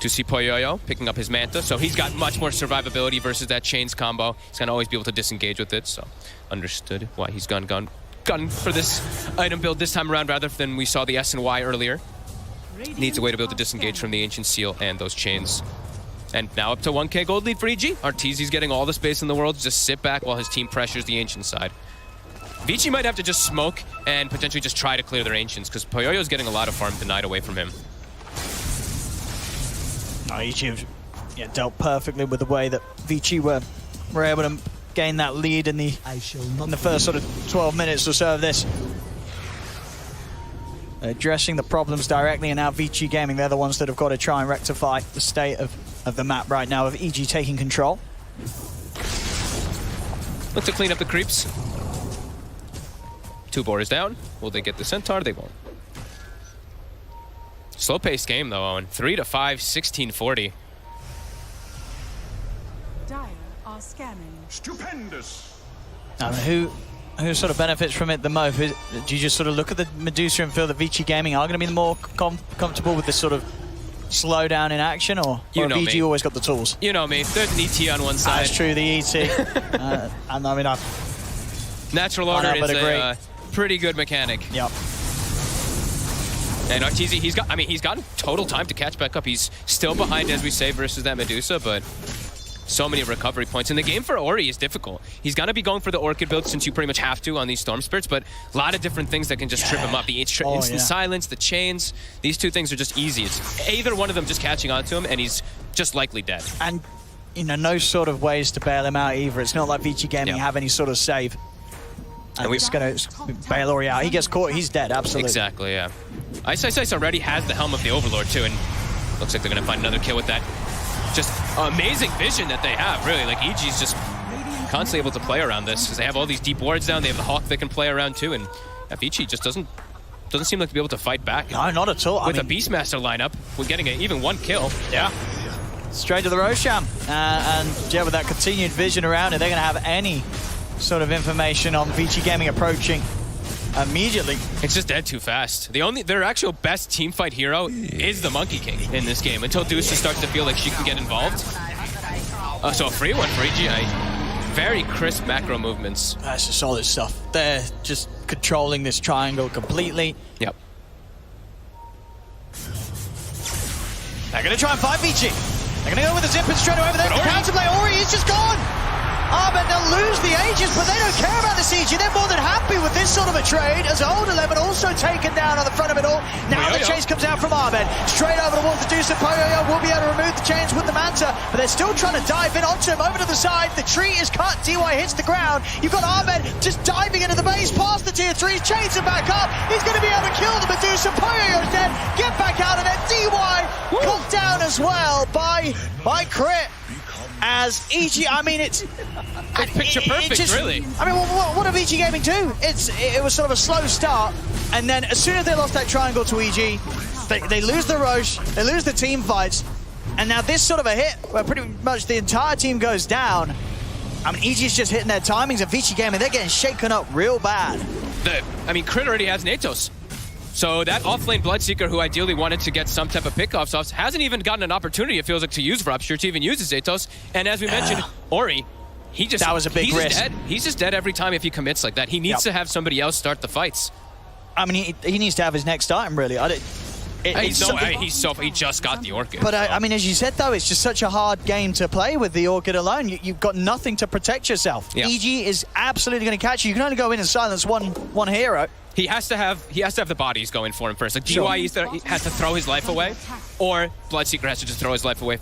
To see Poyoyo picking up his Manta, so he's got much more survivability versus that chains combo. He's gonna always be able to disengage with it, so understood why he's gone for this item build this time around rather than we saw the S and Y earlier. Needs a way to be able to disengage from the Ancient Seal and those chains. And now up to 1k gold lead for EG. Arteezy's getting all the space in the world to just sit back while his team pressures the Ancient side. Avicii might have to just smoke and potentially just try to clear their Ancients because Poyoyo's getting a lot of farm denied away from him. EG dealt perfectly with the way that Avicii were able to gain that lead in the first sort of 12 minutes or so of this. Addressing the problems directly, and now Avicii Gaming, they're the ones that have got to try and rectify the state of the map right now, of EG taking control. Look to clean up the creeps. 2 boars down. Will they get the Centaur? They won't. Slow-paced game, though, Owen. 3-5, 1640. Dire are scanning. Stupendous. Who sort of benefits from it the most? Do you just sort of look at the Medusa and feel that Avicii Gaming are going to be the more comfortable with this sort of slowdown in action, or Avicii always got the tools? You know me. There's an ET on one side. That's true, the ET. And I mean, Natural order is a pretty good mechanic. Yep. And Arteezy, he's gotten total time to catch back up. He's still behind, as we say, versus that Medusa, but so many recovery points. And the game for Ori is difficult. He's going to be going for the Orchid build since you pretty much have to on these Storm Spirits, but a lot of different things that can just trip him up. The instant silence, the chains, these 2 things are just easy. It's either one of them just catching onto him and he's just likely dead. And, no sort of ways to bail him out either. It's not like Avicii Gaming have any sort of save. And we're just going to bail Ori out. He gets caught, he's dead, absolutely. Exactly, yeah. Ice already has the Helm of the Overlord too, and looks like they're going to find another kill with that. Just amazing vision that they have, really. Like, EG's just constantly able to play around this because they have all these deep wards down. They have the Hawk they can play around too, and Avicii just doesn't seem like to be able to fight back. No, not at all. With a Beastmaster lineup, we're getting even 1 kill. Yeah. Straight to the Roshan. And with that continued vision around it, they're going to have any sort of information on Avicii Gaming approaching immediately. It's just dead too fast. Their actual best teamfight hero is the Monkey King in this game until Deuce starts to feel like she can get involved. So a free one for EG. Very crisp macro movements. That's just solid stuff. They're just controlling this triangle completely. Yep. They're going to try and fight Avicii. They're going to go with the zip and straight over there. The counterplay, Ori is just gone. But they'll lose the Aegis, but they don't care about the CG. They're more than happy with this sort of a trade, as Old 11 also taken down on the front of it all. Now the chase comes out from Abed. Straight over towards the Deuce, and Poyoyo will be able to remove the chains with the Manta, but they're still trying to dive in onto him. Over to the side, the tree is cut. DY hits the ground. You've got Abed just diving into the base, past the tier 3s, chains him back up. He's going to be able to kill the Medusa. Poyoyo's dead. Get back out of it. DY cut down as well by Crit. As EG, I mean, it's picture perfect, really. I mean, what did EG Gaming do? It was sort of a slow start, and then as soon as they lost that triangle to EG, they lose the Roche, they lose the team fights, and now this sort of a hit where pretty much the entire team goes down. I mean, EG's just hitting their timings, and Avicii Gaming, they're getting shaken up real bad. Crit already has Natos. So that offlane Bloodseeker, who ideally wanted to get some type of pickoffs off, hasn't even gotten an opportunity, it feels like, to use Rupture, to even use his Atos. And as we mentioned, Ori, that was a big risk. He's just dead every time if he commits like that. He needs to have somebody else start the fights. I mean, he needs to have his next item, really. He just got the Orchid. But I mean, as you said, though, it's just such a hard game to play with the Orchid alone. You've got nothing to protect yourself. Yeah. EG is absolutely going to catch you. You can only go in and silence one hero. He has to have the bodies going for him first. Like DY has to throw his life away, or Bloodseeker has to just throw his life away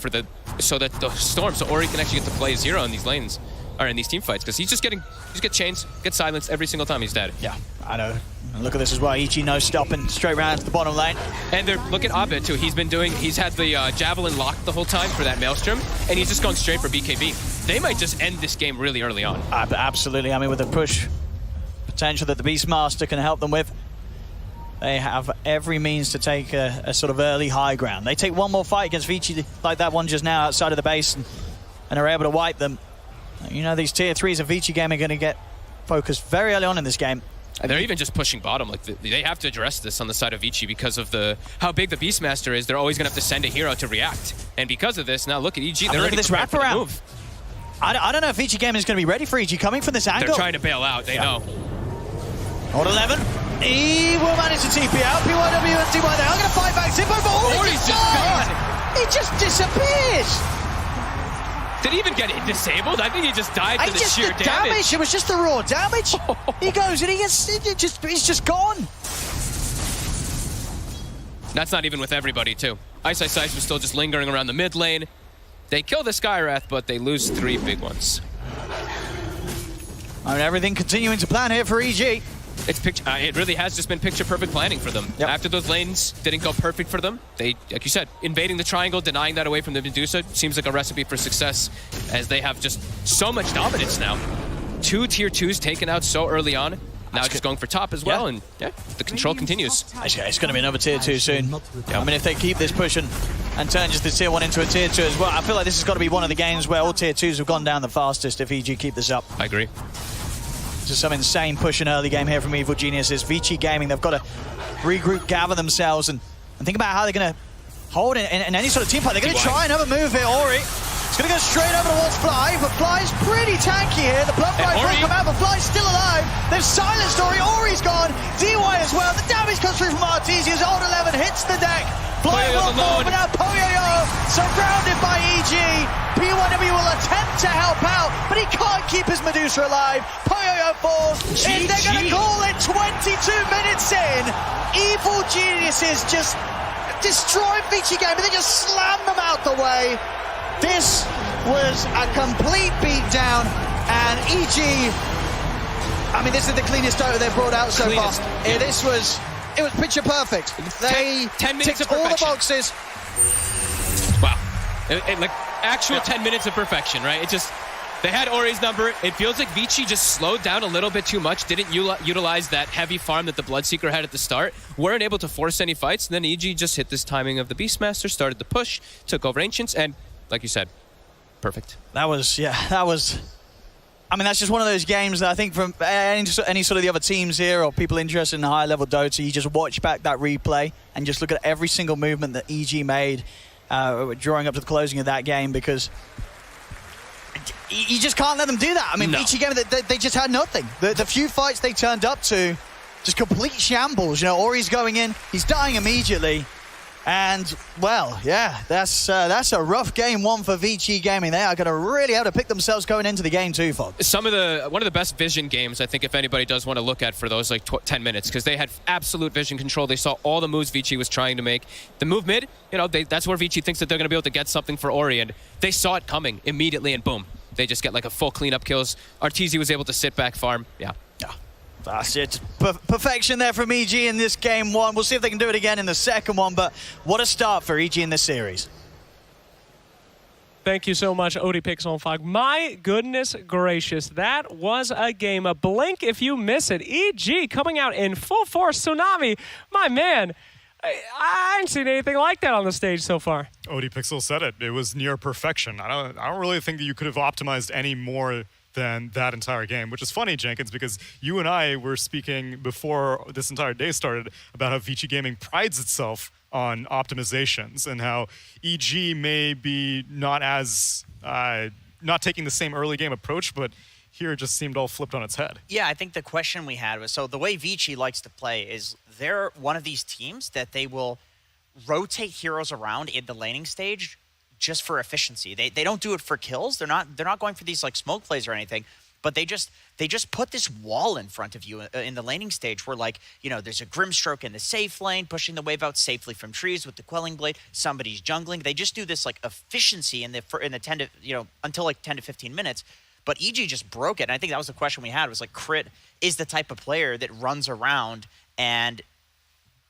so that the Storm, so Ori can actually get to play his hero in these lanes. are in these team fights, because he's just get chains, get silenced every single time he's dead. Yeah, I know. And look at this as well. Ichi no stopping straight round to the bottom lane. And look at Abed too. He's had the javelin locked the whole time for that Maelstrom, and he's just gone straight for BKB. They might just end this game really early on. Absolutely. I mean, with the push potential that the Beastmaster can help them with, they have every means to take a sort of early high ground. They take one more fight against Avicii like that one just now outside of the base and are able to wipe them. You know, these tier 3s of Avicii game are going to get focused very early on in this game. And they're even just pushing bottom. Like they have to address this on the side of Avicii because of how big the Beastmaster is. They're always going to have to send a hero to react. And because of this, now look at EG. They're look at this wraparound. I don't know if Avicii game is going to be ready for EG coming from this angle. They're trying to bail out. They know. Odd 11. He will manage to TP out. PYW and DY, they are going to fight back. Zippo, but Ori's just gone. He just disappears. Did he even get it disabled? I think he just died to the sheer damage. It was just the raw damage. He goes and he's just gone. That's not even with everybody, too. Ice was still just lingering around the mid lane. They kill the Skywrath, but they lose 3 big ones. I mean, everything continuing to plan here for EG. It really has just been picture-perfect planning for them. Yep. After those lanes didn't go perfect for them, they, like you said, invading the triangle, denying that away from the Medusa seems like a recipe for success, as they have just so much dominance now. 2 tier 2s taken out so early on. Now just going for top as well, and the control continues. It's going to be another tier 2 soon. Yeah. I mean, if they keep this pushing and turn just the tier 1 into a tier 2 as well, I feel like this has got to be one of the games where all tier 2s have gone down the fastest if EG keep this up. I agree. Just some insane push in early game here from Evil Geniuses. Vici Gaming, they've got to regroup, gather themselves, and think about how they're going to hold in any sort of team fight. They're going to try another move here. Ori, it's going to go straight over towards Fly, but Fly's pretty tanky here. The blood fight will come out, but Fly's still alive. They've silenced Ori. Ori's gone. DY as well. The damage comes through from Artesia's. Old 11 hits the deck. Fly will fall, but now Poyoyo surrounded by EG. P1W will attempt to help out, but he can't keep his Medusa alive. Poyoyo falls, and they're going to call it 22 minutes in. Evil Geniuses just destroyed Vici Game, but they just slammed them out the way. This was a complete beatdown, and EG, I mean, this is the cleanest Dota they've brought out so far. It was picture perfect. They 10 minutes ticked of all the perfection. boxes. Wow. Like actual 10 minutes of perfection, right? They had Ori's number. It feels like Vici just slowed down a little bit too much, didn't utilize that heavy farm that the Bloodseeker had at the start, weren't able to force any fights, and then EG just hit this timing of the Beastmaster, started the push, took over Ancients, and like you said, perfect. That was, I mean, that's just one of those games that I think from any sort of the other teams here or people interested in higher level Dota, you just watch back that replay and just look at every single movement that EG made drawing up to the closing of that game, because you just can't let them do that. I mean, EG game, they just had nothing. The few fights they turned up to, just complete shambles. You know, Ori's going in, he's dying immediately. And, well, yeah, that's a rough game one for Vici Gaming. They are going to really have to pick themselves going into the game too, folks. One of the best vision games, I think, if anybody does want to look at for those, like 10 minutes, because they had absolute vision control. They saw all the moves Vici was trying to make. The move mid, you know, that's where Vici thinks that they're going to be able to get something for Ori, and they saw it coming immediately, and boom. They just get like a full cleanup kills. Arteezy was able to sit back farm. Yeah. That's it. Perfection there from EG in this game one. We'll see if they can do it again in the second one, but what a start for EG in this series. Thank you so much, Odie Pixel5. My goodness gracious, that was a game. A blink if you miss it. EG coming out in full force. Tsunami, my man, I haven't seen anything like that on the stage so far. Odie Pixel said it. It was near perfection. I don't really think that you could have optimized any more than that entire game, which is funny, Jenkins, because you and I were speaking before this entire day started about how Vici Gaming prides itself on optimizations and how EG may be not taking the same early game approach, but here it just seemed all flipped on its head. Yeah, I think the question we had was, so the way Vici likes to play is they're one of these teams that they will rotate heroes around in the laning stage just for efficiency. They don't do it for kills. They're not going for these like smoke plays or anything, but they just put this wall in front of you in the laning stage where, like, you know, there's a Grimstroke in the safe lane pushing the wave out safely from trees with the Quelling Blade. Somebody's jungling. They just do this like efficiency in the 10 to, you know, until like 10 to 15 minutes. But EG just broke it. And I think that was the question we had, was like, Crit is the type of player that runs around and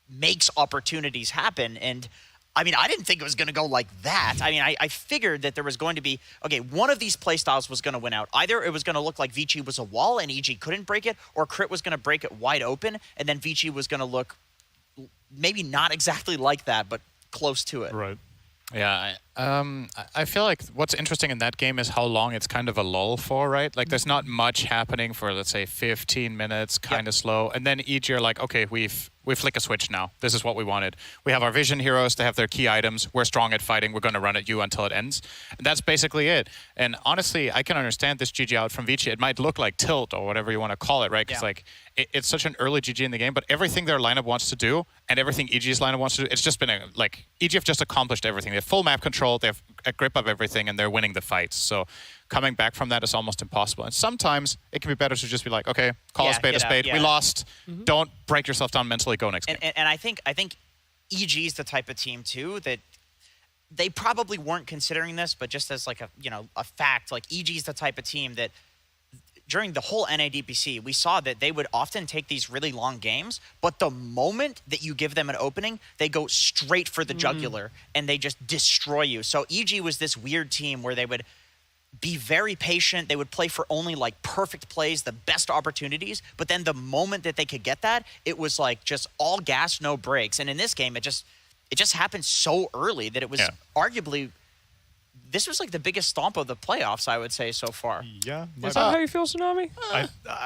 makes opportunities happen. And I mean, I didn't think it was going to go like that. I mean, I figured that there was going to be, okay, one of these playstyles was going to win out. Either it was going to look like Avicii was a wall and EG couldn't break it, or Crit was going to break it wide open, and then Avicii was going to look maybe not exactly like that, but close to it. Right. Yeah, I feel like what's interesting in that game is how long it's kind of a lull for, right? Like there's not much happening for, let's say, 15 minutes, kind of slow. And then EG are like, okay, we flick a switch now. This is what we wanted. We have our vision heroes, they have their key items. We're strong at fighting. We're going to run at you until it ends. And that's basically it. And honestly, I can understand this GG out from Avicii. It might look like tilt or whatever you want to call it, right? Because like it's such an early GG in the game, but everything their lineup wants to do and everything EG's lineup wants to do, it's just been like EG have just accomplished everything. They have full map control. They have a grip of everything, and they're winning the fights. So coming back from that is almost impossible. And sometimes it can be better to just be like, okay, call a spade a spade. We lost. Don't break yourself down mentally. Go next game. And I think EG is the type of team too that they probably weren't considering this, but just as like a fact, like EG is the type of team that during the whole NADPC, we saw that they would often take these really long games, but the moment that you give them an opening, they go straight for the jugular and they just destroy you. So EG was this weird team where they would be very patient. They would play for only like perfect plays, the best opportunities. But then the moment that they could get that, it was like just all gas, no brakes. And in this game, it just happened so early that it was arguably, this was like the biggest stomp of the playoffs, I would say, so far. Yeah. Is that how you feel, Tsunami?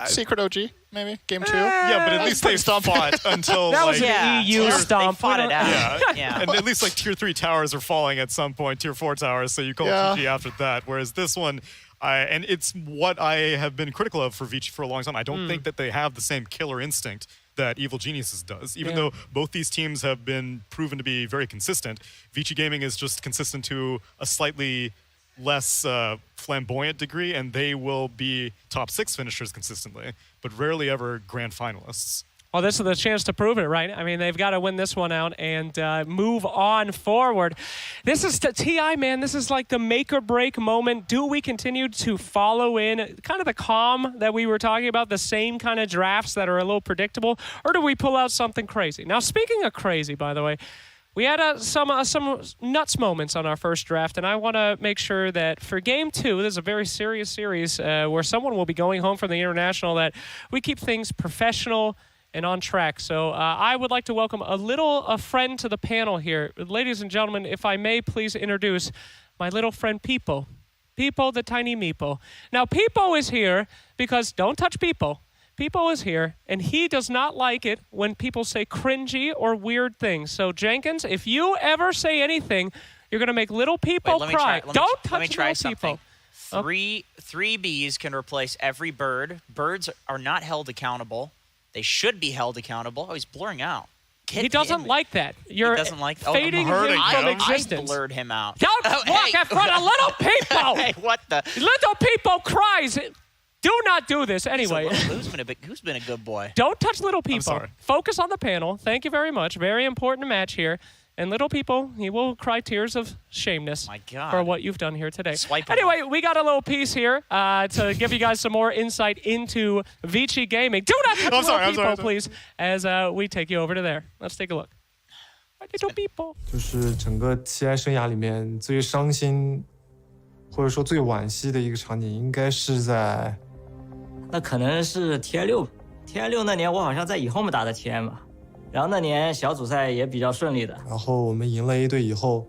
Secret OG, maybe? Game 2? Yeah, but at least they fought until that was like, an EU stomp. They fought it out. Yeah. And at least like tier 3 towers are falling at some point, tier 4 towers, so you call GG after that. Whereas this one, and it's what I have been critical of for Avicii for a long time. I don't think that they have the same killer instinct that Evil Geniuses does. Even though both these teams have been proven to be very consistent, Avicii Gaming is just consistent to a slightly less flamboyant degree, and they will be top 6 finishers consistently, but rarely ever grand finalists. Well, this is the chance to prove it, right? I mean, they've got to win this one out and move on forward. This is TI, man. This is like the make or break moment. Do we continue to follow in kind of the calm that we were talking about, the same kind of drafts that are a little predictable, or do we pull out something crazy? Now, speaking of crazy, by the way, we had some nuts moments on our first draft, and I want to make sure that for Game 2, this is a very serious series where someone will be going home from the International, that we keep things professional and on track. So I would like to welcome a friend to the panel here. Ladies and gentlemen, if I may please introduce my little friend Peepo. Peepo the tiny meepo. Now Peepo is here because, don't touch Peepo. Peepo is here and he does not like it when people say cringy or weird things. So Jenkins, if you ever say anything, you're going to make little Peepo cry. Don't touch little Peepo. Three bees can replace every bird. Birds are not held accountable. They should be held accountable. Oh, he's blurring out. He doesn't like that. You're fading him from existence. I blurred him out. Don't walk in front of little people. Hey, what the? Little people cries. Do not do this. Anyway. Who's been a good boy? Don't touch little people. Focus on the panel. Thank you very much. Very important match here. And little people, he will cry tears of shameness for what you've done here today. Anyway, we got a little piece here to give you guys some more insight into Avicii Gaming. Do not touch little people, please, as we take you over to there. Let's take a look. Little people. 就是整个 TI 生涯里面最伤心，或者说最惋惜的一个场景，应该是在，那可能是 TI 6那年，我好像在以后们打的 TI 嘛。 然后那年小组赛也比较顺利的。然后我们赢了 A 队以后，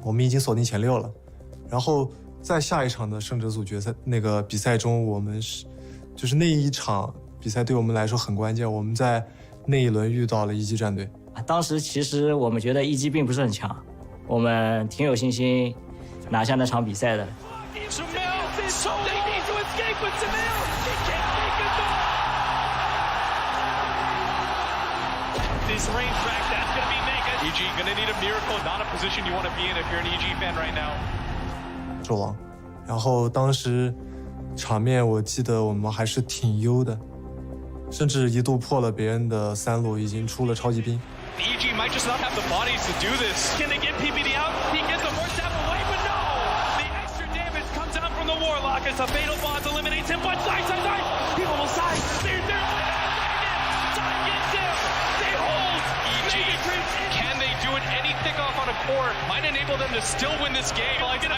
我们已经锁定前6了。然后在下一场的胜者组决赛那个比赛中，我们就是那一场比赛对我们来说很关键。我们在那一轮遇到了一击战队。当时其实我们觉得一击并不是很强，我们挺有信心拿下那场比赛的。 This range track, that's going to be mega. EG going to need a miracle, not a position you want to be in if you're an EG fan right now. 纣王，然后当时场面我记得我们还是挺优的，甚至一度破了别人的3路，已经出了超级兵。The EG might just not have the bodies to do this. Can they get PPD out? He gets the first half away, but no! The extra damage comes out from the Warlock. A Bears. A fatal bond eliminates him, but side. He almost side. They're side gets him. They hold. EG, can they do it? Any pick off on a court might enable them to still win this game. EG might be able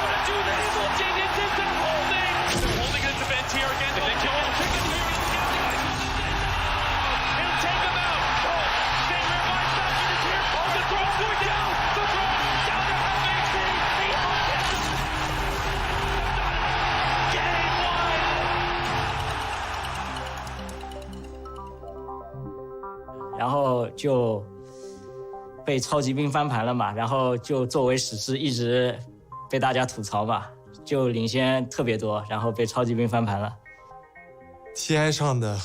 to do this. Genius is holding. They're holding his defense here again. If they kill him, he'll take him out. They revive back in his here. Oh, the throw going down. The throw down to Avicii. He hooked it. Game one. 然后就被超级兵翻盘了嘛，然后就作为史诗一直被大家吐槽嘛，就领先特别多，然后被超级兵翻盘了。TI 上的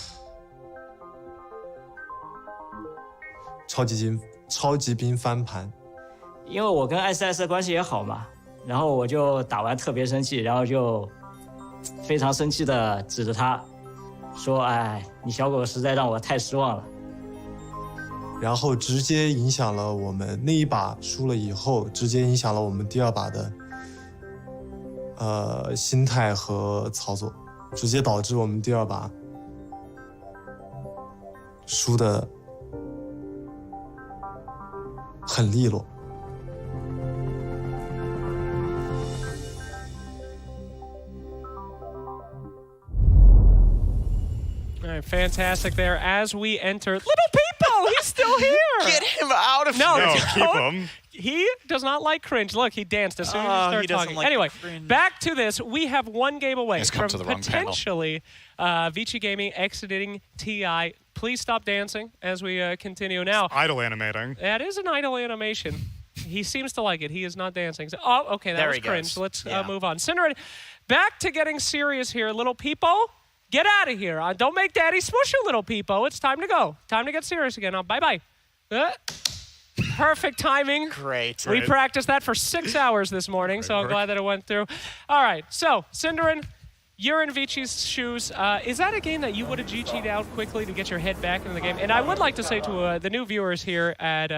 超级兵翻盘，因为我跟艾斯的关系也好嘛，然后我就打完特别生气，然后就非常生气的指着他说：“哎，你小狗实在让我太失望了。”然后直接影响了我们那一把输了以后，直接影响了我们第二把的心态和操作，直接导致我们第二把输的很利落。All right, fantastic there. As we enter, little Peepo, he's still here. Get him out of here. No, keep him. He does not like cringe. Look, he danced as soon as you he started doesn't talking. like anyway, cringe. back to this. We have one game away He's come from to the wrong panel. potentially Avicii Gaming exiting TI. Please stop dancing as we continue now. Idle animating. That is an idle animation. He seems to like it. He is not dancing. So, oh, okay, that There was he cringe. goes. Let's Yeah. move on. Cinderin, back to getting serious here. Little Peepo, get out of here. Don't make Daddy smush you, little Peepo. It's time to go. Time to get serious again. Bye-bye. Perfect timing. Great. We practiced that for 6 hours this morning, so I'm glad that it went through. All right, so, Cinderin, you're in Avicii's shoes. Is that a game that you would have GG'd out quickly to get your head back into the game? And I would like to say to the new viewers here at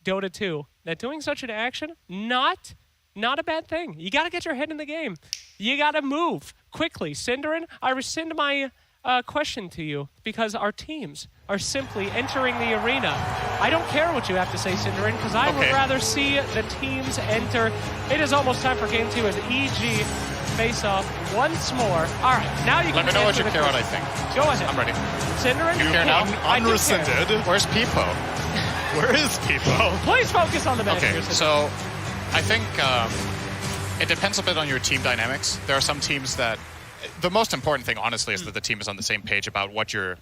Dota 2 that doing such an action, not a bad thing. You got to get your head in the game. You got to move quickly. Cinderin, I rescind my question to you because our teams are simply entering the arena. I don't care what you have to say, Cinderin, because I would rather see the teams enter. It is almost time for game 2 as EG face off once more. All right, now you can Let me know what you care what I think. Go ahead. I'm ready. Cinderin, You care now? Unrescinded. Where's Peepo? Where is Peepo? Please focus on the match Okay, here, so I think it depends a bit on your team dynamics. There are some teams that the most important thing, honestly, is that the team is on the same page about what your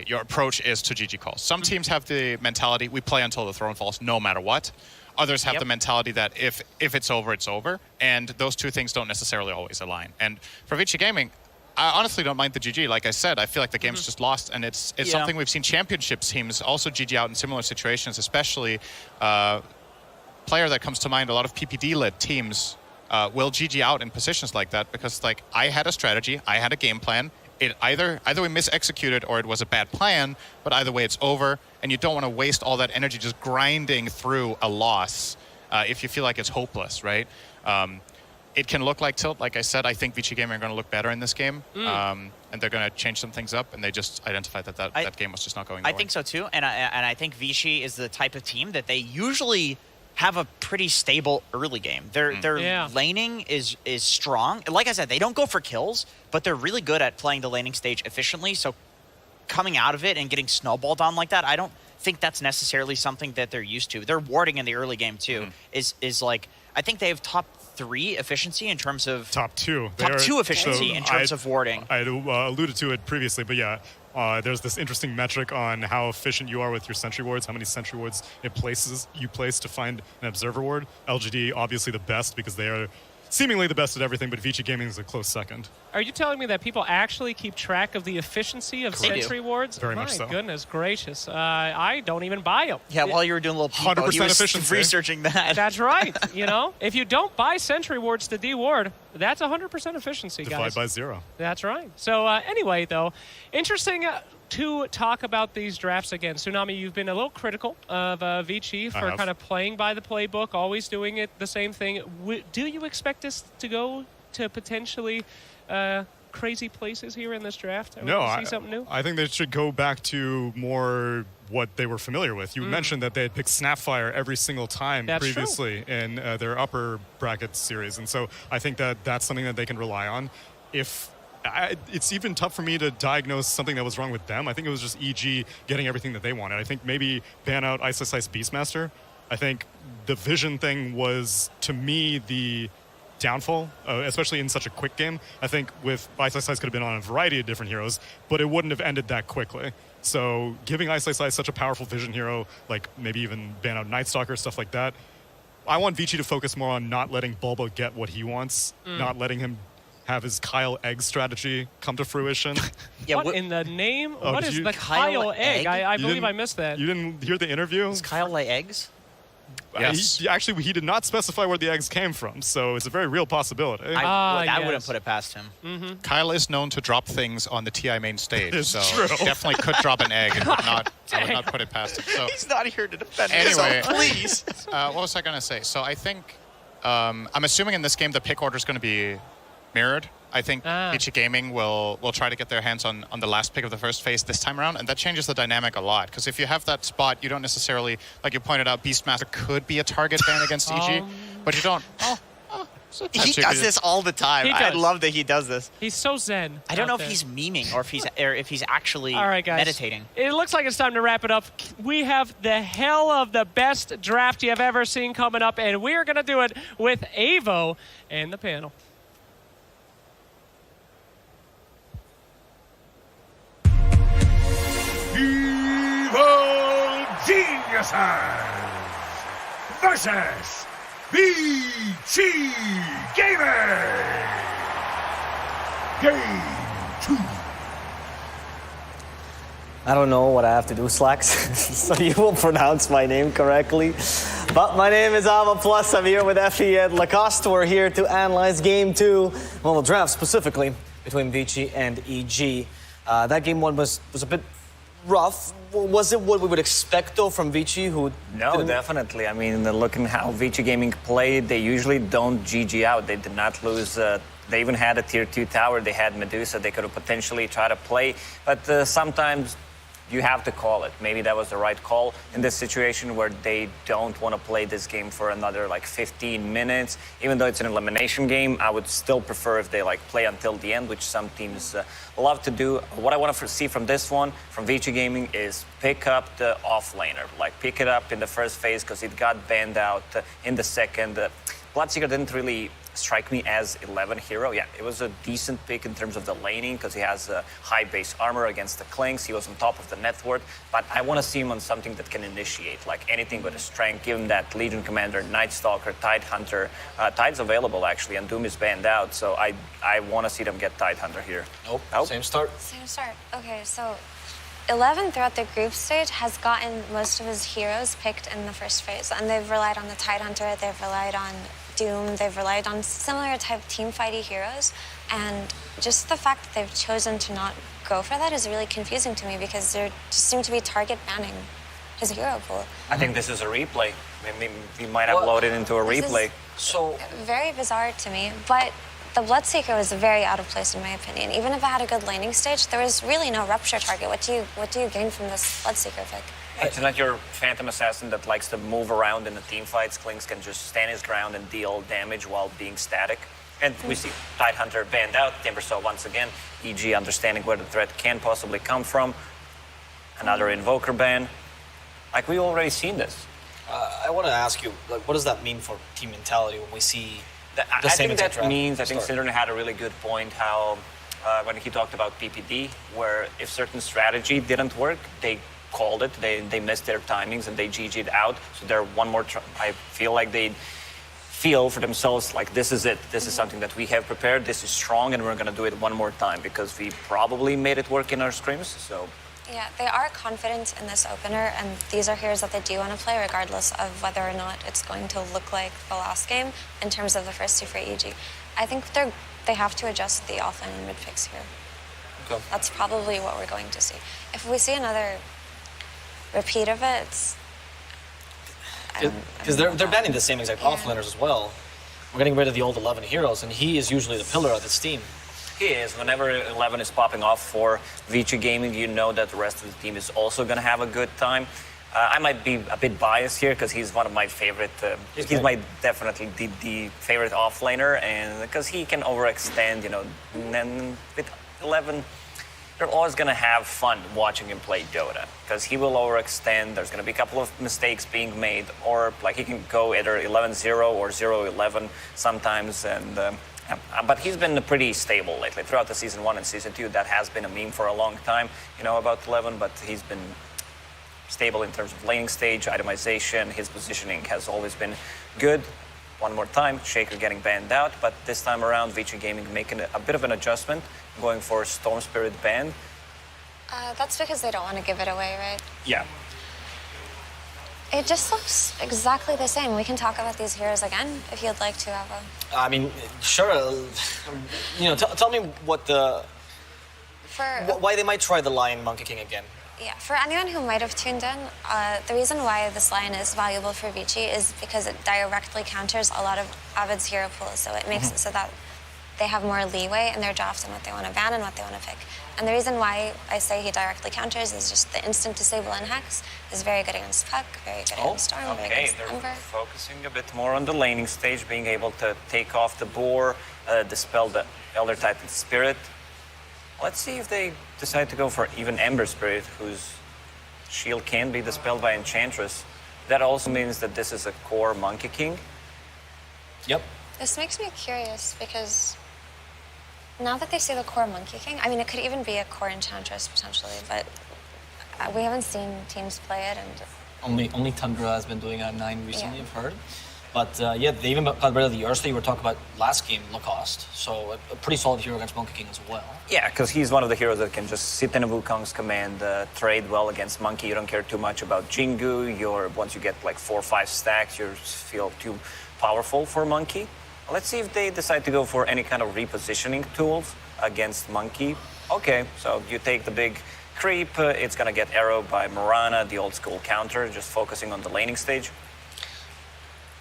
your approach is to GG calls. Some teams have the mentality we play until the throne falls, no matter what. Others have the mentality that if it's over, it's over, and those two things don't necessarily always align. And for Avicii Gaming, I honestly don't mind the GG. Like I said, I feel like the game's just lost, and it's something we've seen championship teams also GG out in similar situations, especially player that comes to mind, a lot of PPD-led teams will GG out in positions like that because, like, I had a strategy, I had a game plan. It either we mis-executed or it was a bad plan, but either way it's over, and you don't want to waste all that energy just grinding through a loss if you feel like it's hopeless, right? It can look like tilt. Like I said, I think Avicii Gaming are going to look better in this game, and they're going to change some things up, and they just identified that game was just not going their way. I think so too, and I think Vichy is the type of team that they usually have a pretty stable early game. Their laning is strong. Like I said, they don't go for kills, but they're really good at playing the laning stage efficiently. So coming out of it and getting snowballed on like that, I don't think that's necessarily something that they're used to. Their warding in the early game too is like, I think they have top 3 efficiency in terms of top 2 efficiency in terms of warding. I alluded to it previously, but yeah. There's this interesting metric on how efficient you are with your sentry wards, how many sentry wards you place to find an observer ward. LGD, obviously the best because they are seemingly the best at everything, but Avicii Gaming is a close second. Are you telling me that people actually keep track of the efficiency of sentry wards? Very much so. My goodness gracious. I don't even buy them. Yeah, while you were doing a little 100% efficiency. Researching that. That's right. You know, if you don't buy sentry wards to D-ward, that's 100% efficiency, guys. Divide by 0. That's right. So anyway, though, interesting to talk about these drafts again. Tsunami, you've been a little critical of Avicii for kind of playing by the playbook, always doing it the same thing. Do you expect us to go to potentially crazy places here in this draft? See something new? I think they should go back to more what they were familiar with. You mentioned that they had picked Snapfire every single time previously in their upper bracket series, and so I think that that's something that they can rely on. It's even tough for me to diagnose something that was wrong with them. I think it was just EG getting everything that they wanted. I think maybe ban out Ice Beastmaster. I think the vision thing was, to me, the downfall, especially in such a quick game. I think with Ice could have been on a variety of different heroes, but it wouldn't have ended that quickly. So giving Ice such a powerful vision hero, like maybe even ban out Nightstalker, stuff like that, I want Avicii to focus more on not letting Bulba get what he wants, not letting him have his Kyle Egg strategy come to fruition. What in the name? What is the Kyle Egg? I believe I missed that. You didn't hear the interview? Does Kyle lay eggs? Yes. He did not specify where the eggs came from, so it's a very real possibility. I wouldn't put it past him. Kyle is known to drop things on the TI main stage, It's so true. definitely could drop an egg and I would not put it past him. So He's not here to defend anyway, himself, please. What was I going to say? So I think, I'm assuming in this game the pick order is going to be mirrored. I think Avicii Gaming will try to get their hands on the last pick of the first phase this time around, and that changes the dynamic a lot. Because if you have that spot, you don't necessarily, like you pointed out, Beastmaster could be a target ban against EG, but you don't. He does this all the time. I love that he does this. He's so zen. I don't know if he's memeing or if he's actually all right, guys. meditating. It looks like it's time to wrap it up. We have the hell of the best draft you have ever seen coming up, and we're going to do it with Avo and the panel. Evil Geniuses versus Avicii Gaming. Game 2. I don't know what I have to do, Slacks, so you will pronounce my name correctly. But my name is Ava Plus. I'm here with Effie and Lacoste. We're here to analyze Game 2, well, the draft specifically, between Avicii and EG. That Game 1 was a bit rough. Was it what we would expect, though, from Avicii, who... No, definitely. I mean, looking how Avicii Gaming played, they usually don't GG out. They did not lose... they even had a tier 2 tower. They had Medusa. They could have potentially tried to play. But sometimes you have to call it. Maybe that was the right call in this situation where they don't want to play this game for another, 15 minutes. Even though it's an elimination game, I would still prefer if they, play until the end, which some teams love to do. What I want to see from this one, from Avicii Gaming, is pick up the offlaner. Pick it up in the first phase because it got banned out in the second. Bloodseeker didn't really strike me as 11 hero. Yeah, it was a decent pick in terms of the laning because he has a high base armor against the Clinks. He was on top of the net worth, but I want to see him on something that can initiate, anything with a strength. Give him that Legion Commander, Nightstalker, Tidehunter. Tide's available, actually, and Doom is banned out, so I want to see them get Tidehunter here. Nope. Same start. Same start. Okay, so 11 throughout the group stage has gotten most of his heroes picked in the first phase, and they've relied on the Tidehunter, they've relied on Doom, they've relied on similar type team-fighty heroes, and just the fact that they've chosen to not go for that is really confusing to me because they just seem to be target banning his hero pool. I think this is a replay. Maybe we might have loaded into a replay. So very bizarre to me, but the Bloodseeker was very out of place in my opinion. Even if it had a good laning stage, there was really no rupture target. What do you gain from this Bloodseeker pick? It's not your Phantom Assassin that likes to move around in the team fights. Clinks can just stand his ground and deal damage while being static. And we see Tidehunter banned out. Timbersaw once again. EG understanding where the threat can possibly come from. Another Invoker ban. We already seen this. I want to ask you, what does that mean for team mentality when we see I think that means, I think Syndrome had a really good point how when he talked about PPD, where if certain strategy didn't work, they called it, they missed their timings and they GG'd out. So they're one more I feel like they feel for themselves this is it. This is something that we have prepared. This is strong and we're going to do it one more time because we probably made it work in our scrims. So yeah, they are confident in this opener, and these are heroes that they do want to play regardless of whether or not it's going to look like the last game in terms of the first two for EG. I think they have to adjust the offlane and mid picks here. That's probably what we're going to see. If we see another repeat of it, it's... Because they're banning the same exact offlaners as well. We're getting rid of the old 11 heroes, and he is usually the pillar of this team. He is. Whenever 11 is popping off for Avicii Gaming, you know that the rest of the team is also going to have a good time. I might be a bit biased here because he's one of my favorite. He's definitely the favorite offlaner, and because he can overextend, you know. And with 11, you're always going to have fun watching him play Dota because he will overextend. There's going to be a couple of mistakes being made, or like he can go either 11-0 or 0-11 sometimes. And but he's been pretty stable lately throughout the season 1 and season 2. That has been a meme for a long time, you know, about 11. But he's been stable in terms of laning stage, itemization. His positioning has always been good. One more time, Shaker getting banned out, but this time around, Avicii Gaming making a bit of an adjustment, going for Storm Spirit ban. That's because they don't want to give it away, right? Yeah. It just looks exactly the same. We can talk about these heroes again if you'd like to, Avo. I mean, sure. You know, tell me what why they might try the Lion Monkey King again. Yeah, for anyone who might have tuned in, the reason why this line is valuable for Avicii is because it directly counters a lot of Avid's hero pools, so it makes it so that they have more leeway in their draft and what they want to ban and what they want to pick. And the reason why I say he directly counters is just the instant disable and hex is very good against Puck, very good against Storm, very good against Ember. They're focusing a bit more on the laning stage, being able to take off the boar, dispel the Elder Titan Spirit. Let's see if they decide to go for even Ember Spirit, whose shield can be dispelled by Enchantress. That also means that this is a core Monkey King. Yep. This makes me curious because now that they see the core Monkey King, I mean, it could even be a core Enchantress potentially, but we haven't seen teams play it. And Only Tundra has been doing a 9 recently, I've heard. But yeah, they even got rid of the Ursula you were talking about last game, Lacoste. So a pretty solid hero against Monkey King as well. Yeah, because he's one of the heroes that can just sit in a Wukong's command, trade well against Monkey. You don't care too much about Jingu. Once you get like 4 or 5 stacks, you feel too powerful for Monkey. Let's see if they decide to go for any kind of repositioning tools against Monkey. Okay, so you take the big creep. It's going to get arrowed by Morana, the old school counter, just focusing on the laning stage.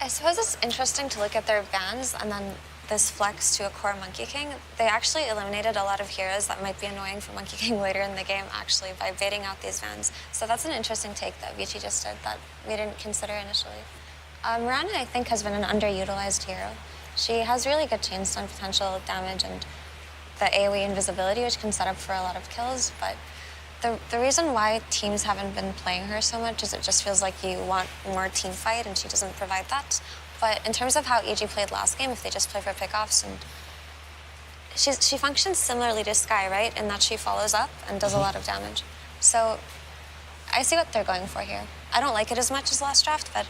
I suppose it's interesting to look at their bans and then this flex to a core Monkey King. They actually eliminated a lot of heroes that might be annoying for Monkey King later in the game, actually, by baiting out these bans. So that's an interesting take that Avicii just did that we didn't consider initially. Morana, I think, has been an underutilized hero. She has really good chain stun potential, damage, and the AoE invisibility, which can set up for a lot of kills, but the reason why teams haven't been playing her so much is it just feels like you want more team fight, and she doesn't provide that. But in terms of how EG played last game, if they just play for pickoffs, and she functions similarly to Skye, right? In that she follows up and does a lot of damage. So I see what they're going for here. I don't like it as much as last draft, but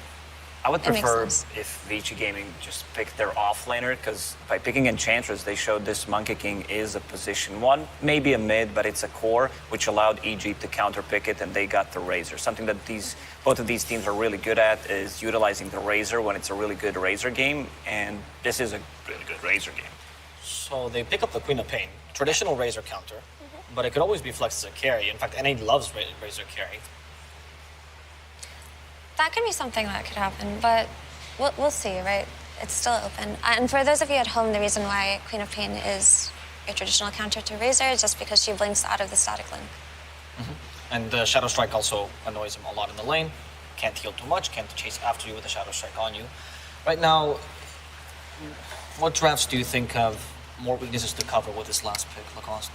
I would prefer if Avicii Gaming just picked their offlaner, because by picking Enchantress, they showed this Monkey King is a position 1, maybe a mid, but it's a core, which allowed EG to counterpick it, and they got the Razor. Something that both of these teams are really good at is utilizing the Razor when it's a really good Razor game, and this is a really good Razor game. So they pick up the Queen of Pain, traditional Razor counter, but it could always be flexed as a carry. In fact, NA loves Razor carry. That could be something that could happen, but we'll see, right? It's still open. And for those of you at home, the reason why Queen of Pain is a traditional counter to Razor is just because she blinks out of the static link. And the Shadow Strike also annoys him a lot in the lane. Can't heal too much, can't chase after you with a Shadow Strike on you. Right now, what drafts do you think have more weaknesses to cover with this last pick, Lacoste?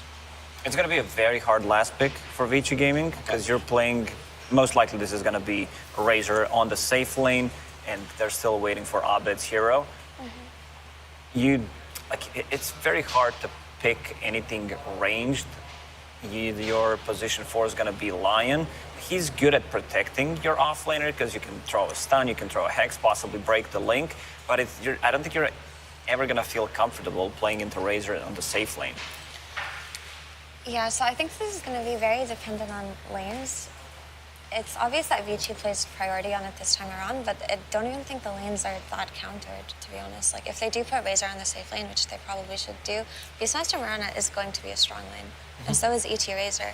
It's going to be a very hard last pick for Avicii Gaming, because you're playing... Most likely this is going to be Razor on the safe lane, and they're still waiting for Abed's hero. It's very hard to pick anything ranged. Your position 4 is going to be Lion. He's good at protecting your offlaner because you can throw a stun, you can throw a hex, possibly break the link, but I don't think you're ever going to feel comfortable playing into Razor on the safe lane. Yeah, so I think this is going to be very dependent on lanes. It's obvious that Avicii plays priority on it this time around, but I don't even think the lanes are that countered, to be honest. Like, if they do put Razor on the safe lane, which they probably should do, Beastmaster Mirana is going to be a strong lane, and so is ET Razor.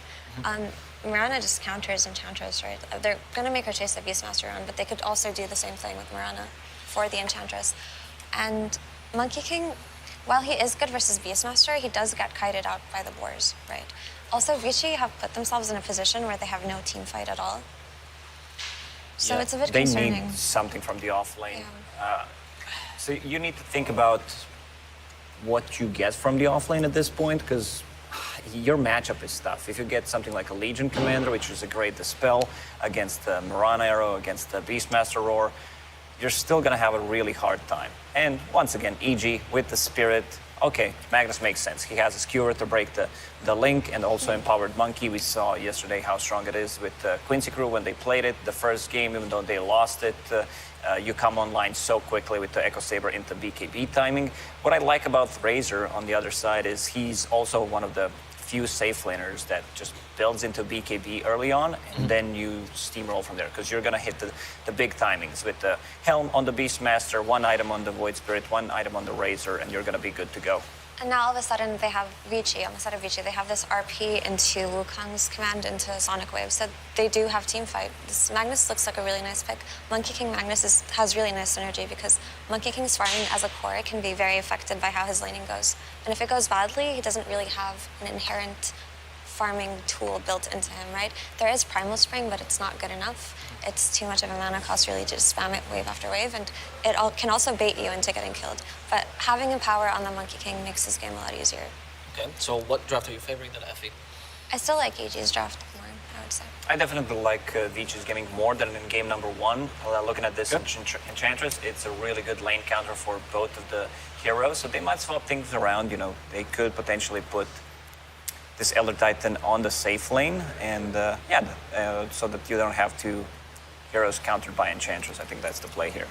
Mirana just counters Enchantress, right? They're going to make her chase the Beastmaster around, but they could also do the same thing with Mirana for the Enchantress. And Monkey King, while he is good versus Beastmaster, he does get kited out by the boars, right? Also, Avicii have put themselves in a position where they have no team fight at all. So it's a bit concerning. They need something from the off lane. So you need to think about what you get from the off lane at this point, because your matchup is tough. If you get something like a Legion Commander, which is a great dispel against the Mirana Arrow, against the Beastmaster Roar, you're still going to have a really hard time. And once again, EG with the Spirit, okay, Magnus makes sense. He has a Skewer to break the link, and also Empowered Monkey. We saw yesterday how strong it is with Quincy Crew when they played it. The first game, even though they lost it, you come online so quickly with the Echo Saber into BKB timing. What I like about Razor on the other side is he's also one of the few safe laners that just builds into BKB early on, and then you steamroll from there, because you're going to hit the big timings with the Helm on the Beastmaster, one item on the Void Spirit, one item on the Razor, and you're going to be good to go. And now all of a sudden they have Vici, on the side of Vici, they have this RP into Wukong's command into Sonic Wave. So they do have team fight. This Magnus looks like a really nice pick. Monkey King Magnus has really nice synergy, because Monkey King's farming as a core can be very affected by how his laning goes. And if it goes badly, he doesn't really have an inherent farming tool built into him, right? There is Primal Spring, but it's not good enough. It's too much of a mana cost really to just spam it wave after wave, and it can also bait you into getting killed. But having Empower on the Monkey King makes this game a lot easier. Okay, so what draft are you favoring then, Effie? I still like EG's draft more, I would say. I definitely like Vici's gaming more than in game number one. Looking at this Enchantress, it's a really good lane counter for both of the heroes, so they might swap things around. You know, they could potentially put this Elder Titan on the safe lane, and so that you don't have to heroes countered by Enchantress. I think that's the play here.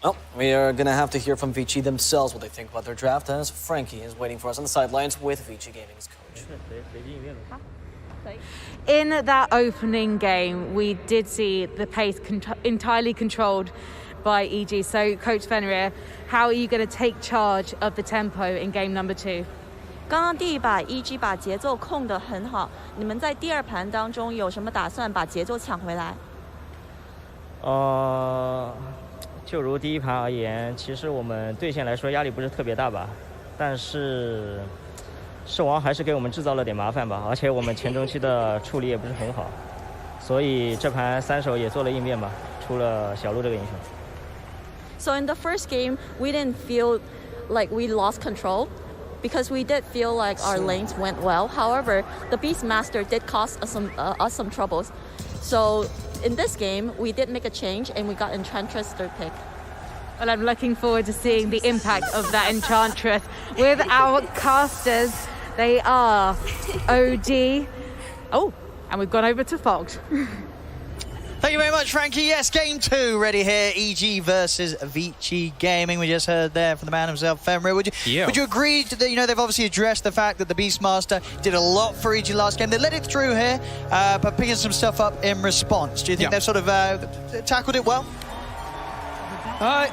Well, we are going to have to hear from Vici themselves what they think about their draft, as Frankie is waiting for us on the sidelines with Vici Gaming's coach. In that opening game, we did see the pace entirely controlled by EG. So, Coach Fenrir, how are you going to take charge of the tempo in game number 2? 刚刚第一把 EG 把节奏控得很好，你们在第二盘当中有什么打算把节奏抢回来？就如第一盘而言，其实我们对线来说压力不是特别大吧，但是兽王还是给我们制造了点麻烦吧，而且我们前中期的处理也不是很好，所以这盘3手也做了应变吧，出了小鹿这个英雄。So in the first game, we didn't feel like we lost control, because we did feel like our lanes went well. However, the Beastmaster did cause us some troubles. So in this game, we did make a change and we got Enchantress third pick. Well, I'm looking forward to seeing the impact of that Enchantress with our casters. They are OD. Oh, and we've gone over to Fox. Thank you very much, Frankie. Yes, game 2 ready here. EG versus Avicii Gaming. We just heard there from the man himself, Fenrir. Would you agree that, you know, they've obviously addressed the fact that the Beastmaster did a lot for EG last game. They let it through here, but picking some stuff up in response. Do you think they've sort of tackled it well?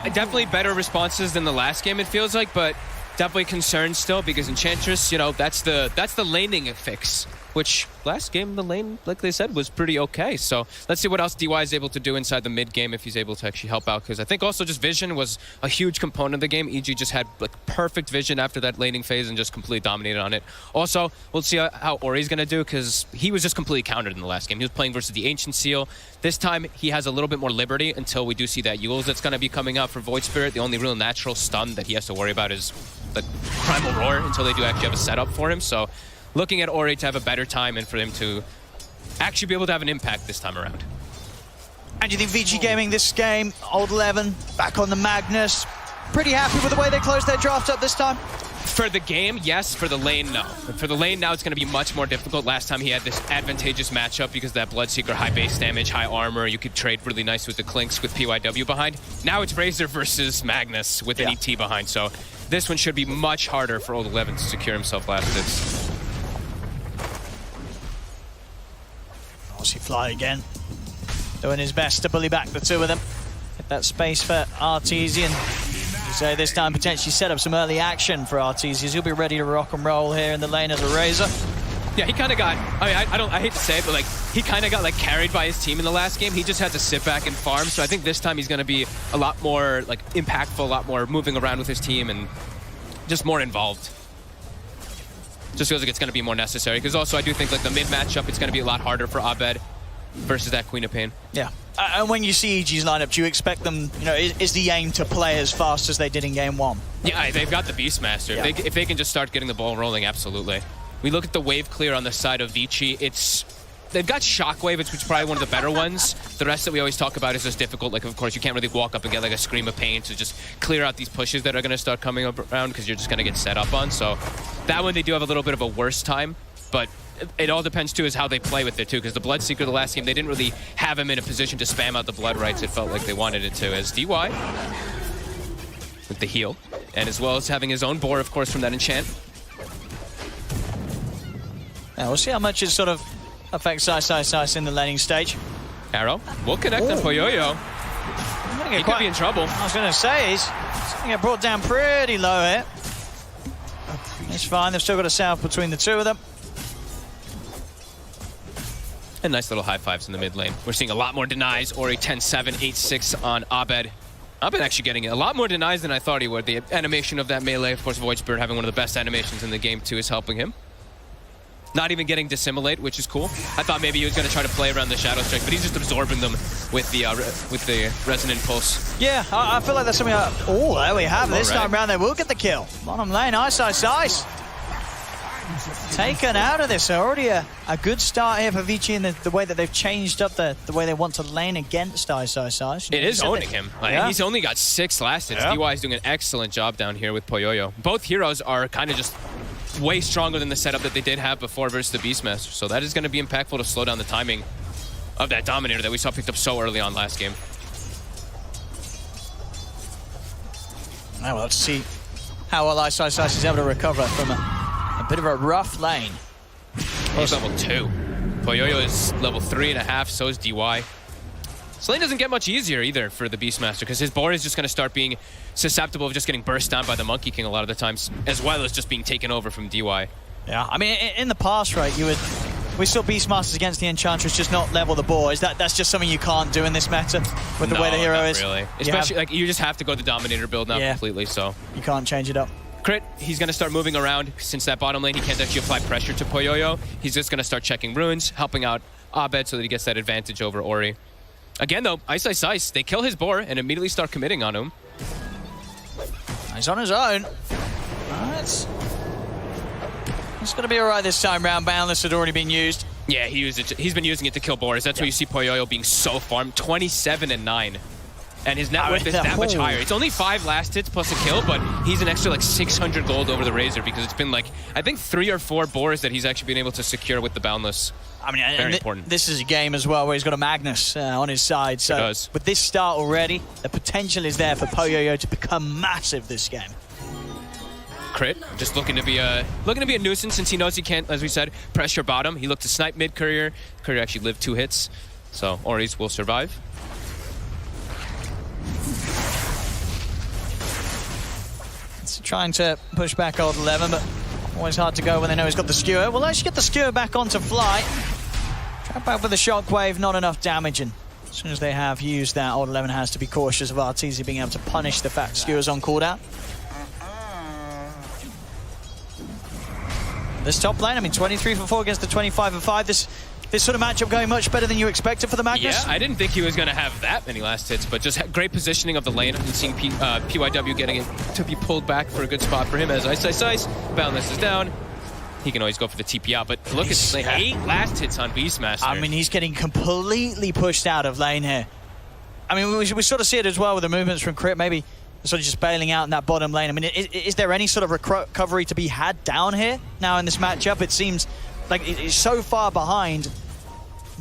Definitely better responses than the last game, it feels like, but definitely concerned still, because Enchantress, you know, that's the laning fix, which last game the lane, like they said, was pretty okay. So let's see what else DY is able to do inside the mid game if he's able to actually help out, because I think also just vision was a huge component of the game. EG just had like perfect vision after that laning phase and just completely dominated on it. Also, we'll see how Ori's going to do, because he was just completely countered in the last game. He was playing versus the Ancient Seal. This time he has a little bit more liberty until we do see that Yules that's going to be coming out for Void Spirit. The only real natural stun that he has to worry about is the Primal Roar until they do actually have a setup for him. So looking at Ori to have a better time and for him to actually be able to have an impact this time around. And do you think Avicii Gaming this game, Old 11, back on the Magnus, pretty happy with the way they closed their draft up this time? For the game, yes. For the lane, no. But for the lane now, it's going to be much more difficult. Last time he had this advantageous matchup because of that Bloodseeker, high base damage, high armor. You could trade really nice with the Clinks with PYW behind. Now it's Razor versus Magnus with an ET behind. So this one should be much harder for Old 11 to secure himself last hits. obviously Fly again, doing his best to bully back the two of them. Get that space for Artesian. So this time potentially set up some early action for Artesian. He'll be ready to rock and roll here in the lane as a Razor. Yeah, he kind of got, I hate to say it, but like he kind of got like carried by his team in the last game. He just had to sit back and farm. So I think this time he's going to be a lot more like impactful, a lot more moving around with his team and just more involved. Just feels like it's going to be more necessary. Because also I do think like the mid matchup, it's going to be a lot harder for Abed versus that Queen of Pain. Yeah. And when you see EG's lineup, do you expect them, you know, is the aim to play as fast as they did in game one? Yeah, they've got the Beastmaster. Yeah. If they can just start getting the ball rolling, absolutely. We look at the wave clear on the side of Avicii. They've got Shockwave, which is probably one of the better ones. The rest that we always talk about is just difficult. Like, of course, you can't really walk up and get like a Scream of Pain to just clear out these pushes that are going to start coming up around because you're just going to get set up on. So that one, they do have a little bit of a worse time. But it all depends, too, is how they play with it, too. Because the Bloodseeker, the last game, they didn't really have him in a position to spam out the Blood Rights. It felt like they wanted it to. As DY with the heal. And as well as having his own boar, of course, from that enchant. Yeah, we'll see how much it sort of affects Ice in the laning stage. Arrow will connect on Poyoyo. He could be in trouble. I was going to say, he's going to get brought down pretty low here. It's fine, they've still got a south between the two of them. And nice little high fives in the mid lane. We're seeing a lot more denies. Ori 10-7, 8-6 on Abed. Abed actually getting a lot more denies than I thought he would. The animation of that melee, of course, Void Spirit having one of the best animations in the game too, is helping him. Not even getting Dissimulate, which is cool. I thought maybe he was going to try to play around the Shadow Strike, but he's just absorbing them with the Resonant Pulse. Yeah, I feel like that's something oh, there we have. This time around, they will get the kill. Bottom lane, Ice. Taken out of this. Already a good start here for Avicii in the way that they've changed up the way they want to lane against Ice. It is owning him. Yeah. He's only got 6 last hits. DY is doing an excellent job down here with Poyoyo. Both heroes are kind of just way stronger than the setup that they did have before versus the Beastmaster. So that is going to be impactful to slow down the timing of that Dominator that we saw picked up so early on last game. Now we'll have to see how well Ice is able to recover from a bit of a rough lane. He's level 2. Poyoyo is level 3.5, so is DY. This lane doesn't get much easier either for the Beastmaster because his board is just going to start being susceptible of just getting burst down by the Monkey King a lot of the times, as well as just being taken over from DY. Yeah, I mean, in the past, right, we saw Beastmasters against the Enchantress just not level the board. That's just something you can't do in this meta with the way the hero is. Really. Especially, like, you just have to go the Dominator build now completely, so. You can't change it up. Crit, he's going to start moving around. Since that bottom lane, he can't actually apply pressure to Poyoyo. He's just going to start checking runes, helping out Abed so that he gets that advantage over Ori. Again, though, Ice, they kill his boar and immediately start committing on him. He's on his own. It's going to be all right this time round. Boundless had already been used. Yeah, he's been using it to kill boars. That's why you see Poyoyo being so farmed. 27 and 9. And his net worth is that much higher. It's only 5 last hits plus a kill, but he's an extra like 600 gold over the Razor because it's been like, I think 3 or 4 boars that he's actually been able to secure with the Boundless. I mean, very important. This is a game as well where he's got a Magnus on his side. So with this start already, the potential is there for Poyoyo to become massive this game. Crit, just looking to be a nuisance since he knows he can't, as we said, pressure bottom. He looked to snipe mid Courier. Courier actually lived 2 hits, so Ori's will survive. It's trying to push back old 11, but always hard to go when they know he's got the skewer. We'll actually get the skewer back onto Fly. Trap back with the shockwave, not enough damage, and as soon as they have used that, old 11 has to be cautious of Artesia being able to punish the fact skewer's on cooldown. This top lane, I mean, 23 for 4 against the 25 for 5. This sort of matchup going much better than you expected for the Magnus. Yeah, I didn't think he was going to have that many last hits, but just great positioning of the lane and seeing PYW getting it to be pulled back for a good spot for him as Ice. Boundless is down. He can always go for the TP out, but look at the 8 last hits on Beastmaster. I mean, he's getting completely pushed out of lane here. I mean, we sort of see it as well with the movements from Crit, maybe sort of just bailing out in that bottom lane. I mean, is there any sort of recovery to be had down here now in this matchup? It seems like it's so far behind.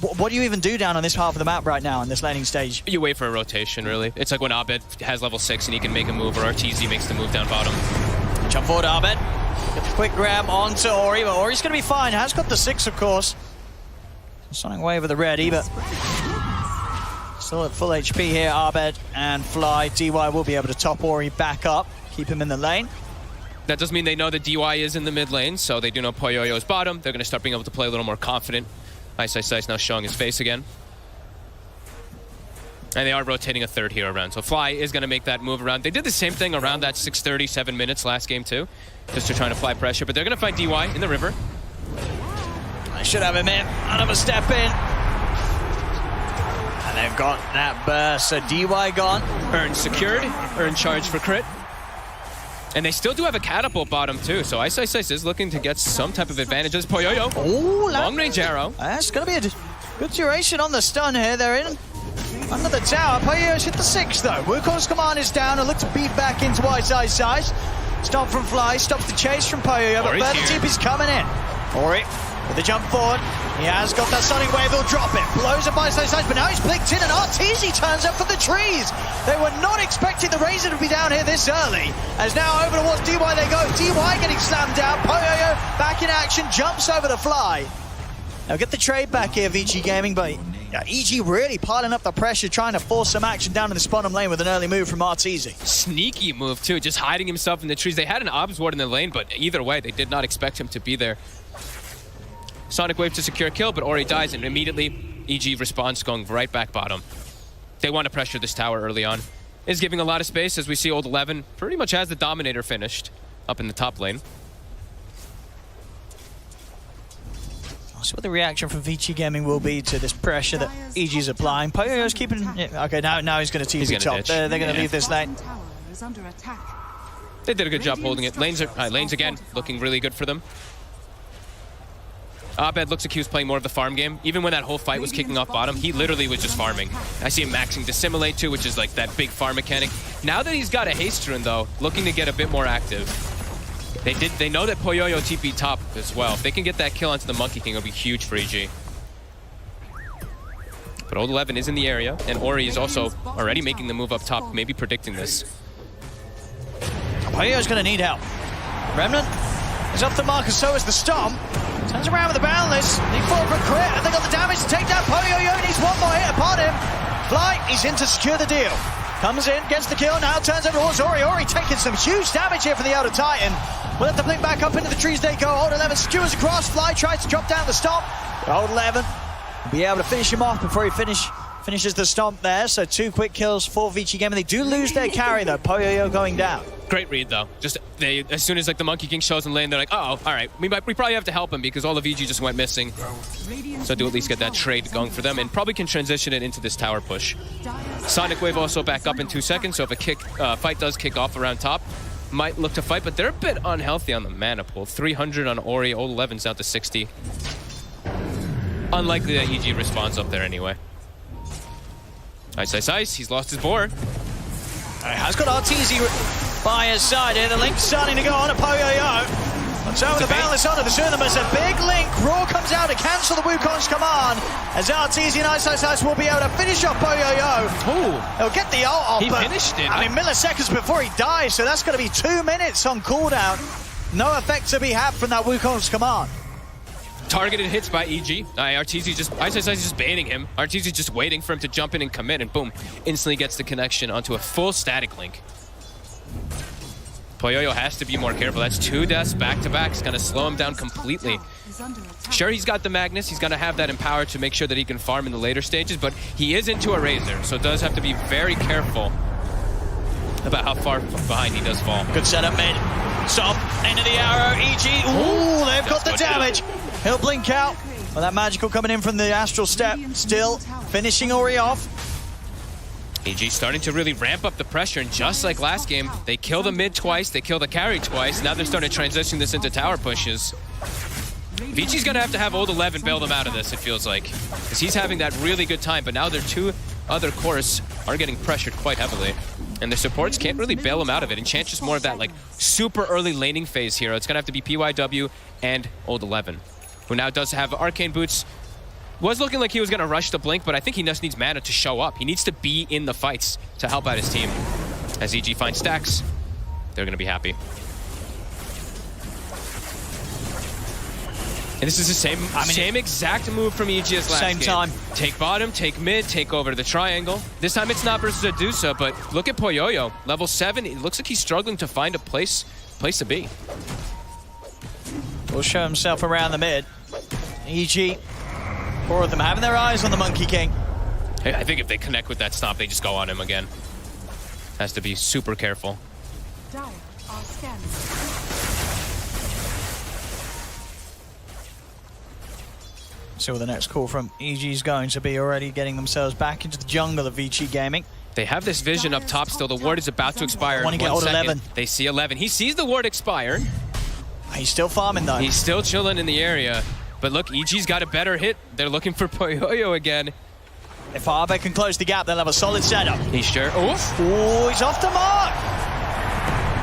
What do you even do down on this half of the map right now in this laning stage? You wait for a rotation, really. It's like when Abed has level 6 and he can make a move, or Artesia makes the move down bottom. Jump forward, Abed. Get the quick grab onto Ori, but Ori's going to be fine. Has got the 6, of course. Sonic Wave with the ready, but still at full HP here. Abed and Fly. DY will be able to top Ori back up, keep him in the lane. That does mean they know that DY is in the mid lane, so they do know Poyoyo's bottom. They're going to start being able to play a little more confident. Ice now showing his face again. And they are rotating a third hero around. So Fly is going to make that move around. They did the same thing around that 6:30, 7 minutes last game too, just to try to apply pressure. But they're going to find DY in the river. I should have him in. Another step in. And they've got that burst. So DY gone. Earn secured. Earn charge for crit. And they still do have a catapult bottom too, so Ice is looking to get some type of advantages. Poyoyo, long range arrow. That's going to be a good duration on the stun here. They're in under the tower. Poyoyo's hit the 6 though. Wukong's command is down and look to beat back into Ice. Stop from Fly, stops the chase from Poyoyo, but further TP's coming in. Ori with the jump forward. He has got that Sonic Wave, he'll drop it. Blows up Ice, but now he's blinked in and Arteezy turns up for the trees. They were not expecting the Razor to be down here this early. As now over towards DY they go. DY getting slammed down. Poyoyo back in action, jumps over the Fly. Now get the trade back here, Avicii Gaming, but EG really piling up the pressure, trying to force some action down in the bottom lane with an early move from Arteezy. Sneaky move too, just hiding himself in the trees. They had an Obs ward in the lane, but either way, they did not expect him to be there. Sonic Wave to secure kill, but Ori dies, and immediately EG responds, going right back bottom. They want to pressure this tower early on. Is giving a lot of space, as we see Old 11 pretty much has the Dominator finished up in the top lane. I'll see what the reaction from Avicii Gaming will be to this pressure that EG's applying. Poyoyo's keeping... Yeah, okay, now he's going to TP top. They're going to leave this lane. They did a good job holding it. Lanes again, looking really good for them. Abed looks like he was playing more of the farm game. Even when that whole fight was kicking off bottom, he literally was just farming. I see him maxing Dissimilate too, which is like that big farm mechanic. Now that he's got a haste rune though, looking to get a bit more active. They know that Poyoyo TP top as well. If they can get that kill onto the Monkey King, it'll be huge for EG. But Old 11 is in the area, and Ori is also already making the move up top, maybe predicting this. Poyoyo's going to need help. Remnant is off the mark, and so is the Stomp. Turns around with the Boundless. They fall for a crit, and they got the damage to take down Poyoyo. Needs one more hit upon him. Fly, he's in to secure the deal. Comes in, gets the kill, now turns over towards Ori. Ori taking some huge damage here for the Elder Titan. We'll let the blink back up into the trees they go. Old 11 skewers across. Fly tries to drop down the Stomp. Old 11 will be able to finish him off before he finishes the Stomp there. So 2 quick kills for Avicii Gaming. They do lose their carry though. Poyoyo going down. Great read though. Just as soon as like the Monkey King shows in lane, they're like, oh, all right, we probably have to help him because all of EG just went missing. So do at least get that trade going for them, and probably can transition it into this tower push. Sonic Wave also back up in 2 seconds, so if a fight does kick off around top, might look to fight, but they're a bit unhealthy on the mana pool. 300 on Ori, Old 11's down to 60. Unlikely that EG responds up there anyway. Ice, he's lost his board. Has got Arteezy by his side here. The link's starting to go on to Poyoyo. It's over the Boundless onto the Tsunamis. A big link. Raw comes out to cancel the Wukong's command. As Arteezy and Ice will be able to finish off Poyoyo. Ooh. He'll get the ult off. He finished it. I mean, milliseconds before he dies, so that's going to be 2 minutes on cooldown. No effect to be had from that Wukong's command. Targeted hits by EG. Arteezy Ice is just baiting him. Arteezy just waiting for him to jump in and commit, and boom, instantly gets the connection onto a full static link. Poyoyo has to be more careful. That's 2 deaths back-to-back. It's going to slow him down completely. Sure, he's got the Magnus. He's going to have that Empower to make sure that he can farm in the later stages, but he is into a Razor, so does have to be very careful about how far behind he does fall. Good setup mid. Stop. Into the arrow. EG. Ooh, they've got the damage. He'll blink out. Well, that magical coming in from the Astral Step. Still finishing Ori off. EG starting to really ramp up the pressure, and just like last game, they kill the mid twice, they kill the carry twice. Now they're starting to transition this into tower pushes. Avicii's going to have Old 11 bail them out of this, it feels like, because he's having that really good time, but now their 2 other cores are getting pressured quite heavily. And the supports can't really bail him out of it. Enchant's just more of that like super early laning phase hero. It's going to have to be PYW and Old 11, who now does have Arcane Boots. Was looking like he was going to rush the blink, but I think he just needs mana to show up. He needs to be in the fights to help out his team. As EG finds stacks, they're going to be happy. And this is the same exact move from EG as last Same game. time. Take bottom, take mid, take over to the triangle. This time it's not versus Adusa, but look at Poyoyo. Level 7, it looks like he's struggling to find a place to be. Will show himself around the mid. EG, 4 of them having their eyes on the Monkey King. Hey, I think if they connect with that stomp, they just go on him again. Has to be super careful. Dire are scanning. See what the next call from EG is going to be, already getting themselves back into the jungle of Avicii Gaming. They have this vision up top still. The ward is about to expire. Want to get old 11. They see 11. He sees the ward expire. He's still farming though. He's still chilling in the area. But look, EG's got a better hit. They're looking for Poyoyo again. If Arbe can close the gap, they'll have a solid setup. He's sure. Oh, he's off the mark.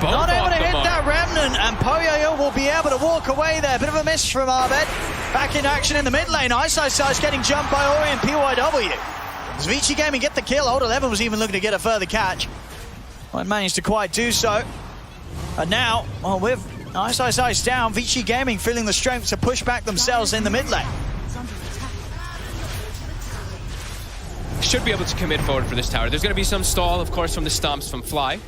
Both Not able to off the hit mark. that Remnant, and Poyoyo will be able to walk away there. Bit of a miss from Arbed. Back in action in the mid lane. Ice getting jumped by Ori and PYW. As Avicii Gaming get the kill, Old 11 was even looking to get a further catch. Well, managed to quite do so. And now, well, with Ice down, Avicii Gaming feeling the strength to push back themselves in the mid lane. Should be able to commit forward for this tower. There's going to be some stall, of course, from the stomps from Fly.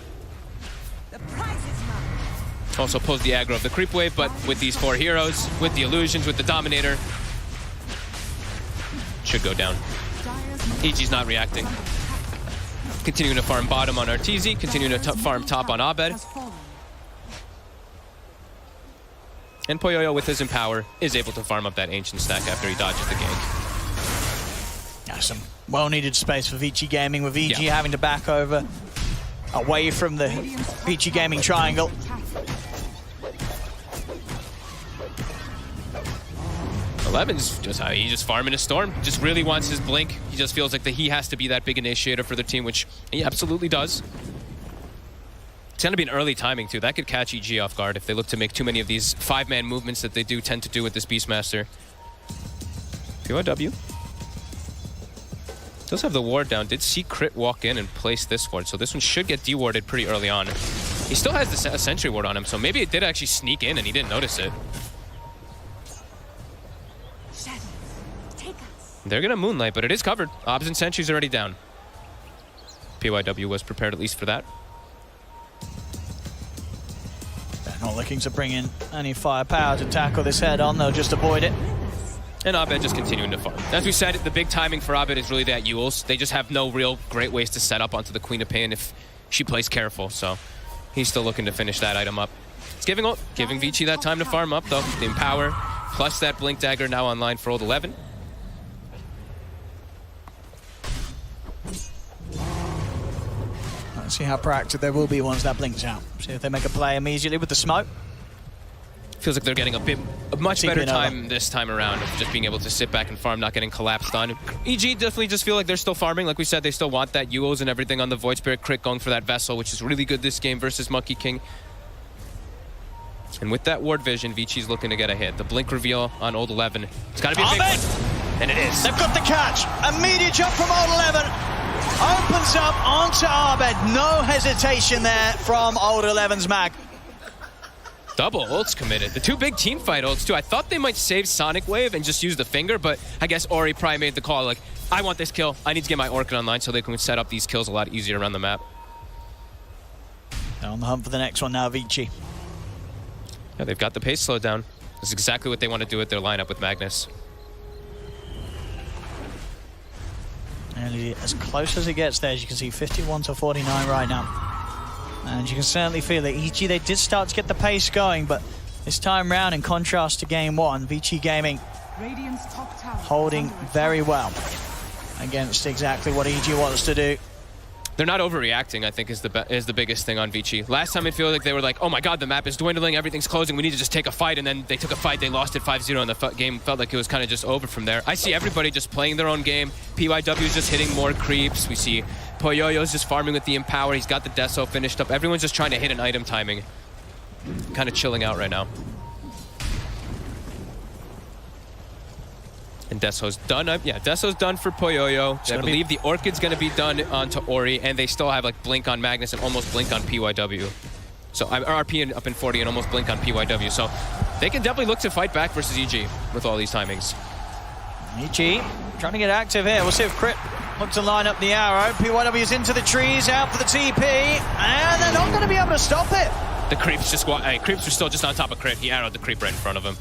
Also pulls the aggro of the creep wave, but with these 4 heroes, with the illusions, with the Dominator, should go down. EG's not reacting. Continuing to farm bottom on Arteezy, continuing to farm top on Abed. And Poyoyo, with his Empower, is able to farm up that Ancient stack after he dodges the gank. Yeah, some well-needed space for Avicii Gaming, with EG having to back over away from the Avicii Gaming triangle. Eleven's he's just farming a storm. Just really wants his blink. He just feels like that he has to be that big initiator for the team, which he absolutely does. It's going to be an early timing too. That could catch EG off guard if they look to make too many of these 5-man movements that they do tend to do with this Beastmaster. PYW does have the ward down. Did see Crit walk in and place this ward, so this one should get dewarded pretty early on. He still has a sentry ward on him, so maybe it did actually sneak in and he didn't notice it. They're going to Moonlight, but it is covered. Obs and Sentry's already down. PYW was prepared at least for that. They're not looking to bring in any firepower to tackle this head-on. They'll just avoid it. And Abed just continuing to farm. As we said, the big timing for Abed is really that Yules. They just have no real great ways to set up onto the Queen of Pain if she plays careful. So he's still looking to finish that item up. It's giving Vici that time to farm up, though. The Empower, plus that Blink Dagger now online for Old 11. Let's see how proactive they will be once that blinks out. See if they make a play immediately with the smoke. Feels like they're getting a much better time this time around of just being able to sit back and farm, not getting collapsed on. EG definitely just feel like they're still farming. Like we said, they still want that Yuos and everything on the Void Spirit crit, going for that Vessel, which is really good this game versus Monkey King. And with that ward vision, Vici's looking to get a hit. The blink reveal on Old 11. It's got to be a big one. And it is. They've got the catch. Immediate jump from Old 11. Opens up onto Arbed. No hesitation there from Old 11's mag. Double ults committed. The 2 big team fight ults, too. I thought they might save Sonic Wave and just use the finger, but I guess Ori probably made the call, like, I want this kill. I need to get my Orchid online so they can set up these kills a lot easier around the map. They're on the hunt for the next one now, Avicii. Yeah, they've got the pace slowed down. That's exactly what they want to do with their lineup with Magnus. And as close as it gets there, as you can see, 51 to 49 right now. And you can certainly feel that EG, they did start to get the pace going, but this time round, in contrast to game one, Avicii Gaming holding very well against exactly what EG wants to do. They're not overreacting, I think, is the biggest thing on Vici. Last time it feels like they were like, oh my god, the map is dwindling, everything's closing, we need to just take a fight, and then they took a fight, they lost it 5-0, and the game felt like it was kind of just over from there. I see everybody just playing their own game. PYW is just hitting more creeps. We see Poyoyo's just farming with the Empower. He's got the Deso finished up. Everyone's just trying to hit an item timing. Kind of chilling out right now. And Deso's done. Yeah, Deso's done for Poyoyo. I believe the Orchid's going to be done onto Ori, and they still have like Blink on Magnus and almost Blink on PYW. So RP up in 40 and almost Blink on PYW. So they can definitely look to fight back versus EG with all these timings. EG trying to get active here. We'll see if Crit looks to line up the arrow. PYW is into the trees, out for the TP, and they're not going to be able to stop it. The creeps just creeps are still just on top of Crit. He arrowed the creep right in front of him.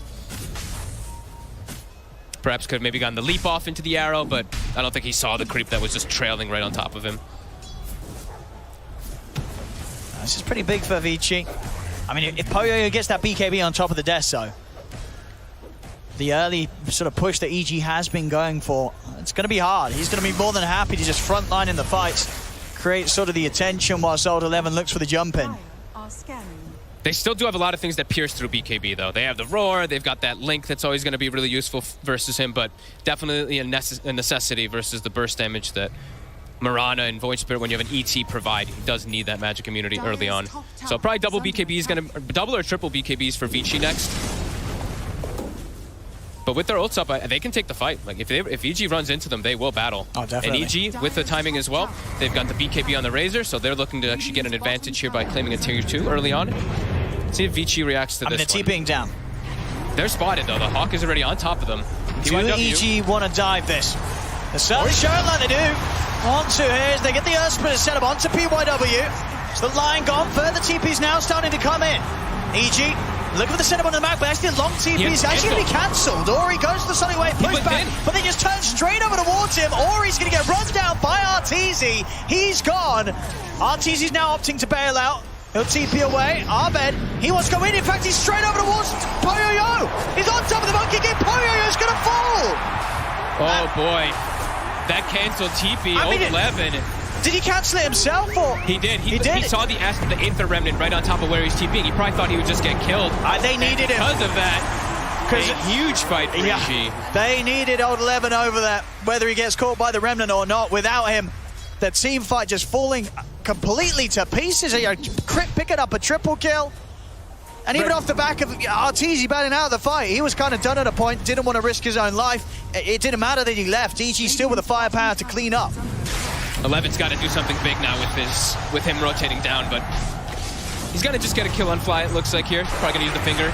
Perhaps could have maybe gotten the leap off into the arrow, but I don't think he saw the creep that was just trailing right on top of him. This is pretty big for Avicii. I mean, if Poyoyo gets that BKB on top of the desk, though, the early sort of push that EG has been going for, it's going to be hard. He's going to be more than happy to just frontline in the fights, create sort of the attention whilst Old 11 looks for the jump in. They still do have a lot of things that pierce through BKB, though. They have the roar, they've got that link that's always going to be really useful versus him, but definitely a necessity versus the burst damage that Mirana and Void Spirit, when you have an ET, provide. He does need that magic immunity early on. So probably double BKBs, double or triple BKBs for Avicii next. But with their ults up, they can take the fight. Like if EG runs into them, they will battle. Oh, definitely. And EG, with the timing as well, they've got the BKB on the Razor, so they're looking to actually get an advantage here by claiming a tier 2 early on. Let's see if Avicii reacts to this. They're TPing down. They're spotted though. The Hawk is already on top of them. Do EG want to dive this? They're certainly showing like they do. 1-2 here as they get the Earth Splitter set up onto PYW. So the line gone. Further TP's now starting to come in. EG. Look at the setup on the map, but actually a long TP is actually going to be cancelled. Ori goes to the Sonic Wave, push back, but they just turn straight over towards him. Ori's going to get run down by Arteezy. He's gone. Arteezy's now opting to bail out. He'll TP away. Abed, he wants to go in. In fact, he's straight over towards Poyoyo. He's on top of the monkey game. Poyoyo's going to fall. Oh, boy. That canceled TP, 11. Did he cancel it himself, or? He did. He did. He saw the Aster, the Aether Remnant right on top of where he's TPing. He probably thought he would just get killed. They needed him. Because of that. A huge fight for EG. They needed Old 11 over that, whether he gets caught by the Remnant or not. Without him, the team fight just falling completely to pieces. Crit picking up a triple kill. And even off the back of Arteezy batting out of the fight, he was kind of done at a point, didn't want to risk his own life. It didn't matter that he left. EG still with the firepower to clean up. 11's got to do something big now with him rotating down, but he's got to just get a kill on Fly, it looks like here. Probably going to use the finger.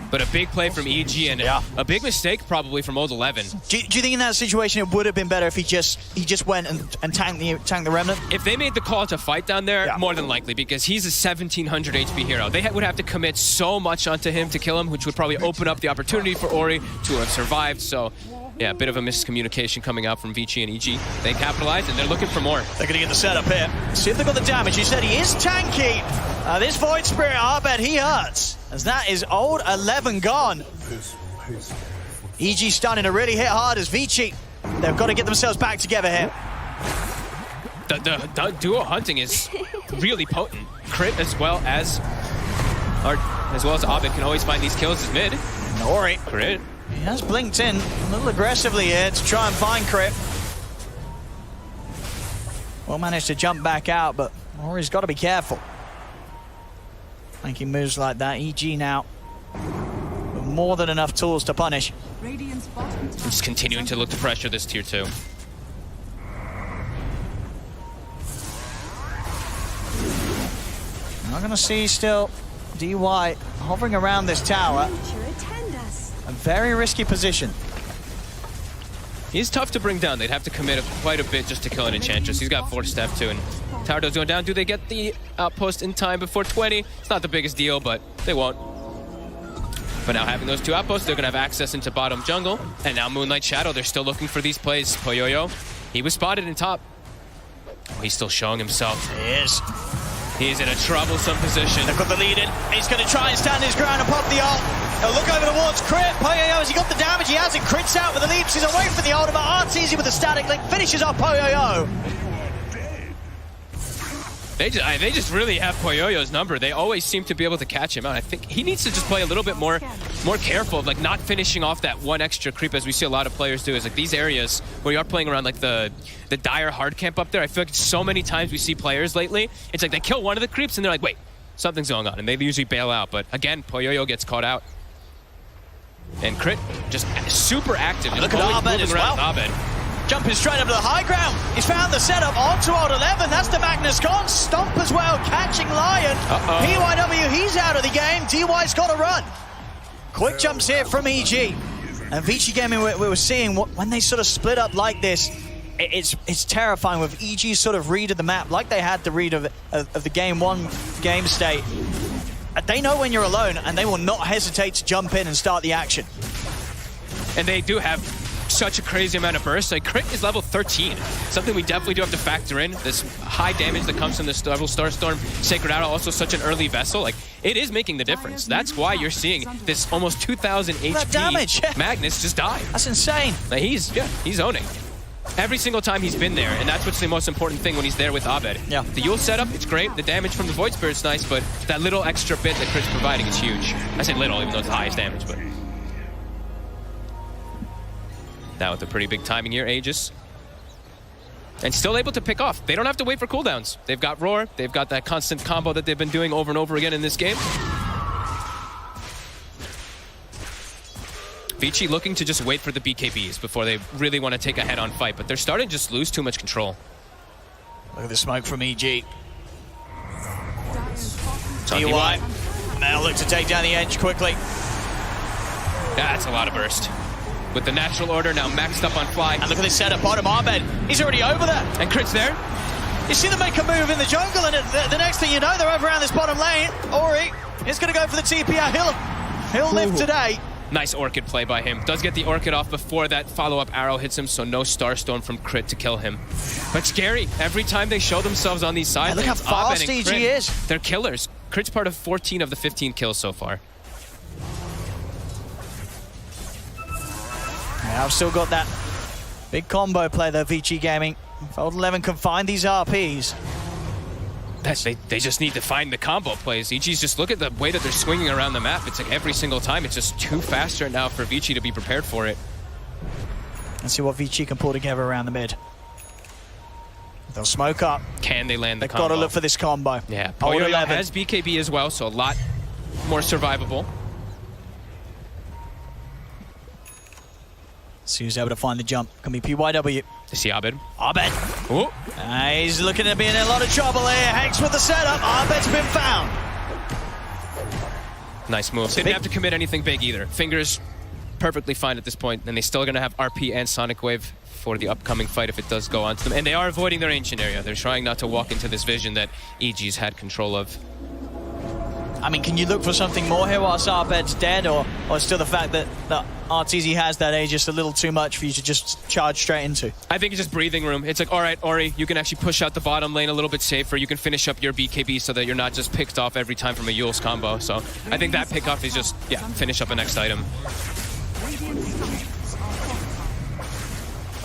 But a big play from EG and a big mistake probably from Old 11. Do you think in that situation it would have been better if he just went and tanked the Remnant? If they made the call to fight down there, more than likely, because he's a 1700 HP hero. They would have to commit so much onto him to kill him, which would probably open up the opportunity for Ori to have survived. So yeah, a bit of a miscommunication coming out from Avicii and EG. They capitalized and they're looking for more. They're going to get the setup here. See if they've got the damage. You said he is tanky. This Void Spirit, I bet he hurts. As that is Old 11 gone. EG starting to really hit hard as Avicii. They've got to get themselves back together here. The duo hunting is really potent. Crit as well as Abed can always find these kills as mid. Ori. Crit. He has blinked in a little aggressively here to try and find Crit. Well managed to jump back out, but Ori's got to be careful. Making moves like that, EG now with more than enough tools to punish. Just continuing to look to pressure this tier 2. Not going to see still DY hovering around this tower. A very risky position. He's tough to bring down. They'd have to commit quite a bit just to kill an Enchantress. He's got 4 step too, and tower does go down. Do they get the outpost in time before 20? It's not the biggest deal, but they won't. But now having those 2 outposts, they're gonna have access into bottom jungle. And now Moonlight Shadow, they're still looking for these plays. Poyoyo, he was spotted in top. Oh, he's still showing himself. He is. He's in a troublesome position. They've got the lead in. He's going to try and stand his ground and pop the ult. He'll look over towards Crit. Poyoyo, has he got the damage? He hasn't. Crit's out with the leaps. He's away from the ultimate. Arteezy with the static link. Finishes off Poyoyo. They just really have Poyoyo's number. They always seem to be able to catch him out. I think he needs to just play a little bit more careful, like not finishing off that one extra creep as we see a lot of players do. Is like these areas where you are playing around like the dire hard camp up there. I feel like so many times we see players lately, it's like they kill one of the creeps and they're like, wait, something's going on, and they usually bail out. But again, Poyoyo gets caught out. And Crit just super active. Look at Abed as well. Abed. Jumping straight up to the high ground. He's found the setup onto old 11. That's the Magnus gone. Stomp as well, catching Lion. PYW, he's out of the game. DY's got to run. Quick jumps here from EG. And Avicii Gaming, we were seeing when they sort of split up like this, it's terrifying with EG's sort of read of the map, like they had the read of the game one game state. They know when you're alone, and they will not hesitate to jump in and start the action. And they do have such a crazy amount of burst. Like, Crit is level 13. Something we definitely do have to factor in. This high damage that comes from this level Starstorm, Sacred Arrow, also such an early vessel. Like, it is making the difference. That's why you're seeing this almost 2,000 HP damage. Magnus just die. That's insane. Like, he's owning. Every single time he's been there, and that's what's the most important thing when he's there with Abed. Yeah. The Yule setup, it's great. The damage from the Void Spirit's nice, but that little extra bit that Crit's providing is huge. I say little, even though it's the highest damage, but... Now with a pretty big timing here, Aegis. And still able to pick off. They don't have to wait for cooldowns. They've got Roar. They've got that constant combo that they've been doing over and over again in this game. Avicii looking to just wait for the BKBs before they really want to take a head-on fight, but they're starting to just lose too much control. Look at the smoke from EG. DY. Now look to take down the edge quickly. That's a lot of burst. With the natural order now maxed up on fly. And look at this setup, bottom Abed. He's already over there. And Crit's there. You see them make a move in the jungle, and the next thing you know, they're over around this bottom lane. Ori is going to go for the TP out. He'll live today. Nice Orchid play by him. Does get the Orchid off before that follow-up arrow hits him, so no Starstorm from Crit to kill him. But scary. Every time they show themselves on these sides, look how fast EG is. They're killers. Crit's part of 14 of the 15 kills so far. Now I've still got that big combo play there, Avicii Gaming. If Old 11 can find these RPs. They just need to find the combo plays. EG's just look at the way that they're swinging around the map. It's like every single time, it's just too fast right now for Avicii to be prepared for it. Let's see what Avicii can pull together around the mid. They'll smoke up. Can they land the combo? They've got to look for this combo. Yeah, Poyo has BKB as well, so a lot more survivable. See who's able to find the jump. Can be PYW. To see Abed. Abed. Ooh. He's looking to be in a lot of trouble here. Hex with the setup. Abed's been found. Nice move. They didn't have to commit anything big either. Fingers perfectly fine at this point, and they still are going to have RP and Sonic Wave for the upcoming fight if it does go on to them. And they are avoiding their ancient area. They're trying not to walk into this vision that EG's had control of. I mean, can you look for something more here whilst Abed's dead, or still the fact that RTZ has that age just a little too much for you to just charge straight into? I think it's just breathing room. It's like, all right, Ori, you can actually push out the bottom lane a little bit safer. You can finish up your BKB so that you're not just picked off every time from a Yule's combo. So I think that pickoff is just, yeah, finish up a next item.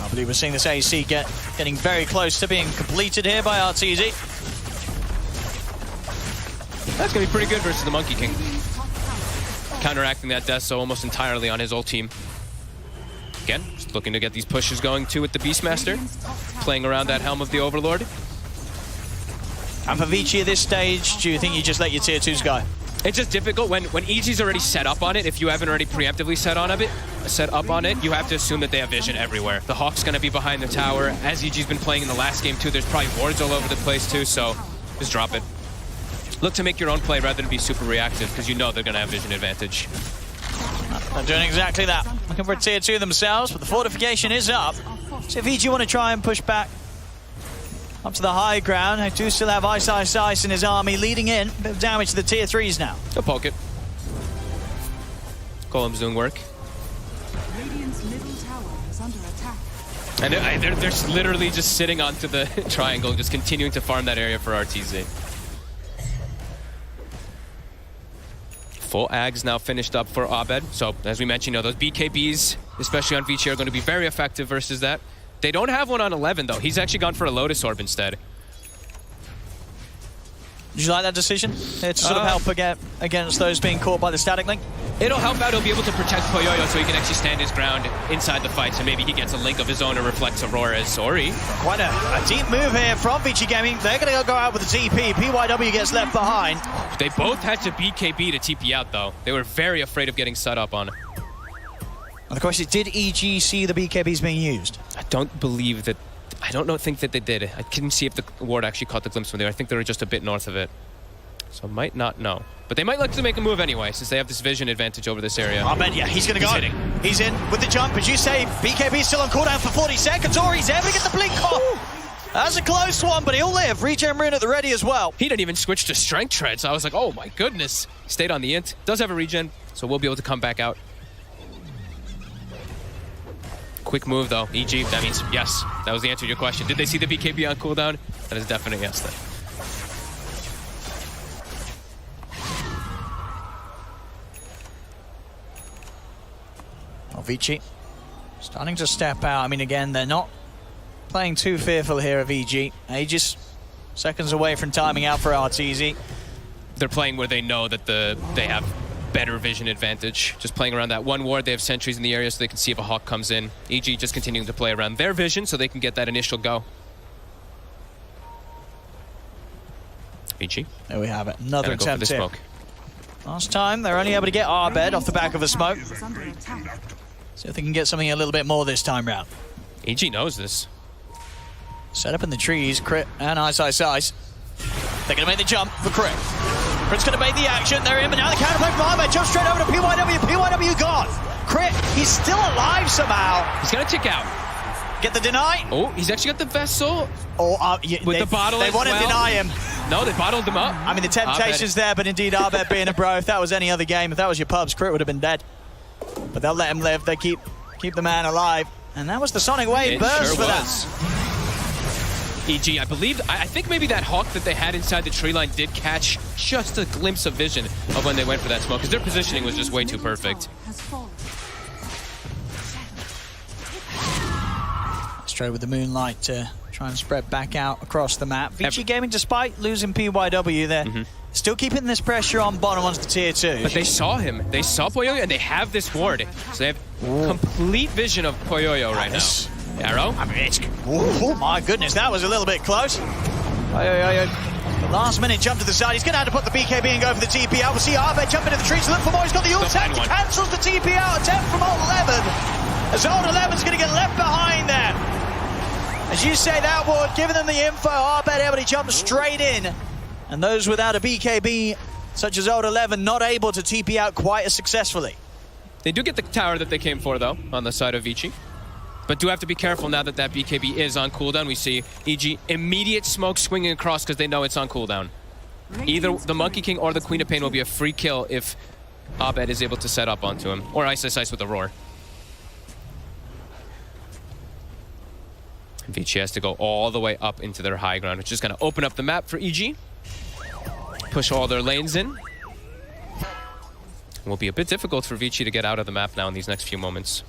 I believe we're seeing this AC getting very close to being completed here by RTZ. That's going to be pretty good versus the Monkey King. Counteracting that death so almost entirely on his ult team. Again, just looking to get these pushes going too with the Beastmaster. Playing around that Helm of the Overlord. And for Avicii at this stage, do you think you just let your tier 2s go? It's just difficult when EG's already set up on it. If you haven't already preemptively set up on it, you have to assume that they have vision everywhere. The Hawk's going to be behind the tower. As EG's been playing in the last game too, there's probably wards all over the place too, so just drop it. Look to make your own play rather than be super reactive, because you know they're going to have vision advantage. They're doing exactly that. Looking for a tier 2 themselves, but the fortification is up. So if EG want to try and push back up to the high ground, they do still have Ice in his army leading in. A bit of damage to the tier 3s now. Go poke it. Golem's doing work. Radiant's middle tower is under attack. And they're literally just sitting onto the triangle, just continuing to farm that area for RTZ. Full Ags now finished up for Abed. So, as we mentioned, those BKBs, especially on Avicii, are going to be very effective versus that. They don't have one on 11, though. He's actually gone for a Lotus Orb instead. Did you like that decision? To sort of help against those being caught by the static link? It'll help out. He'll be able to protect Poyoyo so he can actually stand his ground inside the fight. So maybe he gets a link of his own or reflects Aurora's. Ori. Quite a deep move here from Avicii Gaming. They're going to go out with the TP. PYW gets left behind. They both had to BKB to TP out, though. They were very afraid of getting set up on. And the question is, did EG see the BKBs being used? I don't believe that. I don't think that they did. I couldn't see if the ward actually caught the glimpse from there. I think they were just a bit north of it. So might not know. But they might look to make a move anyway, since they have this vision advantage over this area. I bet, yeah, he's going to go. He's in with the jump. As you say, BKB still on cooldown for 40 seconds, or he's able to get the blink off. That's a close one, but he'll live. Regen rune at the ready as well. He didn't even switch to strength treads. I was like, oh my goodness. He stayed on the int. Does have a regen, so we'll be able to come back out. Quick move though, EG, that means yes. That was the answer to your question. Did they see the BKB on cooldown? That is a definite yes then. Avicii starting to step out. I mean, again, they're not playing too fearful here of EG. Aegis seconds away from timing out for RTZ. They're playing where they know that they have better vision advantage. Just playing around that one ward. They have sentries in the area so they can see if a hawk comes in. EG just continuing to play around their vision so they can get that initial go. EG. There we have it. Another Gotta go for attempt the here. smoke. Last time, they're only able to get Arbed off the back of a smoke. See if they can get something a little bit more this time round. EG knows this. Set up in the trees, Crit and Ice. They're going to make the jump for Crit. Crit's going to make the action. They're in, but now the counterplay from Arbed. Jump straight over to PYW. PYW gone. Crit, he's still alive somehow. He's going to tick out. Get the deny. Oh, he's actually got the vessel. Oh, with the bottle They as want to well. deny him. No, they bottled him up. I mean, the temptation's there, but indeed, Arbed being a bro, if that was any other game, if that was your pubs, Crit would have been dead. But they'll let him live. They keep the man alive. And that was the Sonic Wave burst for that. EG, I think maybe that hawk that they had inside the tree line did catch just a glimpse of vision of when they went for that smoke, because their positioning was just way too perfect. Straight with the moonlight to try and spread back out across the map. Avicii Gaming, despite losing PYW, they're still keeping this pressure on bottom once the tier 2. But they saw him. They saw Poyoyo, and they have this ward. So they have complete vision of Poyoyo right now. Arrow? I mean, it's... Oh my goodness, that was a little bit close. The last minute jump to the side. He's going to have to put the BKB and go for the TP out. We'll see Arbed jump into the trees to look for more. He's got the ult tech. He cancels the TP out attempt from Old 11. As Old 11's going to get left behind there. As you say, that ward, giving them the info, Arbed able to jump straight in. And those without a BKB, such as Old 11, not able to TP out quite as successfully. They do get the tower that they came for, though, on the side of Avicii. But do have to be careful now that that BKB is on cooldown. We see EG immediate smoke swinging across because they know it's on cooldown. Either the Monkey King or the Queen of Pain will be a free kill if Arbed is able to set up onto him. Or Ice with a roar. Avicii has to go all the way up into their high ground, which is going to open up the map for EG. Push all their lanes in. It will be a bit difficult for Avicii to get out of the map now in these next few moments.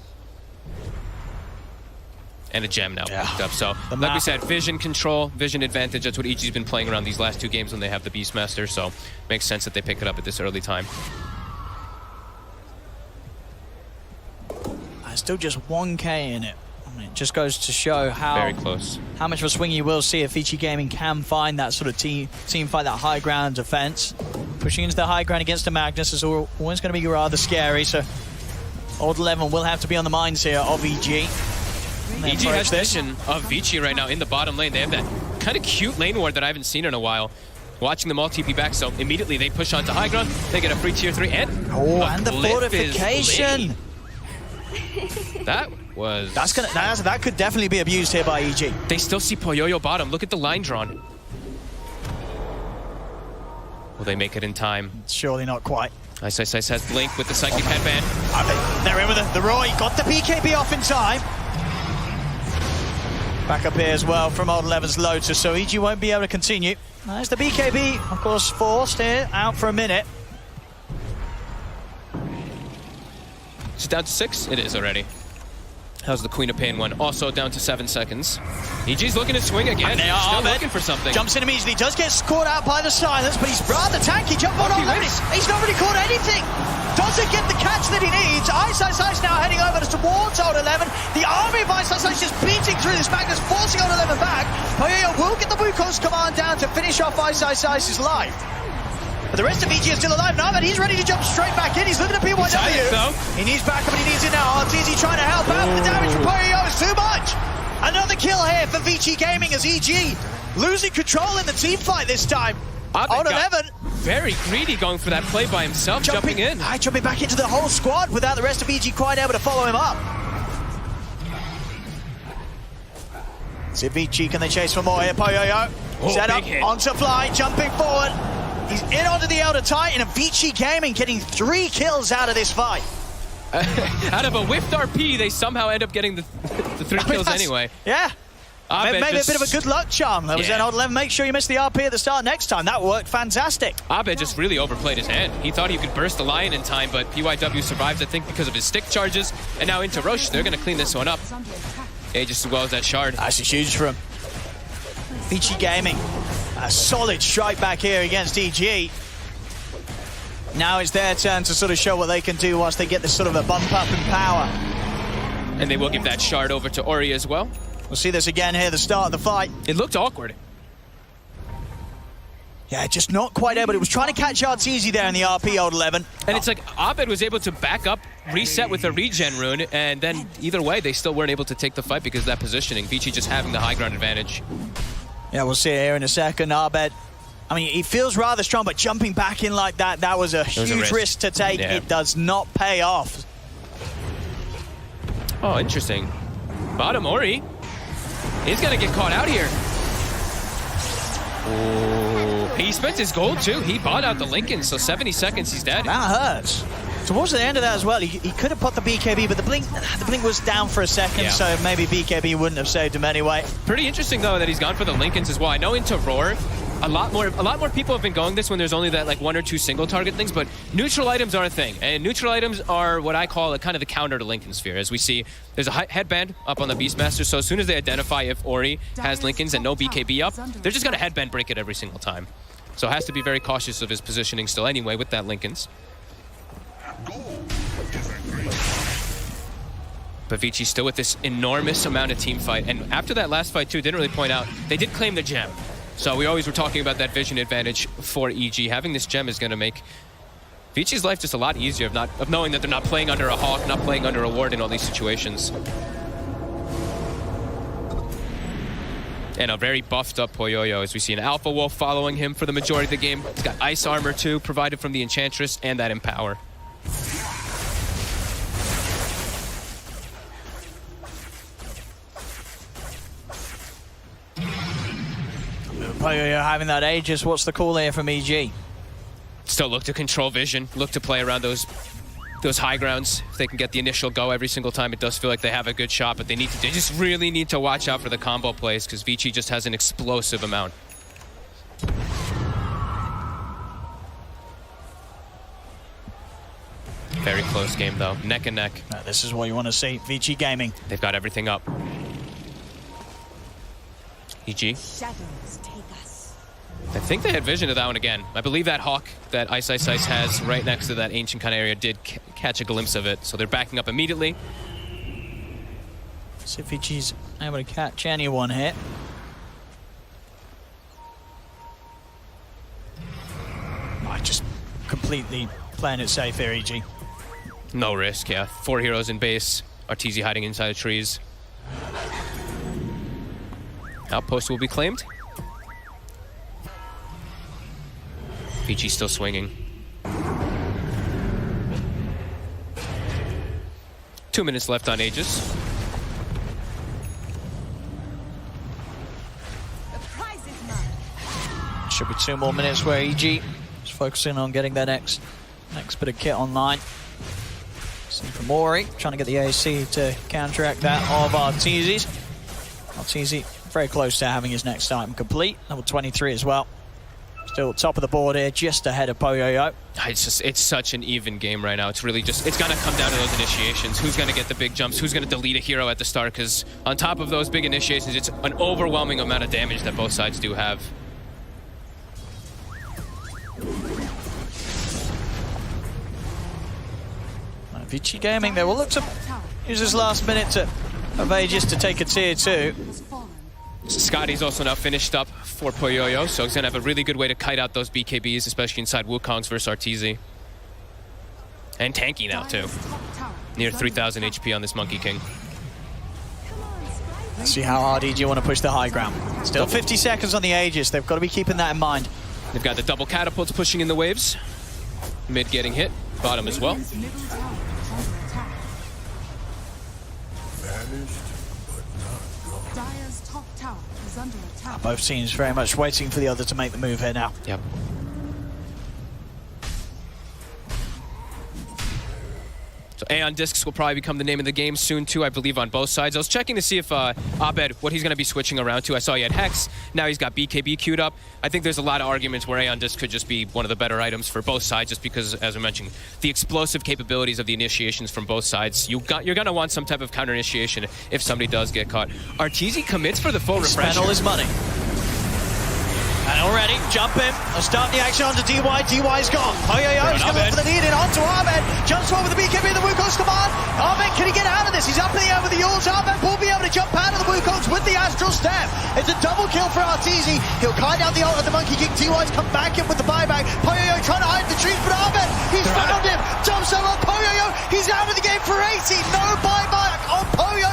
And a gem now picked up. So, like we said, vision control, vision advantage. That's what EG's been playing around these last 2 games when they have the Beastmaster. So, makes sense that they pick it up at this early time. Still just 1k in it. I mean, it just goes to show how very close. How much of a swing you will see if Avicii Gaming can find that sort of team fight, that high ground defense. Pushing into the high ground against the Magnus is always going to be rather scary. So, Old 11 will have to be on the minds here of EG. EG has vision of Avicii right now in the bottom lane. They have that kind of cute lane ward that I haven't seen in a while. Watching them all TP back, so immediately they push onto high ground. They get a free tier 3 and the fortification. That was... That could definitely be abused here by EG. They still see Poyoyo bottom. Look at the line drawn. Will they make it in time? Surely not quite. Ice has Blink with the Psychic Headband. They're in with the Roy. Got the BKB off in time. Back up here as well from Old 11's Lotus, so EG won't be able to continue. There's the BKB, of course, forced here, out for a minute. Is it down to 6? It is already. How's the Queen of Pain one? Also down to 7 seconds. EG's looking to swing again. Still looking for something. Jumps in immediately, does get caught out by the silence, but he's rather tanky. Jump on Old 11. He's not really caught anything. Doesn't get the catch that he needs. Ice now heading over towards Old 11. The army of Ice just beating through this Magnus, forcing Old 11 back. Poyoyo will get the Bucharest command down to finish off Ice's life. But the rest of VG is still alive now, but he's ready to jump straight back in. He's looking at PYW. He needs backup, but he needs it now. RTZ trying to help out, but the damage from Poyo is too much. Another kill here for Avicii Gaming as EG losing control in the team fight this time. On 11. Very greedy going for that play by himself, jumping in. Jumping back into the whole squad without the rest of EG quite able to follow him up. See Avicii, can they chase for more here? Poyo set up onto Fly, jumping forward. He's in onto the Elder Titan, and Avicii Gaming getting 3 kills out of this fight. Out of a whiffed RP, they somehow end up getting the 3 kills anyway. Yeah. Maybe a bit of a good luck charm. That was an old 11. Make sure you miss the RP at the start next time. That worked fantastic. Abed just really overplayed his hand. He thought he could burst the Lion in time, but PYW survives, I think, because of his stick charges. And now into Roche, they're going to clean this one up. Just as well as that shard. That's huge for him. Avicii Gaming, a solid strike back here against EG. Now it's their turn to sort of show what they can do once they get this sort of a bump up in power. And they will give that shard over to Ori as well. We'll see this again here at the start of the fight. It looked awkward. Yeah, just not quite able. It was trying to catch Arteezy there in the RP old 11. And it's like Abed was able to back up, reset with a regen rune, and then either way, they still weren't able to take the fight because of that positioning. Vici just having the high ground advantage. Yeah, we'll see it here in a second. Abed, I mean, he feels rather strong, but jumping back in like that, that was a huge risk to take. Yeah. It does not pay off. Oh, interesting. Bottom Ori. He's going to get caught out here. Oh, he spent his gold too. He bought out the Lincoln, so 70 seconds, he's dead. That hurts. Towards the end of that as well, he could have put the BKB, but the blink was down for a second, so maybe BKB wouldn't have saved him anyway. Pretty interesting though that he's gone for the Lincolns as well. I know into Roar, a lot more people have been going this when there's only that like 1 or 2 single target things, but neutral items are a thing, and neutral items are what I call a kind of the counter to Lincoln Sphere. As we see, there's a headband up on the Beastmaster, so as soon as they identify if Ori has Lincolns and no BKB up, they're just gonna headband break it every single time. So has to be very cautious of his positioning still anyway with that Lincolns. But Vici still with this enormous amount of team fight, and after that last fight too, didn't really point out, they did claim the gem. So we always were talking about that vision advantage for EG. Having this gem is going to make Vici's life just a lot easier of knowing that they're not playing under a Hawk, not playing under a Ward in all these situations. And a very buffed up Poyoyo as we see an Alpha Wolf following him for the majority of the game. He's got Ice Armor too, provided from the Enchantress, and that Empower. Poyoyo having that Aegis. What's the call here from EG? Still look to control vision, look to play around those high grounds. If they can get the initial go every single time, it does feel like they have a good shot, but they just really need to watch out for the combo plays because Vici just has an explosive amount. Very close game though, neck and neck. This is what you want to see, Avicii Gaming. They've got everything up. EG. I think they had vision of that one again. I believe that Hawk that Ice has right next to that ancient kind of area did catch a glimpse of it, so they're backing up immediately. See if Vici's able to catch anyone here. Just completely playing it safe here, EG. No risk, yeah. 4 heroes in base. Arteezy hiding inside the trees. Outpost will be claimed. Vici still swinging. 2 minutes left on Aegis. Should be 2 more minutes where EG is focusing on getting their next bit of kit online. See from Ori, trying to get the AC to counteract that of Arteezy's. Arteezy very close to having his next item complete. Level 23 as well. Still top of the board here, just ahead of Poyoyo. It's such an even game right now. It's really just, it's gonna come down to those initiations. Who's gonna get the big jumps? Who's gonna delete a hero at the start? Because on top of those big initiations, it's an overwhelming amount of damage that both sides do have. Avicii Gaming there will look to use his last minute of Aegis to take a tier 2. Scotty's also now finished up for Poyoyo, so he's going to have a really good way to kite out those BKBs, especially inside Wukongs versus Arteezy. And tanky now, too. Near 3,000 HP on this Monkey King. Let's see how hard EG want to push the high ground. Still 50 seconds on the Aegis. They've got to be keeping that in mind. They've got the double catapults pushing in the waves. Mid getting hit, bottom as well. Both teams very much waiting for the other to make the move here now. Yep. So Aeon Discs will probably become the name of the game soon too, I believe, on both sides. I was checking to see if Abed, what he's going to be switching around to. I saw he had Hex, now he's got BKB queued up. I think there's a lot of arguments where Aeon Disc could just be one of the better items for both sides, just because, as I mentioned, the explosive capabilities of the initiations from both sides. You're going to want some type of counter initiation if somebody does get caught. Arteezy commits for the full refresher. Spent all his money. And already, jump in, start the action onto DY, DY's gone. Poyoyo's going to look for the lead in onto Ahmed. Jumps forward with the BKB, the Wukong's command. Ahmed, can he get out of this? He's up in the air with the Yules. Ahmed will be able to jump out of the Wukongs with the Astral Step. It's a double kill for Arteezy. He'll kite out the ult of the Monkey King. DY's come back in with the buyback. Poyoyo trying to hide the trees, but Ahmed, he's found him. Jumps over Poyoyo. He's out of the game for 80. No buyback on Poyoyo.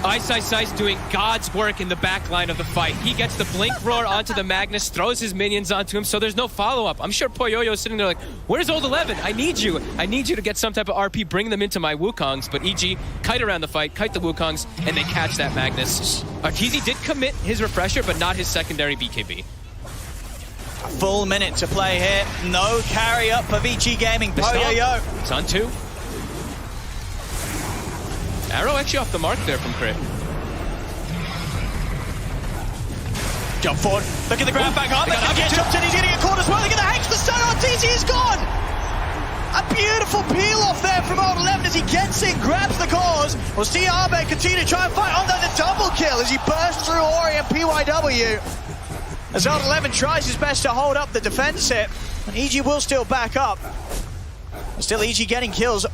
Ice doing God's work in the back line of the fight. He gets the Blink Roar onto the Magnus, throws his minions onto him, so there's no follow-up. I'm sure Poyoyo's sitting there like, where's Old 11? I need you. I need you to get some type of RP, bring them into my Wukongs. But EG kite around the fight, kite the Wukongs, and they catch that Magnus. Arteezy did commit his refresher, but not his secondary BKB. A full minute to play here. No carry up for Avicii Gaming. Poyoyo. It's on 2. Arrow actually off the mark there from Crit. Jump forward. Look at the grab back. Ahmed going to get jumped in. He's going to get caught as well. Look at the Hex. The stun. Arteezy is gone. A beautiful peel off there from Old 11 as he gets in, grabs the cause. We'll see Ahmed continue to try and fight. Oh no, the double kill as he bursts through Ori and PYW. As Old 11 tries his best to hold up the defense hit. And EG will still back up. Still EG getting kills.